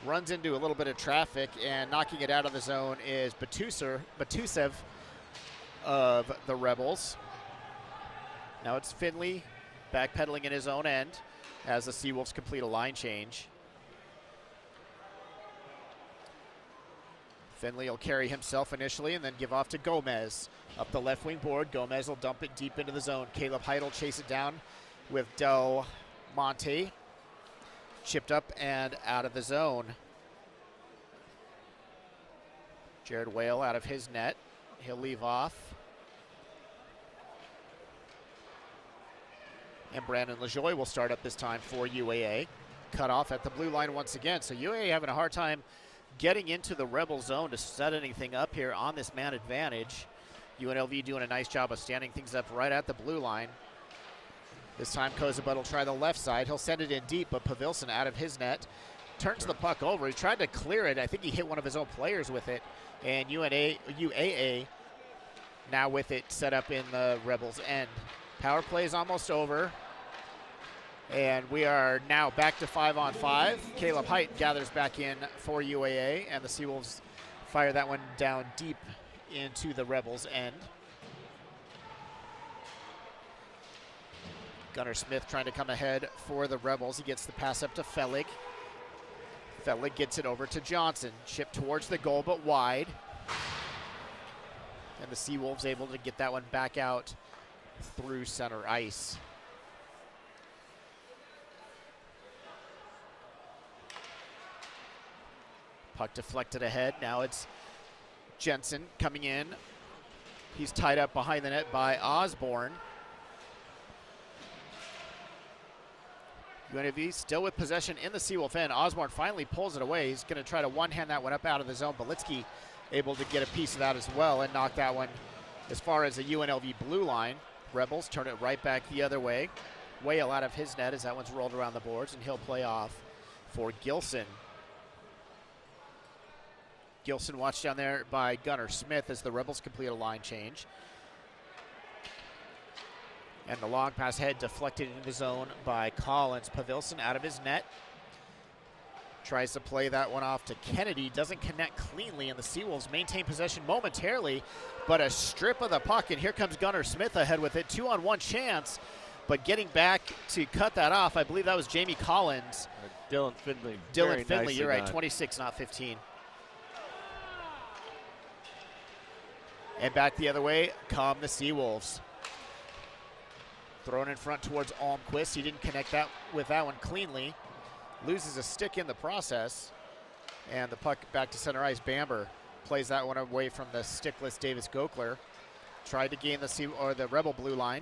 runs into a little bit of traffic, and knocking it out of the zone is Batusev of the Rebels. Now it's Finley backpedaling in his own end as the Seawolves complete a line change. Finley will carry himself initially and then give off to Gomez. Up the left wing board, Gomez will dump it deep into the zone. Caleb Heidt will chase it down with Del Monte. Chipped up and out of the zone. Jared Whale out of his net. He'll leave off. And Brandon LaJoie will start up this time for UAA. Cut off at the blue line once again. So UAA having a hard time getting into the Rebel zone to set anything up here on this man advantage. UNLV doing a nice job of standing things up right at the blue line. This time Kozabut will try the left side. He'll send it in deep, but Pavilson out of his net. Turns the puck over. He tried to clear it. I think he hit one of his own players with it. And UAA now with it set up in the Rebels' end. Power play is almost over. And we are now back to 5-on-5. Caleb Heidt gathers back in for UAA, and the Seawolves fire that one down deep into the Rebels' end. Gunnar Smith trying to come ahead for the Rebels. He gets the pass up to Fellig. Fellig gets it over to Johnson. Shipped towards the goal, but wide. And the Seawolves able to get that one back out through center ice. Puck deflected ahead. Now it's Jensen coming in. He's tied up behind the net by Osborne. UNLV still with possession in the Seawolf end. Osborne finally pulls it away. He's going to try to one-hand that one up out of the zone. Belitsky able to get a piece of that as well and knock that one as far as the UNLV blue line. Rebels turn it right back the other way. Whale out of his net as that one's rolled around the boards, and he'll play off for Gilson. Gilson watched down there by Gunnar Smith as the Rebels complete a line change. And the long pass head deflected into the zone by Collins. Pavilson out of his net. Tries to play that one off to Kennedy. Doesn't connect cleanly, and the Seawolves maintain possession momentarily, but a strip of the puck, and here comes Gunnar Smith ahead with it. 2-on-1 chance, but getting back to cut that off, I believe that was Jamie Collins. Dylan Finley. Dylan Finley, you're right, 26, not 15. And back the other way come the Seawolves. Thrown in front towards Almquist. He didn't connect that with that one cleanly. Loses a stick in the process. And the puck back to center ice. Bamber plays that one away from the stickless Davis Gokler. Tried to gain the Rebel blue line.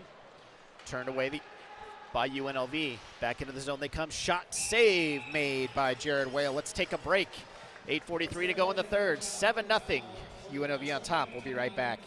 Turned away by UNLV. Back into the zone they come. Shot save made by Jared Whale. Let's take a break. 8:43 to go in the third. 7-0. UNLV on top. We'll be right back.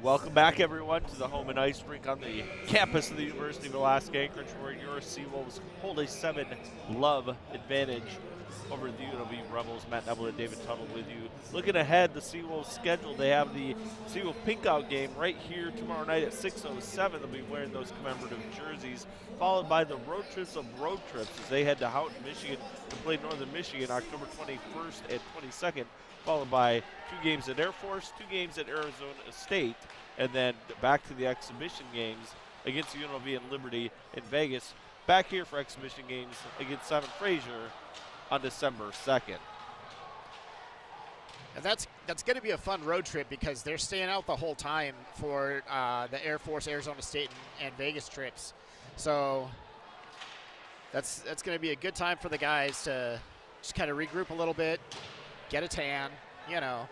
Welcome back, everyone, to the home and ice rink on the campus of the University of Alaska Anchorage, where your Seawolves hold a 7-love advantage over the UNLV Rebels. Matt Neville and David Tuttle with you. Looking ahead, the Seawolves schedule, they have the Seawolf Pink-Out game right here tomorrow night at 6:07. They'll be wearing those commemorative jerseys, followed by the road trips of road trips as they head to Houghton, Michigan to play Northern Michigan October 21st and 22nd, followed by 2 games at Air Force, 2 games at Arizona State, and then back to the exhibition games against UNLV and Liberty in Vegas, back here for exhibition games against Simon Fraser on December 2nd. And that's going to be a fun road trip because they're staying out the whole time for the Air Force, Arizona State, and Vegas trips. So that's going to be a good time for the guys to just kind of regroup a little bit, get a tan, you know.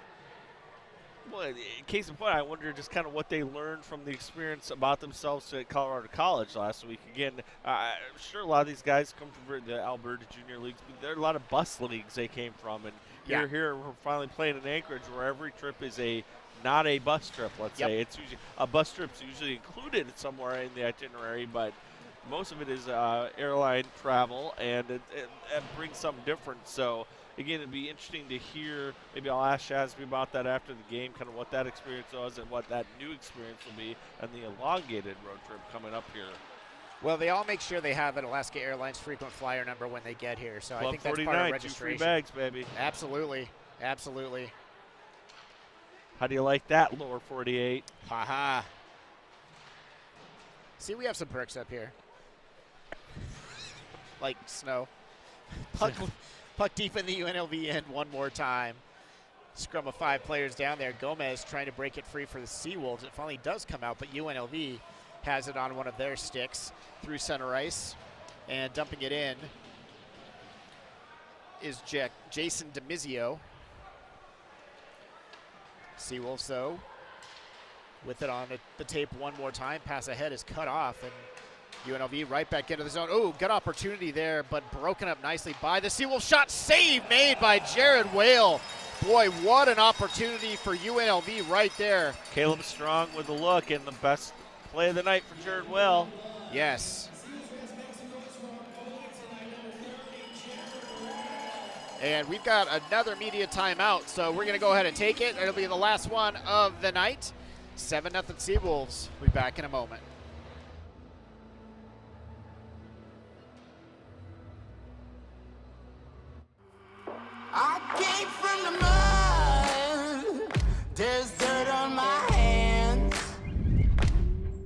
Well, case in point, I wonder just kind of what they learned from the experience about themselves at Colorado College last week. Again, I'm sure a lot of these guys come from the Alberta Junior Leagues, but there are a lot of bus leagues they came from. And here we're finally playing in Anchorage, where every trip is not a bus trip, let's say. It's usually a bus trip's usually included somewhere in the itinerary, but most of it is airline travel, and it brings something different. So, again, it'd be interesting to hear. Maybe I'll ask Shazby about that after the game, kind of what that experience was and what that new experience will be, and the elongated road trip coming up here. Well, they all make sure they have an Alaska Airlines frequent flyer number when they get here, so Club I think that's 49, part of registration. 2 free bags, baby. Absolutely, absolutely. How do you like that, lower 48? Ha-ha. See, we have some perks up here. Like snow. Puck deep in the UNLV end one more time. Scrum of 5 players down there. Gomez trying to break it free for the Seawolves. It finally does come out, but UNLV has it on one of their sticks through center ice. And dumping it in is Jason DeMizio. Seawolves, though, with it on the tape one more time. Pass ahead is cut off, and UNLV right back into the zone. Oh, good opportunity there, but broken up nicely by the Seawolves. Shot save made by Jared Whale. Boy, what an opportunity for UNLV right there. Caleb Strong with the look, and the best play of the night for Jared Whale. Yes. And we've got another media timeout, so we're going to go ahead and take it. It'll be the last one of the night. 7-0 Seawolves. We'll be back in a moment. I came from the mud, there's dirt on my hands.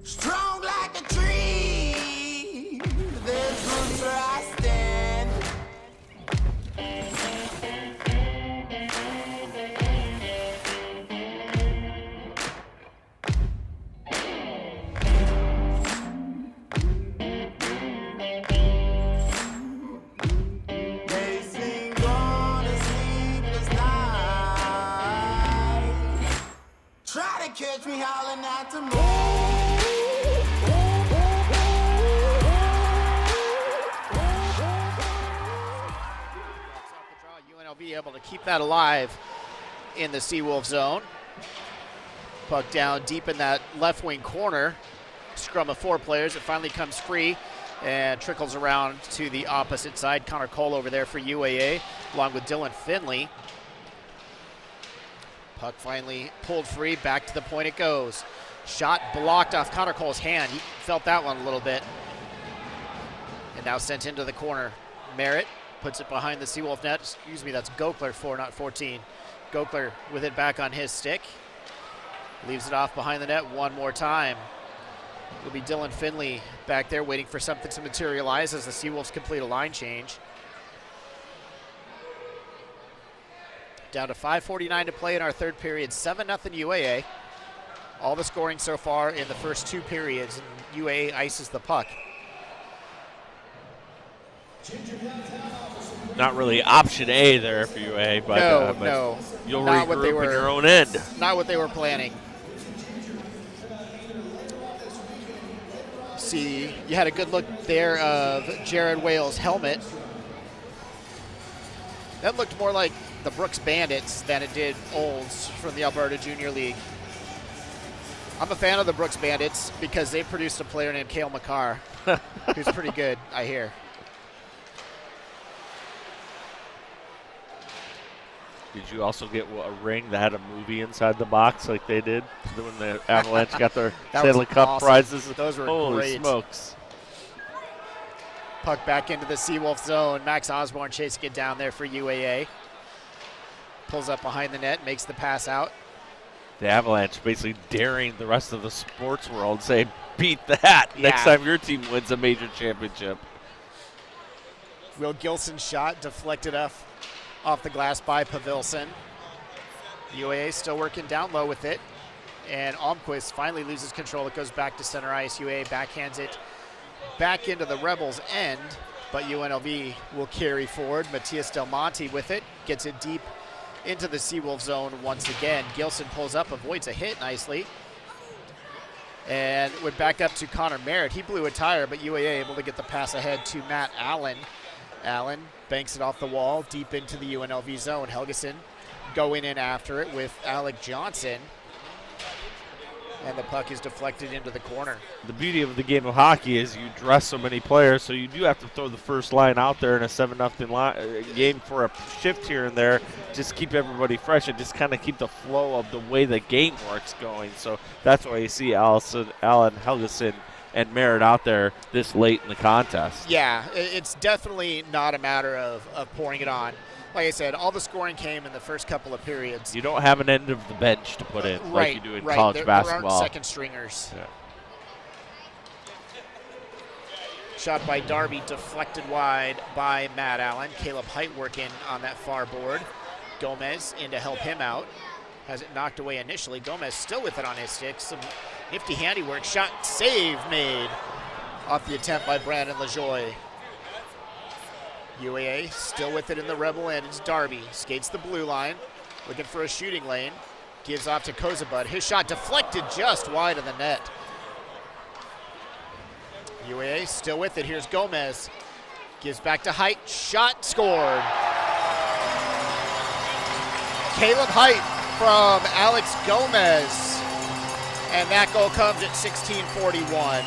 Strong like a tree, there's roots where I stand. They sing on a sleepless night. Try to catch me howling at the UNLV able to keep that alive in the Seawolf zone. Puck down deep in that left wing corner. Scrum of 4 players. It finally comes free and trickles around to the opposite side. Connor Cole over there for UAA, along with Dylan Finley. Puck finally pulled free. Back to the point it goes. Shot blocked off Connor Cole's hand. He felt that one a little bit. And now sent into the corner. Merritt puts it behind the Seawolf net. Excuse me, that's Gokler, 4, not 14. Gokler with it back on his stick. Leaves it off behind the net one more time. It'll be Dylan Finley back there waiting for something to materialize as the Seawolves complete a line change. Down to 5:49 to play in our third period, 7-0 UAA. All the scoring so far in the first 2 periods, and UAA ices the puck. Not really option A there for UA, but, no. You'll Not what they regroup were, in your own end. Not what they were planning. See, you had a good look there of Jared Whale's helmet. That looked more like the Brooks Bandits than it did Olds from the Alberta Junior League. I'm a fan of the Brooks Bandits because they produced a player named Cale McCarr, who's pretty good, I hear. Did you also get a ring that had a movie inside the box like they did when the Avalanche got their Stanley Cup awesome. prizes? Those were Holy great. smokes. Puck back into the Seawolf zone. Max Osborne chasing it down there for UAA. Pulls up behind the net, makes the pass out. The Avalanche basically daring the rest of the sports world, saying, beat that next Yeah. time your team wins a major championship. Will Gilson's shot deflected off the glass by Pavilson. UAA still working down low with it. And Almquist finally loses control. It goes back to center ice. UAA backhands it back into the Rebels' end, but UNLV will carry forward. Matias Del Monte with it, gets it deep into the Seawolf zone once again. Gilson pulls up, avoids a hit nicely, and went back up to Connor Merritt. He blew a tire, but UAA able to get the pass ahead to Matt Allen. Allen banks it off the wall deep into the UNLV zone. Helgeson going in after it with Alec Johnson. And the puck is deflected into the corner. The beauty of the game of hockey is you dress so many players, so you do have to throw the first line out there in a 7-0 game for a shift here and there. Just keep everybody fresh and just kind of keep the flow of the way the game works going. So that's why you see Allen, Helgeson, and Merritt out there this late in the contest. Yeah, it's definitely not a matter of pouring it on. Like I said, all the scoring came in the first couple of periods. You don't have an end of the bench to put in like you do in college basketball. There aren't second stringers. Yeah. Shot by Darby, deflected wide by Matt Allen. Caleb Height working on that far board. Gomez in to help him out. Has it knocked away initially. Gomez still with it on his stick. Some nifty handiwork. Shot save made off the attempt by Brandon LaJoie. UAA still with it in the Rebel end. It's Darby. Skates the blue line. Looking for a shooting lane. Gives off to Kozabud. His shot deflected just wide of the net. UAA still with it. Here's Gomez. Gives back to Height. Shot scored. Caleb Height from Alex Gomez. And that goal comes at 16:41.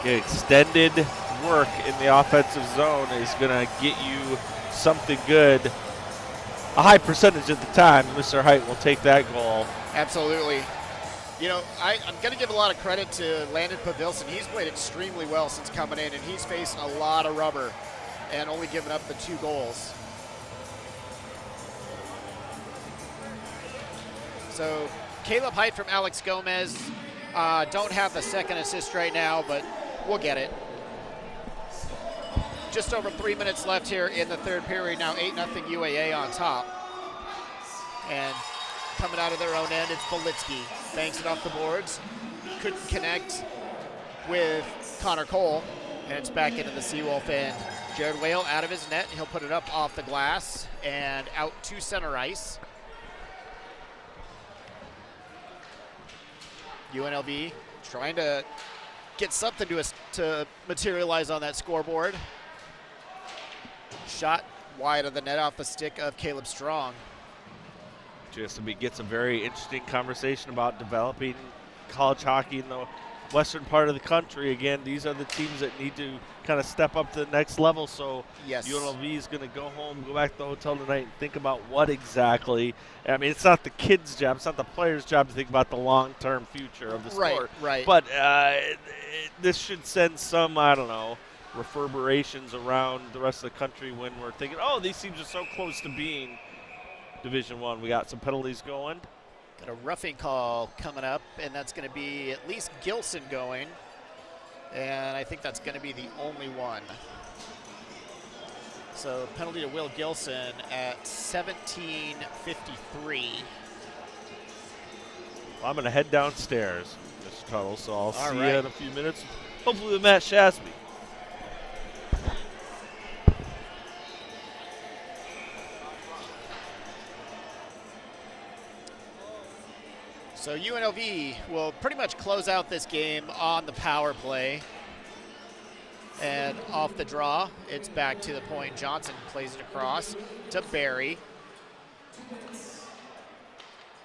Extended work in the offensive zone is going to get you something good. A high percentage of the time, Mr. Height will take that goal. Absolutely. You know, I'm going to give a lot of credit to Landon Pavilson. He's played extremely well since coming in, and he's faced a lot of rubber and only given up the 2 goals. So Caleb Height from Alex Gomez. Don't have the second assist right now, but we'll get it. Just over 3 minutes left here in the third period. Now 8-0 UAA on top. And coming out of their own end, it's Belitsky. Banks it off the boards. Couldn't connect with Connor Cole. And it's back into the Seawolf end. Jared Whale out of his net. He'll put it up off the glass and out to center ice. UNLV trying to get something to materialize on that scoreboard. Shot wide of the net off the stick of Caleb Strong. Just gets a very interesting conversation about developing college hockey in the western part of the country. Again, these are the teams that need to kind of step up to the next level. So yes. UNLV is going to go home, go back to the hotel tonight, and think about what exactly. I mean, it's not the kids' job, it's not the players' job to think about the long-term future of the sport. Right. But this should send some, I don't know, reverberations around the rest of the country when we're thinking, oh, these teams are so close to being Division I. We got some penalties going. Got a roughing call coming up, and that's going to be at least Gilson going. And I think that's going to be the only one. So penalty to Will Gilson at 17:53. Well, I'm going to head downstairs, Mr. Tuttle, so I'll see you right. in a few minutes. Hopefully with Matt Shasby. So UNLV will pretty much close out this game on the power play. And off the draw, it's back to the point. Johnson plays it across to Barry.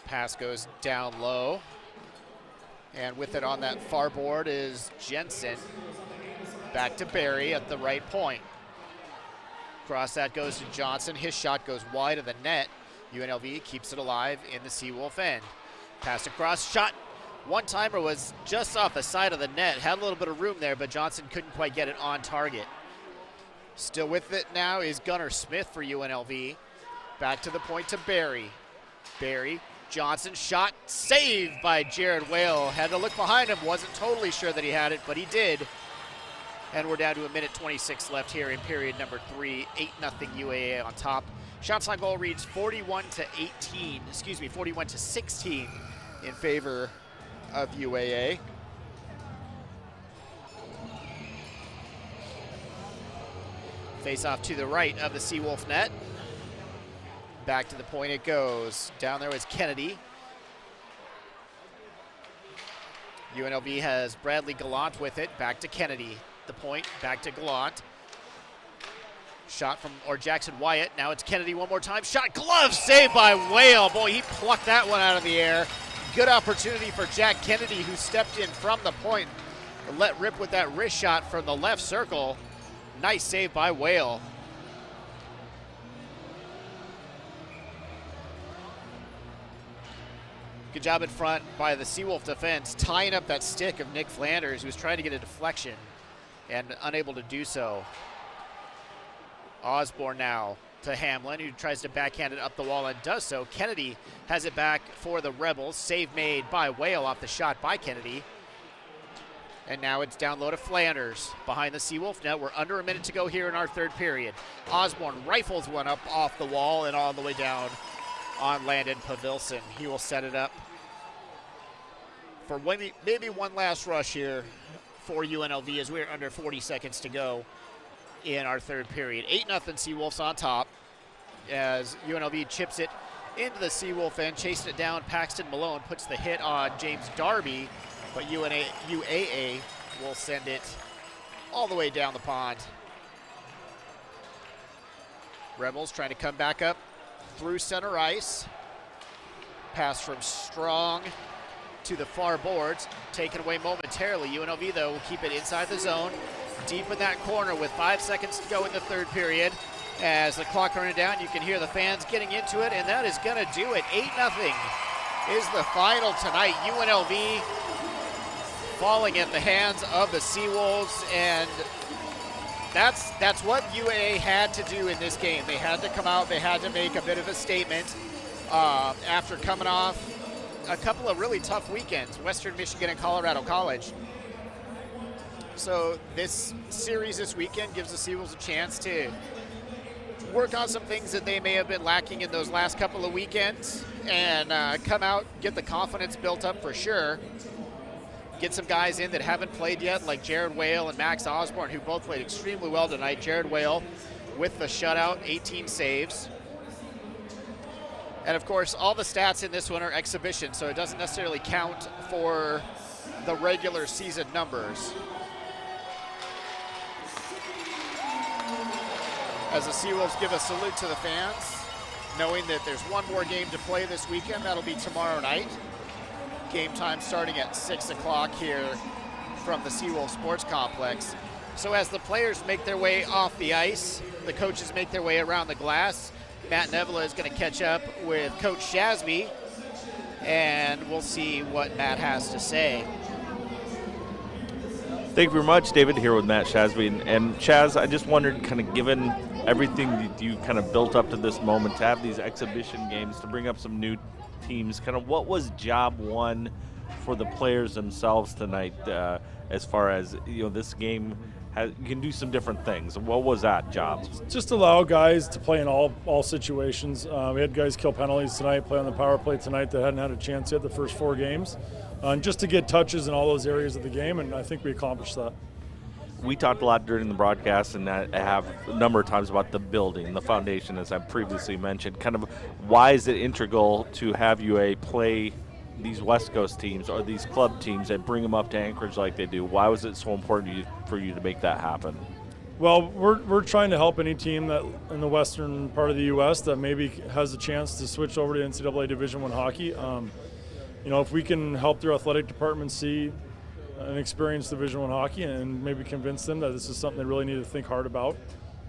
Pass goes down low. And with it on that far board is Jensen. Back to Barry at the right point. Cross that goes to Johnson. His shot goes wide of the net. UNLV keeps it alive in the Seawolf end. Pass across, shot. One-timer was just off the side of the net. Had a little bit of room there, but Johnson couldn't quite get it on target. Still with it now is Gunnar Smith for UNLV. Back to the point to Barry. Barry Johnson shot saved by Jared Whale. Had to look behind him. Wasn't totally sure that he had it, but he did. And we're down to 1:26 left here in period number 3. 8-0 UAA on top. Shots on goal reads 41 to 16 in favor of UAA. Face off to the right of the Seawolf net. Back to the point it goes. Down there is Kennedy. UNLV has Bradley Gallant with it. Back to Kennedy. The point, back to Gallant. Shot from, or Jackson Wyatt. Now it's Kennedy one more time. Shot, glove, saved by Whale. Boy, he plucked that one out of the air. Good opportunity for Jack Kennedy, who stepped in from the point. Let rip with that wrist shot from the left circle. Nice save by Whale. Good job in front by the Seawolf defense, tying up that stick of Nick Flanders, who was trying to get a deflection and unable to do so. Osborne now to Hamlin, who tries to backhand it up the wall and does so. Kennedy has it back for the Rebels. Save made by Whale off the shot by Kennedy. And now it's down low to Flanders behind the Seawolf net. We're under a minute to go here in our third period. Osborne rifles one up off the wall and all the way down on Landon Pavilson. He will set it up for maybe one last rush here for UNLV as we're under 40 seconds to go in our third period. 8-0 Seawolves on top as UNLV chips it into the Seawolf end, chasing it down. Paxton Malone puts the hit on James Darby, but UAA will send it all the way down the pond. Rebels trying to come back up through center ice. Pass from Strong to the far boards, taken away momentarily. UNLV, though, will keep it inside the zone, deep in that corner with 5 seconds to go in the third period. As the clock running down, you can hear the fans getting into it, and that is going to do it. 8-0 is the final tonight. UNLV falling at the hands of the Seawolves, and that's what UAA had to do in this game. They had to come out, they had to make a bit of a statement after coming off a couple of really tough weekends, Western Michigan and Colorado College. So this series this weekend gives the Seawolves a chance to work on some things that they may have been lacking in those last couple of weekends and come out, get the confidence built up for sure. Get some guys in that haven't played yet, like Jared Whale and Max Osborne, who both played extremely well tonight. Jared Whale with the shutout, 18 saves. And of course, all the stats in this one are exhibition, so it doesn't necessarily count for the regular season numbers. As the Seawolves give a salute to the fans, knowing that there's one more game to play this weekend. That'll be tomorrow night. Game time starting at 6 o'clock here from the Seawolf Sports Complex. So as the players make their way off the ice, the coaches make their way around the glass, Matt Nevela is going to catch up with Coach Shasby, and we'll see what Matt has to say. Thank you very much, David, here with Matt Shasby. And Chaz, I just wondered, kind of given everything that you kind of built up to this moment, to have these exhibition games, to bring up some new teams, kind of what was job one for the players themselves tonight as far as, this game you can do some different things. What was that job? Just allow guys to play in all situations. We had guys kill penalties tonight, play on the power play tonight that hadn't had a chance yet the first 4 games. Just to get touches in all those areas of the game, and I think we accomplished that. We talked a lot during the broadcast, and I have a number of times about the building, the foundation, as I previously mentioned. Kind of why is it integral to have UA play these West Coast teams or these club teams and bring them up to Anchorage like they do? Why was it so important for you to make that happen? Well, we're trying to help any team that in the western part of the U.S. that maybe has a chance to switch over to NCAA Division I hockey. If we can help their athletic department see and experience Division I hockey and maybe convince them that this is something they really need to think hard about,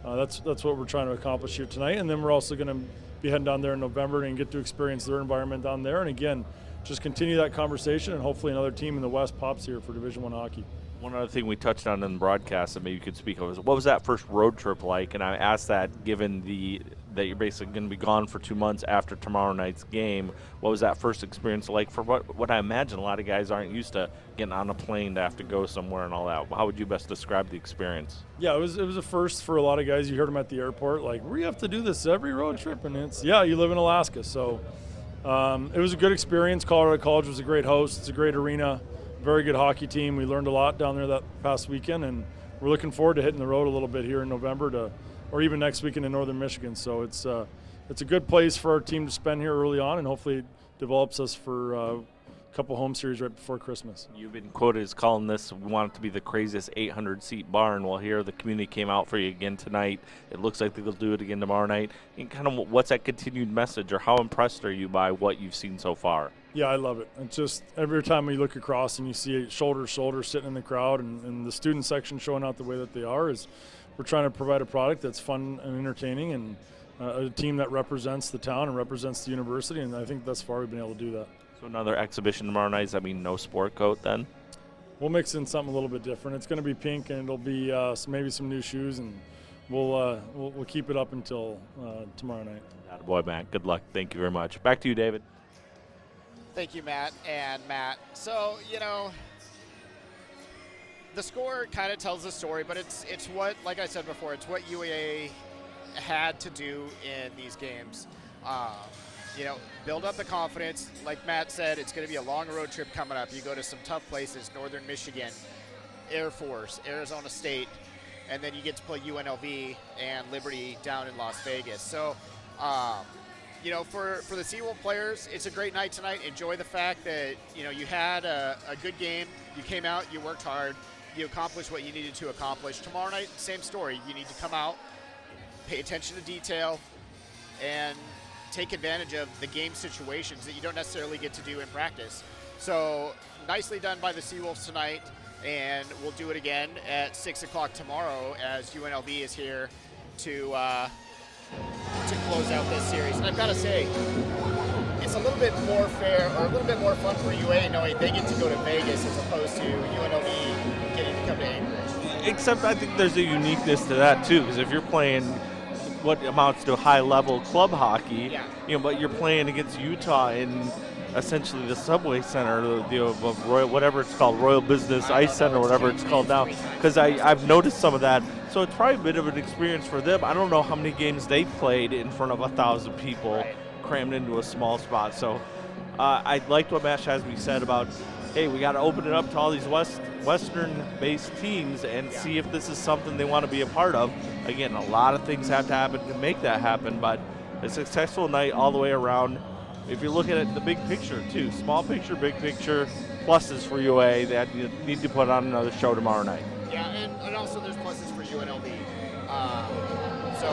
that's what we're trying to accomplish here tonight. And then we're also going to be heading down there in November and get to experience their environment down there. And again, just continue that conversation, and hopefully another team in the West pops here for Division I hockey. One other thing we touched on in the broadcast that maybe you could speak of is what was that first road trip like? And I asked that given the that you're basically going to be gone for 2 months after tomorrow night's game. What was that first experience like for what I imagine a lot of guys aren't used to, getting on a plane to have to go somewhere and all that? How would you best describe the experience? Yeah, it was a first for a lot of guys. You heard them at the airport, like, we have to do this every road trip, and it's, yeah, you live in Alaska. So it was a good experience. Colorado College was a great host. It's a great arena, very good hockey team. We learned a lot down there that past weekend, and we're looking forward to hitting the road a little bit here in November or even next weekend in northern Michigan. So it's a good place for our team to spend here early on, and hopefully it develops us for a couple home series right before Christmas. You've been quoted as calling this, we want it to be the craziest 800-seat barn. Well, here the community came out for you again tonight. It looks like they'll do it again tomorrow night. And kind of what's that continued message, or how impressed are you by what you've seen so far? Yeah, I love it. It's just every time we look across and you see it shoulder to shoulder sitting in the crowd, and the student section showing out the way that they are, is we're trying to provide a product that's fun and entertaining, and a team that represents the town and represents the university, and I think thus far we've been able to do that. So another exhibition tomorrow night. Does that mean no sport coat then? We'll mix in something a little bit different. It's going to be pink, and it'll be maybe some new shoes, and we'll keep it up until tomorrow night. Attaboy, Matt. Good luck. Thank you very much. Back to you, David. Thank you, Matt. And Matt, so, the score kind of tells the story, but it's what, like I said before, it's what UAA had to do in these games. Build up the confidence. Like Matt said, it's going to be a long road trip coming up. You go to some tough places, northern Michigan, Air Force, Arizona State, and then you get to play UNLV and Liberty down in Las Vegas. So, for the Seawolf players, it's a great night tonight. Enjoy the fact that, you had a good game. You came out, you worked hard, you accomplished what you needed to accomplish. Tomorrow night, same story. You need to come out, pay attention to detail, and take advantage of the game situations that you don't necessarily get to do in practice. So nicely done by the Seawolves tonight, and we'll do it again at 6 o'clock tomorrow as UNLV is here to close out this series. And I've got to say, it's a little bit more fair, or a little bit more fun for UA knowing they get to go to Vegas as opposed to UNLV getting to come to Anchorage. Except I think there's a uniqueness to that too, because if you're playing what amounts to high-level club hockey, but you're playing against Utah in essentially the Subway Center, of Royal, whatever it's called, Royal Business Ice Center, whatever it's called now, because I've noticed some of that. So it's probably a bit of an experience for them. I don't know how many games they played in front of 1,000 people crammed into a small spot. So I liked what Matt Shasby said about, hey, we got to open it up to all these Western-based teams and see if this is something they want to be a part of. Again, a lot of things have to happen to make that happen, but a successful night all the way around. If you're looking at the big picture, too, small picture, big picture, pluses for UA, they need to put on another show tomorrow night. Yeah, and also there's pluses for UNLV. So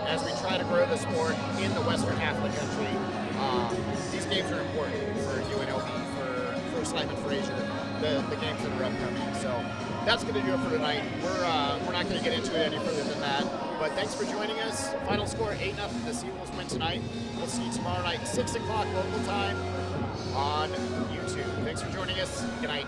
as we try to grow the sport in the western half of the country, these games are important for UNLV, for Simon Fraser, the games that are upcoming. So that's going to do it for tonight. We're not going to get into it any further than that. But thanks for joining us. Final score 8-0. The Seawolves win tonight. We'll see you tomorrow night, 6 o'clock local time on YouTube. Thanks for joining us. Good night.